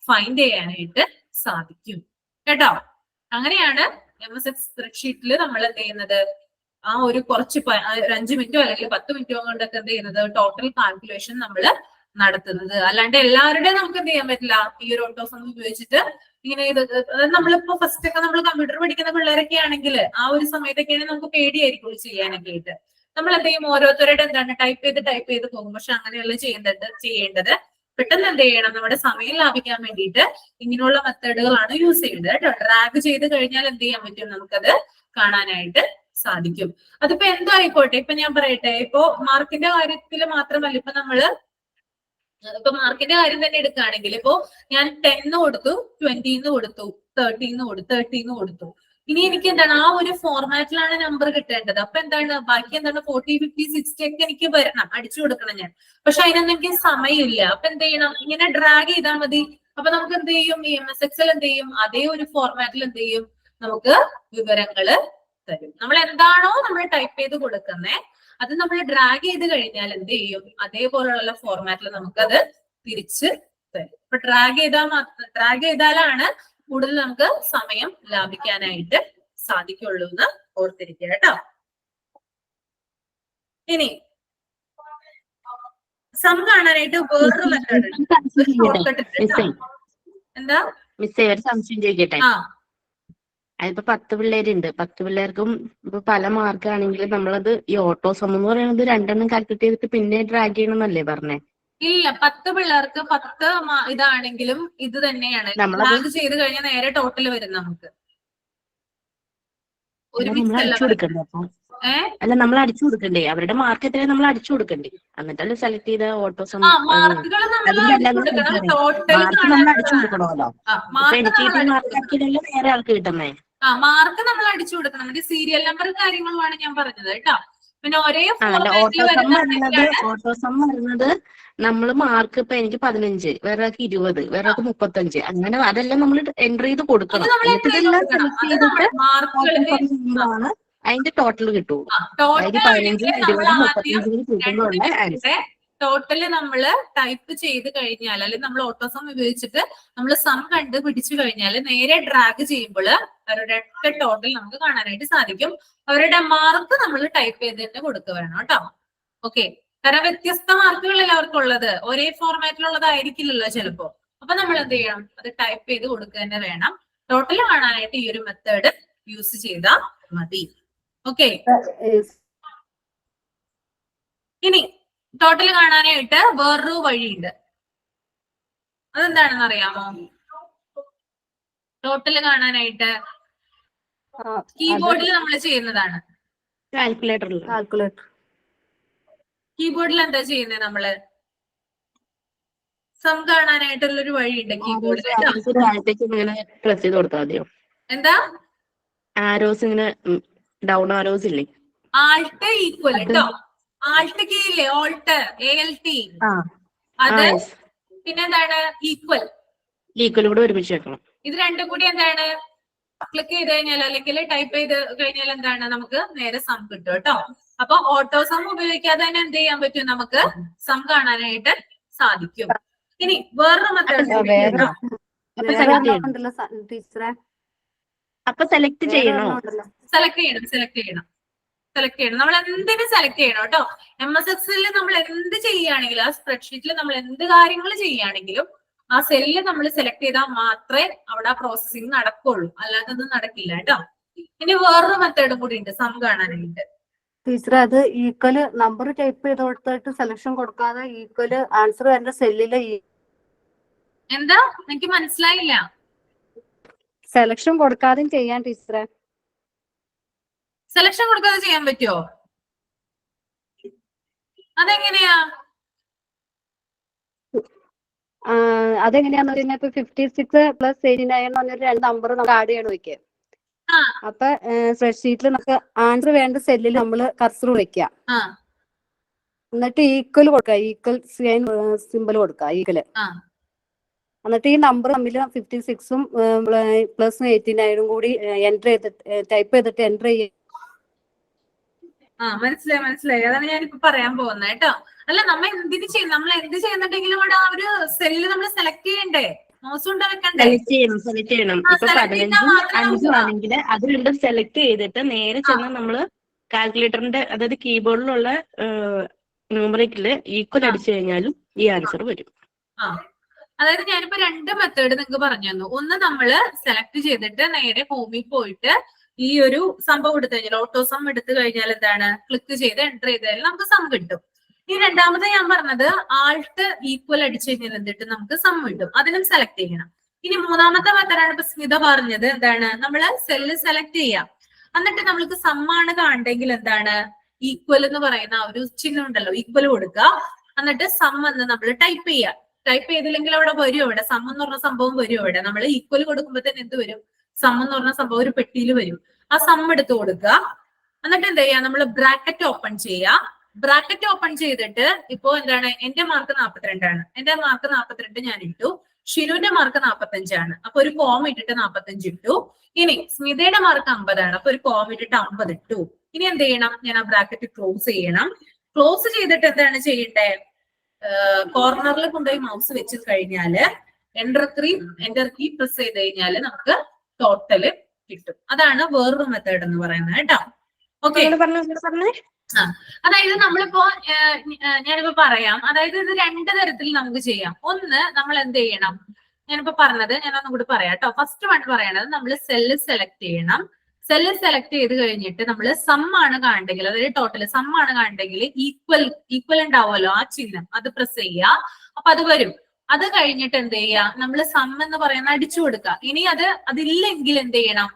ഫൈൻഡ് ചെയ്യാനായിട്ട് സാധിക്കും കേട്ടോ. അങ്ങനെയാണ് MS Excel സ്പ്രെഡ്ഷീറ്റിൽ നമ്മൾ എന്ത് ചെയ്യുന്നത്? ആ ഒരു കുറച്ച് 5 മിനിറ്റോ അല്ലെങ്കിൽ 10 മിനിറ്റോ കൊണ്ടൊക്കെ എന്ത് ചെയ്യുന്നത്? ടോട്ടൽ കാൽക്കുലേഷൻ നമ്മൾ നടത്തുന്നത്. അല്ലാണ്ട് എല്ലാവരുടെയും നമുക്ക് എന്ത് ചെയ്യാൻ പറ്റില്ല. ഈ ഒരു ഓട്ടോസം ഉപയോഗിച്ചിട്ട് ഇങ്ങനെ അതായത് നമ്മളിപ്പോ ഫസ്റ്റ് ഒക്കെ നമ്മൾ കമ്പ്യൂട്ടർ പഠിക്കുന്ന പിള്ളേരൊക്കെ ആണെങ്കിൽ ആ ഒരു സമയത്തൊക്കെയാണെങ്കിൽ നമുക്ക് പേടിയായിരിക്കും ചെയ്യാനൊക്കെ ആയിട്ട്. നമ്മൾ എന്ത് ചെയ്യും? ഓരോരുത്തരുടെ എന്താണ് ടൈപ്പ് ചെയ്ത് പോകും. പക്ഷെ അങ്ങനെയല്ല ചെയ്യേണ്ടത്. പെട്ടെന്ന് എന്ത് ചെയ്യണം? നമ്മുടെ സമയം ലാഭിക്കാൻ വേണ്ടിയിട്ട് ഇങ്ങനെയുള്ള മെത്തേഡുകളാണ് യൂസ് ചെയ്യേണ്ടത് കേട്ടോ. ഡ്രാഗ് ചെയ്ത് കഴിഞ്ഞാൽ എന്ത് ചെയ്യാൻ പറ്റും? നമുക്കത് കാണാനായിട്ട് സാധിക്കും. അതിപ്പോ എന്തോ ആയിക്കോട്ടെ. ഇപ്പൊ ഞാൻ പറയട്ടെ, ഇപ്പോ മാർക്കിന്റെ കാര്യത്തിൽ മാത്രമല്ല, ഇപ്പൊ നമ്മള് ഇപ്പൊ മാർക്കിന്റെ കാര്യം തന്നെ എടുക്കുകയാണെങ്കിൽ ഇപ്പോ ഞാൻ 10 കൊടുത്തു, 20 കൊടുത്തു, 30 കൊടുത്തു. ഇനി എനിക്ക് എന്താണ് ആ ഒരു ഫോർമാറ്റിലാണ് നമ്പർ കിട്ടേണ്ടത്. അപ്പൊ എന്താണ് ബാക്കി എന്താണ് 40, 50, 60 ഒക്കെ എനിക്ക് വരണം, അടിച്ചു കൊടുക്കണം ഞാൻ. പക്ഷെ അതിനൊന്നും എനിക്ക് സമയമില്ല. അപ്പൊ എന്ത് ചെയ്യണം, ഇങ്ങനെ ഡ്രാഗ് ചെയ്താൽ മതി. അപ്പൊ നമുക്ക് എന്ത് ചെയ്യും, ഈ MS Excel എന്ത് ചെയ്യും, അതേ ഒരു ഫോർമാറ്റിൽ എന്ത് ചെയ്യും, നമുക്ക് വിവരങ്ങള് തരും. നമ്മൾ എന്താണോ നമ്മൾ ടൈപ്പ് ചെയ്ത് കൊടുക്കുന്നേ അത് നമ്മൾ ഡ്രാഗ് ചെയ്ത് കഴിഞ്ഞാൽ എന്ത് ചെയ്യും, അതേപോലെയുള്ള ഫോർമാറ്റിൽ നമുക്കത് തിരിച്ച് തരും. അപ്പൊ ഡ്രാഗ് ചെയ്താലാണ് കൂടുതൽ നമുക്ക് സമയം ലാഭിക്കാനായിട്ട് സാധിക്കുള്ളൂ എന്ന് ഓർത്തിരിക്കുക കേട്ടോ. ഇനി സം കാണാനായിട്ട് വേറൊരു മെത്തേഡ് എന്താ മിസ്സേ ഒരു സംശയം ചോദിക്കട്ടെ. അതിപ്പോ 10 പിള്ളേരുണ്ട്, 10 പിള്ളേർക്കും ഇപ്പൊ പല മാർക്കാണെങ്കിൽ നമ്മളത് ഈ ഓട്ടോസം എന്ന് പറയുന്നത് 2 കാൽക്കുലേറ്റ് ചെയ്തിട്ട് പിന്നെ ഡ്രാഗ് ചെയ്യണമെന്നല്ലേ പറഞ്ഞേ? ഇല്ല, 10 പിള്ളേർക്ക് 10 ഇതാണെങ്കിലും ഇത് തന്നെയാണ്. ഡ്രാഗ് ചെയ്ത് കഴിഞ്ഞാൽ നേരെ ടോട്ടൽ വരും നമുക്ക്. അല്ല നമ്മൾ അടിച്ചു കൊടുക്കണ്ടേ? അവരുടെ മാർക്ക് എത്രയും നമ്മൾ അടിച്ചു കൊടുക്കണ്ടേ? എന്നിട്ടല്ലേ സെലക്ട് ചെയ്ത ഓട്ടോസം മാർക്ക് നമ്മൾ അടിച്ചു കൊടുക്കണമല്ലോ. എനിക്ക് കിട്ടിയ മാർക്ക് ആക്കിയതല്ലേ വേറെ ആൾക്ക് കിട്ടുന്നേ? മാർക്ക് നമ്മൾ അടിച്ചു കൊടുക്കണം. മറ്റേ സീരിയൽ നമ്പർ കാര്യങ്ങളുമാണ് ഞാൻ പറഞ്ഞത് കേട്ടോ. പിന്നെ ഒരേ ഓട്ടോസം വരുന്നത് നമ്മള് മാർക്ക് ഇപ്പൊ എനിക്ക് 15, വേറെ ആൾക്ക് 20, വേറെ ആൾക്ക് 35, അങ്ങനെ അതെല്ലാം നമ്മൾ എൻട്രി ചെയ്ത് കൊടുക്കണം. എന്നിട്ടെല്ലാം സെലക്ട് ചെയ്തിട്ട് ആണ് അതിന്റെ ടോട്ടൽ കിട്ടുള്ളൂ. അതായത് 15, 20, 35 കിട്ടുന്നുള്ള ആൻസർ. ടോട്ടല് നമ്മള് ടൈപ്പ് ചെയ്ത് കഴിഞ്ഞാൽ അല്ലെങ്കിൽ നമ്മൾ ഓട്ടോസം ഉപയോഗിച്ചിട്ട് നമ്മൾ സം കണ്ടുപിടിച്ചു കഴിഞ്ഞാൽ നേരെ ഡ്രാഗ് ചെയ്യുമ്പോൾ അവരുടെ ഒക്കെ ടോട്ടൽ നമുക്ക് കാണാനായിട്ട് സാധിക്കും. അവരുടെ മാർക്ക് നമ്മൾ ടൈപ്പ് ചെയ്ത് തന്നെ കൊടുക്കുക വേണം കേട്ടോ. ഓക്കെ, കാരണം വ്യത്യസ്ത മാർക്കുകളല്ല അവർക്കുള്ളത്, ഒരേ ഫോർമാറ്റിലുള്ളതായിരിക്കില്ലല്ലോ ചിലപ്പോ. അപ്പൊ നമ്മൾ എന്ത് ചെയ്യണം, അത് ടൈപ്പ് ചെയ്ത് കൊടുക്കുക തന്നെ വേണം. ടോട്ടൽ കാണാനായിട്ട് ഈ ഒരു മെത്തേഡ് യൂസ് ചെയ്താൽ മതി. ഓക്കെ, ഇനി ടോട്ടൽ കാണാനായിട്ട് വേറൊരു വഴിയുണ്ട്. അതെന്താണെന്ന് അറിയാമോ? ടോട്ടൽ കാണാനായിട്ട് കീബോർഡിൽ നമ്മൾ ചെയ്യുന്നതാണ്. കീബോർഡിൽ എന്താ ചെയ്യുന്നത് നമ്മള്? സം കാണാനായിട്ടുള്ളൊരു വഴിയുണ്ട് കീബോർഡിൽ. പ്രസ് ചെയ്ത് കൊടുത്താൽ മതിയോ? എന്താ ആരോസ് ഇങ്ങനെ ഡൗൺ ആരോസ് ഇല്ലേ? ആൾട്ട് ഈക്വൽ കേട്ടോ. ആൾട്ട് കീ ഇല്ലേ, ഓൾട്ട് ALT, അത് പിന്നെന്താണ് ഈക്വൽ. ഈക്വൽ കൂടെ ഒരുമിച്ച് വെക്കണം. ഇത് രണ്ടും കൂടി എന്താണ് ക്ലിക്ക് ചെയ്ത് കഴിഞ്ഞാൽ അല്ലെങ്കിൽ ടൈപ്പ് ചെയ്ത് കഴിഞ്ഞാൽ എന്താണ് നമുക്ക് നേരെ സം കിട്ടും കേട്ടോ. അപ്പൊ ഓട്ടോ സം ഉപയോഗിക്കാതെ തന്നെ എന്ത് ചെയ്യാൻ പറ്റും, നമുക്ക് സം കാണാനായിട്ട് സാധിക്കും. ഇനി വേറൊരു മെത്തേഡ് സെലക്ട് ചെയ്യണം. നമ്മൾ എന്തിനും സെലക്ട് ചെയ്യണം കേട്ടോ. MS Excel നമ്മൾ എന്ത് ചെയ്യുകയാണെങ്കിലും ആ സ്പ്രെഡ്ഷീറ്റിൽ നമ്മൾ എന്ത് കാര്യങ്ങൾ ചെയ്യുകയാണെങ്കിലും ആ സെല്ല് നമ്മൾ സെലക്ട് ചെയ്താൽ മാത്രമേ അവിടെ ആ പ്രോസസ്സിംഗ് നടക്കുള്ളൂ, അല്ലാതൊന്നും നടക്കില്ല കേട്ടോ. ഇനി വേറൊരു മെത്തേഡും കൂടി ഉണ്ട് സം കാണാനായിട്ട്. ടീച്ചറെ, അത് ഈക്വല് നമ്പർ ടൈപ്പ് ചെയ്ത് കൊടുത്തിട്ട് സെലക്ഷൻ കൊടുക്കാതെ ഈക്വല് ആൻസർ വരേണ്ട സെല്ലില് എന്താ എനിക്ക് മനസ്സിലായില്ല. സെലക്ഷൻ കൊടുക്കാതെയും ചെയ്യാൻ ടീച്ചറെ. സെലക്ഷൻ കൊടുക്കാതെ ചെയ്യാൻ പറ്റുമോ? അതെങ്ങനെയാ? അതെങ്ങനെയാന്ന് പറഞ്ഞാൽ ഇപ്പൊ 56 + 89 എന്ന് പറഞ്ഞൊരു 2 നമ്പർ നമുക്ക് ആഡ് ചെയ്യണം വെക്കുക. അപ്പൊ സ്പ്രെഡ്ഷീറ്റിൽ നമുക്ക് ആൻസർ വേണ്ട സെല്ലിൽ നമ്മൾ കർസർ വെക്കുക. എന്നിട്ട് ഈക്വൽ കൊടുക്കുക, ഈക്വൽ സിമ്പിൾ കൊടുക്കുക, ഈക്വല്. എന്നിട്ട് ഈ നമ്പർ തമ്മിൽ 56ഉം + 89ഉം കൂടി എൻറ്റർ ചെയ്തിട്ട് ടൈപ്പ് ചെയ്തിട്ട് എൻറ്റർ ചെയ്യുക. മനസ്സിലായി. അതാണ് ഞാനിപ്പോ പറയാൻ പോകുന്നത് കേട്ടോ. അല്ല, നമ്മൾ എന്തിനു ചെയ്യും, നമ്മൾ എന്ത് ചെയ്യുന്നുണ്ടെങ്കിലും അവിടെ ആ ഒരു സെല്ലിൽ നമ്മൾ സെലക്ട് ചെയ്യണ്ടേ, മൗസ് കൊണ്ട് വെക്കണ്ടേ? സെലക്ട് ചെയ്യണം. ഇപ്പൊ 15ഉം 5ഉം ആണെങ്കിൽ അത് രണ്ടും സെലക്ട് ചെയ്തിട്ട് നേരെ ചെന്ന് നമ്മള് കാൽക്കുലേറ്ററിന്റെ അതായത് കീബോർഡിലുള്ള ന്യൂമറിക്കില് ഈക്വൽ അടിച്ചു കഴിഞ്ഞാലും ഈ ആൻസർ വരും. അതായത് ഞാനിപ്പോ 2 മെത്തേഡ് നിങ്ങൾക്ക് പറഞ്ഞു തന്നു. ഒന്ന് നമ്മള് സെലക്ട് ചെയ്തിട്ട് നേരെ ഹോമിൽ പോയിട്ട് ഈ ഒരു സംഭവം എടുത്തു കഴിഞ്ഞാൽ ഓട്ടോ സം എടുത്തു കഴിഞ്ഞാൽ എന്താണ് ക്ലിക്ക് ചെയ്ത് എൻ്റർ ചെയ്ത് കഴിഞ്ഞാൽ നമുക്ക് സം കിട്ടും. ഈ രണ്ടാമത് ഞാൻ പറഞ്ഞത് ആൾട്ട് ഈക്വൽ അടിച്ചു കഴിഞ്ഞാൽ എന്തിട്ട് നമുക്ക് സം കിട്ടും, അതിനും സെലക്ട് ചെയ്യണം. ഇനി മൂന്നാമത്തെ മെത്തേഡാണ് ഇപ്പൊ സ്മിത പറഞ്ഞത്, എന്താണ് നമ്മള് സെല്ല് സെലക്ട് ചെയ്യാം. എന്നിട്ട് നമ്മൾക്ക് സമ്മാണ് കാണണ്ടെങ്കിൽ എന്താണ് ഈക്വൽ എന്ന് പറയുന്ന ആ ഒരു ചിഹ്നം ഉണ്ടല്ലോ, ഈക്വൽ കൊടുക്കുക. എന്നിട്ട് സം എന്ന് നമ്മൾ ടൈപ്പ് ചെയ്യുക. ടൈപ്പ് ചെയ്തില്ലെങ്കിൽ അവിടെ വരും, അവിടെ സം എന്ന് പറഞ്ഞ സംഭവം വരും. അവിടെ നമ്മൾ ഈക്വൽ കൊടുക്കുമ്പോൾ തന്നെ എന്ത് വരും? സം എന്ന് പറഞ്ഞ സംഭവം ഒരു പെട്ടിയിൽ വരും. ആ സം എടുത്ത് കൊടുക്കുക. എന്നിട്ട് എന്ത് ചെയ്യാ? നമ്മൾ ബ്രാക്കറ്റ് ഓപ്പൺ ചെയ്യുക. ബ്രാക്കറ്റ് ഓപ്പൺ ചെയ്തിട്ട് ഇപ്പോ എന്താണ്, എന്റെ മാർക്ക് 42 ആണ്. എന്റെ മാർക്ക് 42 ഞാൻ ഇട്ടു. ഷിനുവിന്റെ മാർക്ക് 45 ആണ്. അപ്പൊ ഒരു കോമ ഇട്ടിട്ട് 45 ഇട്ടു. ഇനി സ്മിതയുടെ മാർക്ക് 50 ആണ്. അപ്പൊ ഒരു കോമ ഇട്ടിട്ട് 50 ഇട്ടു. ഇനി എന്ത് ചെയ്യണം? ഞാൻ ആ ബ്രാക്കറ്റ് ക്ലോസ് ചെയ്യണം. ക്ലോസ് ചെയ്തിട്ട് എന്താണ് ചെയ്യണ്ടേ? കോർണറിൽ കൊണ്ടുപോയി മൗസ് വെച്ച് കഴിഞ്ഞാല് എന്റർ കീ പ്രസ് ചെയ്ത് കഴിഞ്ഞാല് നമുക്ക് ടോട്ടല് കിട്ടും. അതാണ് വേറൊരു മെത്തേഡ് എന്ന് പറയുന്നത് കേട്ടോ. ഓക്കെ, അതായത് നമ്മളിപ്പോ ഞാനിപ്പോ പറയാം. അതായത് ഇത് 2 തരത്തിൽ നമുക്ക് ചെയ്യാം. ഒന്ന്, നമ്മൾ എന്ത് ചെയ്യണം? ഞാനിപ്പോ പറഞ്ഞത് ഞാനൊന്നും കൂടി പറയാം കേട്ടോ. ഫസ്റ്റ് വൺ പറയണത് നമ്മൾ സെല്ല് സെലക്ട് ചെയ്യണം. സെല്ല് സെലക്ട് ചെയ്ത് കഴിഞ്ഞിട്ട് നമ്മൾ സം ആണ് കാണണ്ടെങ്കിൽ, അതായത് ടോട്ടൽ സം ആണ് കാണണ്ടെങ്കിൽ ഈക്വൽ ഉണ്ടാവുമല്ലോ ആ ചിഹ്നം, അത് പ്രസ് ചെയ്യുക. അപ്പൊ അത് വരും. അത് കഴിഞ്ഞിട്ട് എന്ത് ചെയ്യുക? നമ്മൾ സം എന്ന് പറയുന്ന അടിച്ചു കൊടുക്കുക. ഇനി അതില്ലെങ്കിൽ എന്ത് ചെയ്യണം?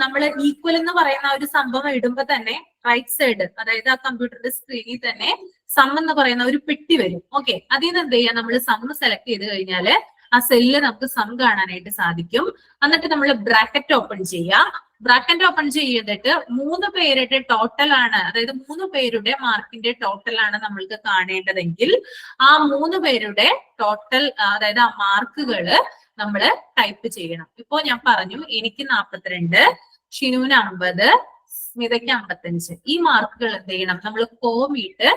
നമ്മൾ ഈക്വൽ എന്ന് പറയുന്ന ഒരു സംഭവം ഇടുമ്പോ തന്നെ റൈറ്റ് സൈഡ്, അതായത് ആ കമ്പ്യൂട്ടറിന്റെ സ്ക്രീനിൽ തന്നെ സം എന്ന് പറയുന്ന ഒരു പെട്ടി വരും. ഓക്കെ, അതിൽ നിന്ന് എന്ത് ചെയ്യാം? നമ്മൾ സം സെലക്ട് ചെയ്ത് കഴിഞ്ഞാല് ആ സെല്ലില് നമുക്ക് സം കാണാനായിട്ട് സാധിക്കും. എന്നിട്ട് നമ്മൾ ബ്രാക്കറ്റ് ഓപ്പൺ ചെയ്യാം. ബ്രാക്കറ്റ് ഓപ്പൺ ചെയ്തിട്ട് 3 പേരുടെ ടോട്ടൽ ആണ്, അതായത് 3 പേരുടെ മാർക്കിന്റെ ടോട്ടൽ ആണ് നമ്മൾക്ക് കാണേണ്ടതെങ്കിൽ ആ 3 പേരുടെ ടോട്ടൽ, അതായത് ആ മാർക്കുകള് നമ്മൾ ടൈപ്പ് ചെയ്യണം. ഇപ്പോ ഞാൻ പറഞ്ഞു എനിക്ക് 42, ഷിനുവിന് 50, സ്മിതയ്ക്ക് 55. ഈ മാർക്കുകൾ എന്ത് ചെയ്യണം? നമ്മൾ കോമിട്ട്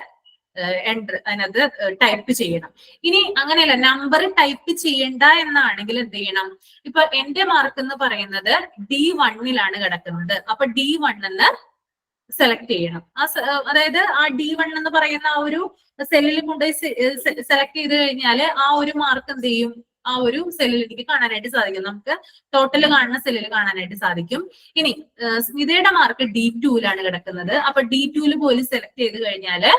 അതിനകത്ത് ടൈപ്പ് ചെയ്യണം. ഇനി അങ്ങനെയല്ല, നമ്പർ ടൈപ്പ് ചെയ്യണ്ട എന്നാണെങ്കിൽ എന്ത് ചെയ്യണം? ഇപ്പൊ എന്റെ മാർക്ക് എന്ന് പറയുന്നത് D1 കിടക്കുന്നത്. അപ്പൊ D1 എന്ന് സെലക്ട് ചെയ്യണം. അതായത് ആ D1 എന്ന് പറയുന്ന ആ ഒരു സെല്ലിൽ കൊണ്ടുപോയി സെലക്ട് ചെയ്ത് കഴിഞ്ഞാല് ആ ഒരു മാർക്ക് എന്ത് ചെയ്യും? ആ ഒരു സെല്ലിൽ എനിക്ക് കാണാനായിട്ട് സാധിക്കും. നമുക്ക് ടോട്ടൽ കാണുന്ന സെല്ലിൽ കാണാനായിട്ട് സാധിക്കും. ഇനി സ്മിതയുടെ മാർക്ക് D2 കിടക്കുന്നത്. അപ്പൊ D2 പോലും സെലക്ട് ചെയ്ത് കഴിഞ്ഞാല്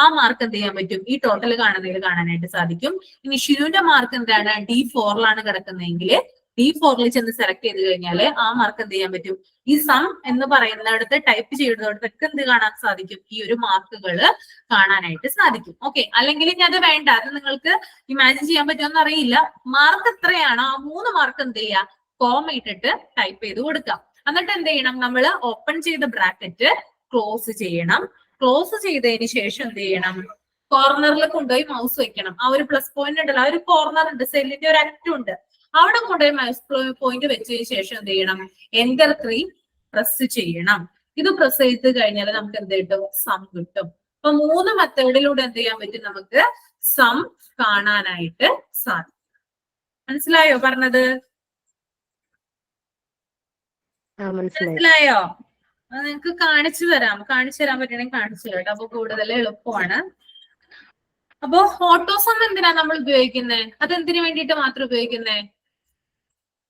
ആ മാർക്ക് എന്ത് ചെയ്യാൻ പറ്റും? ഈ ടോട്ടൽ കാണുന്നതിൽ കാണാനായിട്ട് സാധിക്കും. ഇനി ഷിനുവിന്റെ മാർക്ക് എന്താണ്? D4 കിടക്കുന്നതെങ്കിൽ D4 ചെന്ന് സെലക്ട് ചെയ്ത് കഴിഞ്ഞാല് ആ മാർക്ക് എന്ത് ചെയ്യാൻ പറ്റും? ഈ സം എന്ന് പറയുന്നിടത്ത് ടൈപ്പ് ചെയ്യുന്നിടത്തൊക്കെ എന്ത് കാണാൻ സാധിക്കും? ഈ ഒരു മാർക്കുകള് കാണാനായിട്ട് സാധിക്കും. ഓക്കെ, അല്ലെങ്കിൽ ഇനി അത് വേണ്ട, അത് നിങ്ങൾക്ക് ഇമാജിൻ ചെയ്യാൻ പറ്റുമെന്ന് അറിയില്ല. മാർക്ക് എത്രയാണോ ആ 3 മാർക്ക് എന്ത് ചെയ്യുക? കോമ ഇട്ടിട്ട് ടൈപ്പ് ചെയ്ത് കൊടുക്കാം. എന്നിട്ട് എന്ത് ചെയ്യണം? നമ്മൾ ഓപ്പൺ ചെയ്ത ബ്രാക്കറ്റ് ക്ലോസ് ചെയ്യണം. ക്ലോസ് ചെയ്തതിന് ശേഷം എന്ത് ചെയ്യണം? കോർണറിൽ കൊണ്ടുപോയി മൗസ് വെക്കണം. ആ ഒരു പ്ലസ് പോയിന്റ് ഉണ്ടല്ലോ, ആ ഒരു കോർണർ ഉണ്ട്, സെല്ലിന്റെ ഒരു അറ്റമുണ്ട്, അവിടെ കൊണ്ടുപോയി മൗസ് പോയിന്റ് വെച്ചതിന് ശേഷം എന്ത് ചെയ്യണം? എന്റർ കീ പ്രസ് ചെയ്യണം. ഇത് പ്രസ് ചെയ്ത് കഴിഞ്ഞാൽ നമുക്ക് എന്ത് കിട്ടും? സം കിട്ടും. അപ്പൊ 3 മെത്തേഡിലൂടെ എന്ത് ചെയ്യാൻ പറ്റും? നമുക്ക് സം കാണാനായിട്ട് സാധിക്കും. മനസ്സിലായോ പറഞ്ഞത്? മനസ്സിലായോ? നിങ്ങൾക്ക് കാണിച്ചു തരാൻ പറ്റണമെങ്കിൽ കാണിച്ചു തരാം. അപ്പൊ കൂടുതൽ എളുപ്പമാണ്. അപ്പൊ ഓട്ടോസം എന്തിനാ നമ്മൾ ഉപയോഗിക്കുന്നത്? അതെന്തിനു വേണ്ടിയിട്ട് മാത്രം ഉപയോഗിക്കുന്നത്?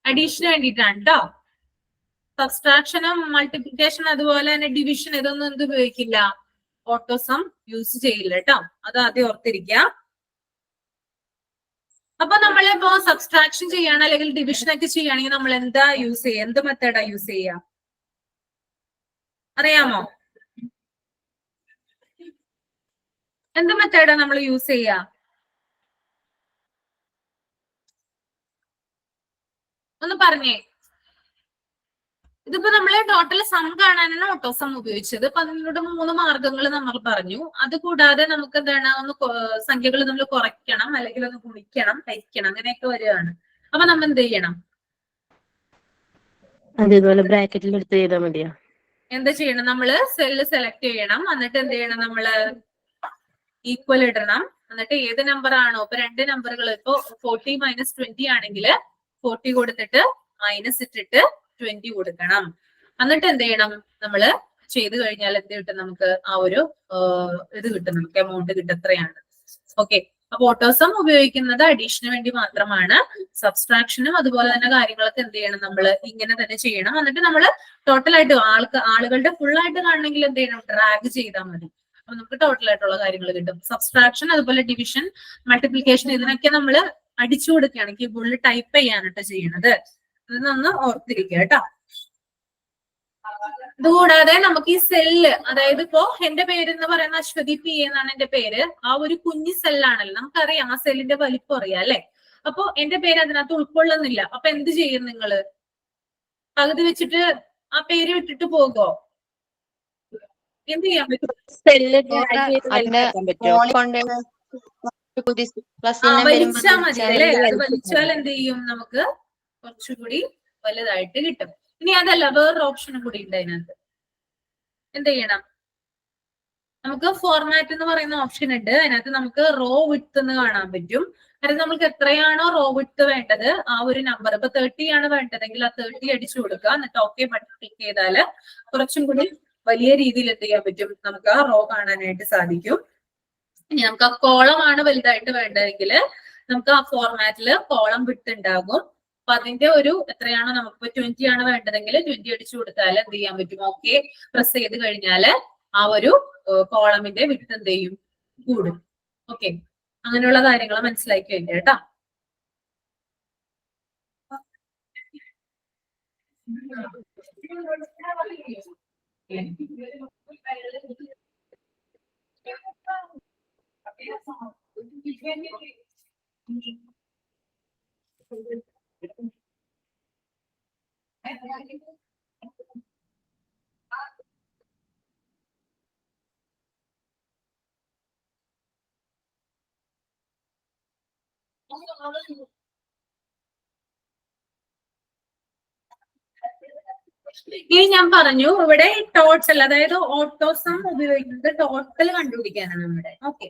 അഡീഷന് വേണ്ടിയിട്ടാണ് കേട്ടോ. സബ്സ്ട്രാക്ഷനും മൾട്ടിപ്ലിക്കേഷനും അതുപോലെ തന്നെ ഡിവിഷൻ ഇതൊന്നും എന്ത് ഉപയോഗിക്കില്ല? ഓട്ടോസം യൂസ് ചെയ്യില്ല കേട്ടോ. അത് ആദ്യം ഓർത്തിരിക്കുക. അപ്പൊ നമ്മളിപ്പോ സബ്സ്ട്രാക്ഷൻ ചെയ്യണം അല്ലെങ്കിൽ ഡിവിഷൻ ഒക്കെ ചെയ്യുകയാണെങ്കിൽ നമ്മൾ എന്താ യൂസ് ചെയ്യുക? എന്ത് മെത്തേഡാ യൂസ് ചെയ്യുക? അറിയാമോ? എന്ത് മെത്തേഡാ നമ്മൾ യൂസ് ചെയ്യുക? ഒന്ന് പറഞ്ഞേ. ഇതിപ്പോ നമ്മള് ടോട്ടൽ സം കാണാനാണ് ഓട്ടോസം ഉപയോഗിച്ചത്. അപ്പൊ അതിനോട് 3 മാർഗങ്ങൾ നമ്മൾ പറഞ്ഞു. അത് കൂടാതെ നമുക്ക് എന്താണ്? സംഖ്യകൾ നമ്മൾ കുറയ്ക്കണം, അല്ലെങ്കിൽ ഒന്ന് ഗുണിക്കണം, ഹരിക്കണം, അങ്ങനെയൊക്കെ വരികയാണ്. അപ്പൊ നമ്മൾ എന്ത് ചെയ്യണം? അതേപോലെ ബ്രാക്കറ്റിൽ എടുത്ത് ചെയ്താൽ മതിയോ? എന്താ ചെയ്യണം? നമ്മള് സെല്ല് സെലക്ട് ചെയ്യണം. എന്നിട്ട് എന്ത് ചെയ്യണം? നമ്മള് ഈക്വൽ ഇടണം. എന്നിട്ട് ഏത് നമ്പർ ആണോ, ഇപ്പൊ 2 നമ്പറുകൾ, ഇപ്പൊ 40 - 20 ആണെങ്കിൽ 40 കൊടുത്തിട്ട് മൈനസ് ഇട്ടിട്ട് 20 കൊടുക്കണം. എന്നിട്ട് എന്ത് ചെയ്യണം? നമ്മള് ചെയ്ത് കഴിഞ്ഞാൽ എന്ത് കിട്ടും? നമുക്ക് ആ ഒരു ഇത് കിട്ടും, നമുക്ക് എമൗണ്ട് കിട്ടും, എത്രയാണ്. ഓക്കെ, അപ്പൊ ഓട്ടോസം ഉപയോഗിക്കുന്നത് അഡീഷന് വേണ്ടി മാത്രമാണ്. സബ്സ്ട്രാക്ഷനും അതുപോലെ തന്നെ കാര്യങ്ങളൊക്കെ എന്ത് ചെയ്യണം? നമ്മൾ ഇങ്ങനെ തന്നെ ചെയ്യണം. എന്നിട്ട് നമ്മൾ ടോട്ടലായിട്ട് ആളുകളുടെ ഫുൾ ആയിട്ട് കാണണമെങ്കിൽ എന്ത് ചെയ്യണം? ഡ്രാഗ് ചെയ്താൽ മതി. അപ്പൊ നമുക്ക് ടോട്ടൽ ആയിട്ടുള്ള കാര്യങ്ങൾ കിട്ടും. സബ്സ്ട്രാക്ഷൻ അതുപോലെ ഡിവിഷൻ മൾട്ടിപ്ലിക്കേഷൻ ഇതിനൊക്കെ നമ്മൾ അടിച്ചു കൊടുക്കുകയാണ്, കീബോർഡിൽ ടൈപ്പ് ചെയ്യാനായിട്ട് ചെയ്യണത്. ഇതൊന്ന് ഓർത്തിരിക്കുക കേട്ടോ. ഇതുകൂടാതെ നമുക്ക് ഈ സെല്ല്, അതായത് ഇപ്പോ എന്റെ പേര് എന്ന് പറയുന്ന അശ്വതി പി എന്നാണ് എന്റെ പേര്. ആ ഒരു കുഞ്ഞു സെല്ലാണല്ലോ, നമുക്കറിയാം ആ സെല്ലിന്റെ വലിപ്പം അറിയാം അല്ലെ. അപ്പൊ എന്റെ പേര് അതിനകത്ത് ഉൾക്കൊള്ളുന്നില്ല. അപ്പൊ എന്ത് ചെയ്യും നിങ്ങള്? പകുതി വെച്ചിട്ട് ആ പേര് വിട്ടിട്ട് പോകോ? എന്ത് ചെയ്യാൻ പറ്റും? വലിച്ചാ മതി അല്ലെ. അത് വലിച്ചാൽ എന്ത് ചെയ്യും? നമുക്ക് കുറച്ചുകൂടി വലുതായിട്ട് കിട്ടും. ഇനി അതല്ല, വേറൊരു ഓപ്ഷനും കൂടി ഉണ്ട് അതിനകത്ത്. എന്ത് ചെയ്യണം? നമുക്ക് ഫോർമാറ്റ് എന്ന് പറയുന്ന ഓപ്ഷൻ ഉണ്ട്. അതിനകത്ത് നമുക്ക് റോ വിഡ്ത്ത് എന്ന് കാണാൻ പറ്റും. അതായത് നമുക്ക് എത്രയാണോ റോ വിഡ്ത്ത് വേണ്ടത് ആ ഒരു നമ്പർ, ഇപ്പൊ 30 ആണ് വേണ്ടതെങ്കിൽ ആ 30 അടിച്ചു കൊടുക്കുക. എന്നിട്ട് ഓക്കെ ബട്ടൺ ക്ലിക്ക് ചെയ്താല് കുറച്ചും കൂടി വലിയ രീതിയിൽ എന്ത് ചെയ്യാൻ പറ്റും? നമുക്ക് ആ റോ കാണാനായിട്ട് സാധിക്കും. ഇനി നമുക്ക് ആ കോളം ആണ് വലുതായിട്ട് വേണ്ടതെങ്കിൽ നമുക്ക് ആ ഫോർമാറ്റില് കോളം വിഡ്ത്ത് ഉണ്ടാകും. അപ്പൊ അതിന്റെ ഒരു എത്രയാണോ നമുക്ക് 20 ആണ് വേണ്ടതെങ്കിൽ 20 അടിച്ചു കൊടുത്താൽ എന്ത് ചെയ്യാൻ പറ്റും? ഓക്കെ പ്രസ് ചെയ്ത് കഴിഞ്ഞാല് ആ ഒരു കോളമിന്റെ വിഡ്ത്ത് എന്ത് ചെയ്യും? കൂടും. ഓക്കെ, അങ്ങനെയുള്ള കാര്യങ്ങൾ മനസ്സിലാക്കി കഴിഞ്ഞു കേട്ടോ. ഇനി ഞാൻ പറഞ്ഞു ഇവിടെ ടോട്ടൽ, അതായത് ഓട്ടോസം ഉപയോഗിക്കുന്നത് ടോട്ടൽ കണ്ടുപിടിക്കാനാണ് നമ്മുടെ. ഓക്കെ,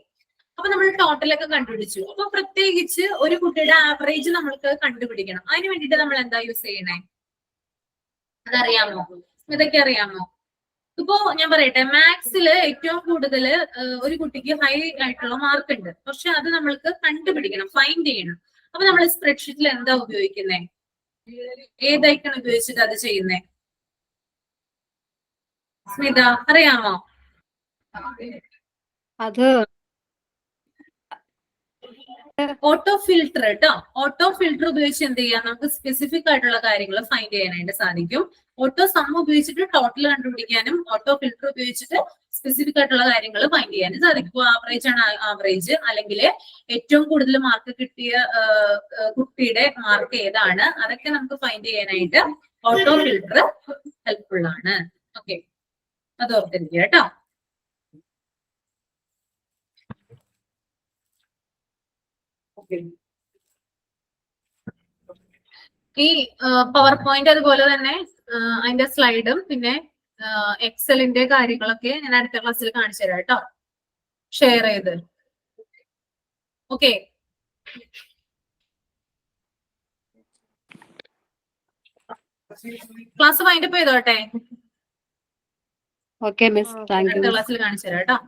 അപ്പൊ നമ്മൾ ടോട്ടലൊക്കെ കണ്ടുപിടിച്ചു. അപ്പൊ പ്രത്യേകിച്ച് ഒരു കുട്ടിയുടെ ആവറേജ് നമ്മൾക്ക് കണ്ടുപിടിക്കണം. അതിന് വേണ്ടിയിട്ട് നമ്മൾ എന്താ യൂസ് ചെയ്യണേ? അതറിയാമോ? ഇതൊക്കെ അറിയാമോ? ഇപ്പോ ഞാൻ പറയട്ടെ, മാത്സില് ഏറ്റവും കൂടുതൽ ഒരു കുട്ടിക്ക് ഹൈ ആയിട്ടുള്ള മാർക്ക് ഉണ്ട്. പക്ഷെ അത് നമ്മൾക്ക് കണ്ടുപിടിക്കണം, ഫൈൻഡ് ചെയ്യണം. അപ്പൊ നമ്മൾ സ്പ്രെഡ്ഷീറ്റിൽ എന്താ ഉപയോഗിക്കുന്നേ? ഏതായിട്ടാണ് ഉപയോഗിച്ചിട്ട് അത് ചെയ്യുന്നേ? സ്മിത അറിയാമോ? അത് ഓട്ടോ ഫിൽട്ടർ കേട്ടോ. ഓട്ടോ ഫിൽട്ടർ ഉപയോഗിച്ച് എന്ത് ചെയ്യാം? നമുക്ക് സ്പെസിഫിക് ആയിട്ടുള്ള കാര്യങ്ങൾ ഫൈൻഡ് ചെയ്യാനായിട്ട് സാധിക്കും. ഓട്ടോ സം ഉപയോഗിച്ചിട്ട് ടോട്ടൽ കണ്ടുപിടിക്കാനും ഓട്ടോ ഫിൽട്ടർ ഉപയോഗിച്ചിട്ട് സ്പെസിഫിക് ആയിട്ടുള്ള കാര്യങ്ങൾ ഫൈൻഡ് ചെയ്യാനും സാധിക്കും. ഇപ്പോൾ ആവറേജ് ആണ് ആവറേജ്, അല്ലെങ്കിൽ ഏറ്റവും കൂടുതൽ മാർക്ക് കിട്ടിയ കുട്ടിയുടെ മാർക്ക് ഏതാണ്, അതൊക്കെ നമുക്ക് ഫൈൻഡ് ചെയ്യാനായിട്ട് ഓട്ടോ ഫിൽട്ടർ ഹെൽപ്ഫുൾ ആണ്. ഓക്കെ, അത് ഓർത്തിരിക്കുക കേട്ടോ. ഈ പവർ പോയിന്റ് അതുപോലെ തന്നെ അതിന്റെ സ്ലൈഡും പിന്നെ എക്സലിന്റെ കാര്യങ്ങളൊക്കെ ഞാൻ അടുത്ത ക്ലാസ്സിൽ കാണിച്ചു തരാം കേട്ടോ, ഷെയർ ചെയ്ത്. ഓക്കെ, ക്ലാസ് വൈൻഡപ്പ് ചെയ്തോട്ടെ. Okay miss, thank you. അടുത്ത ക്ലാസ്സിൽ കാണിച്ചു തരാം കേട്ടോ.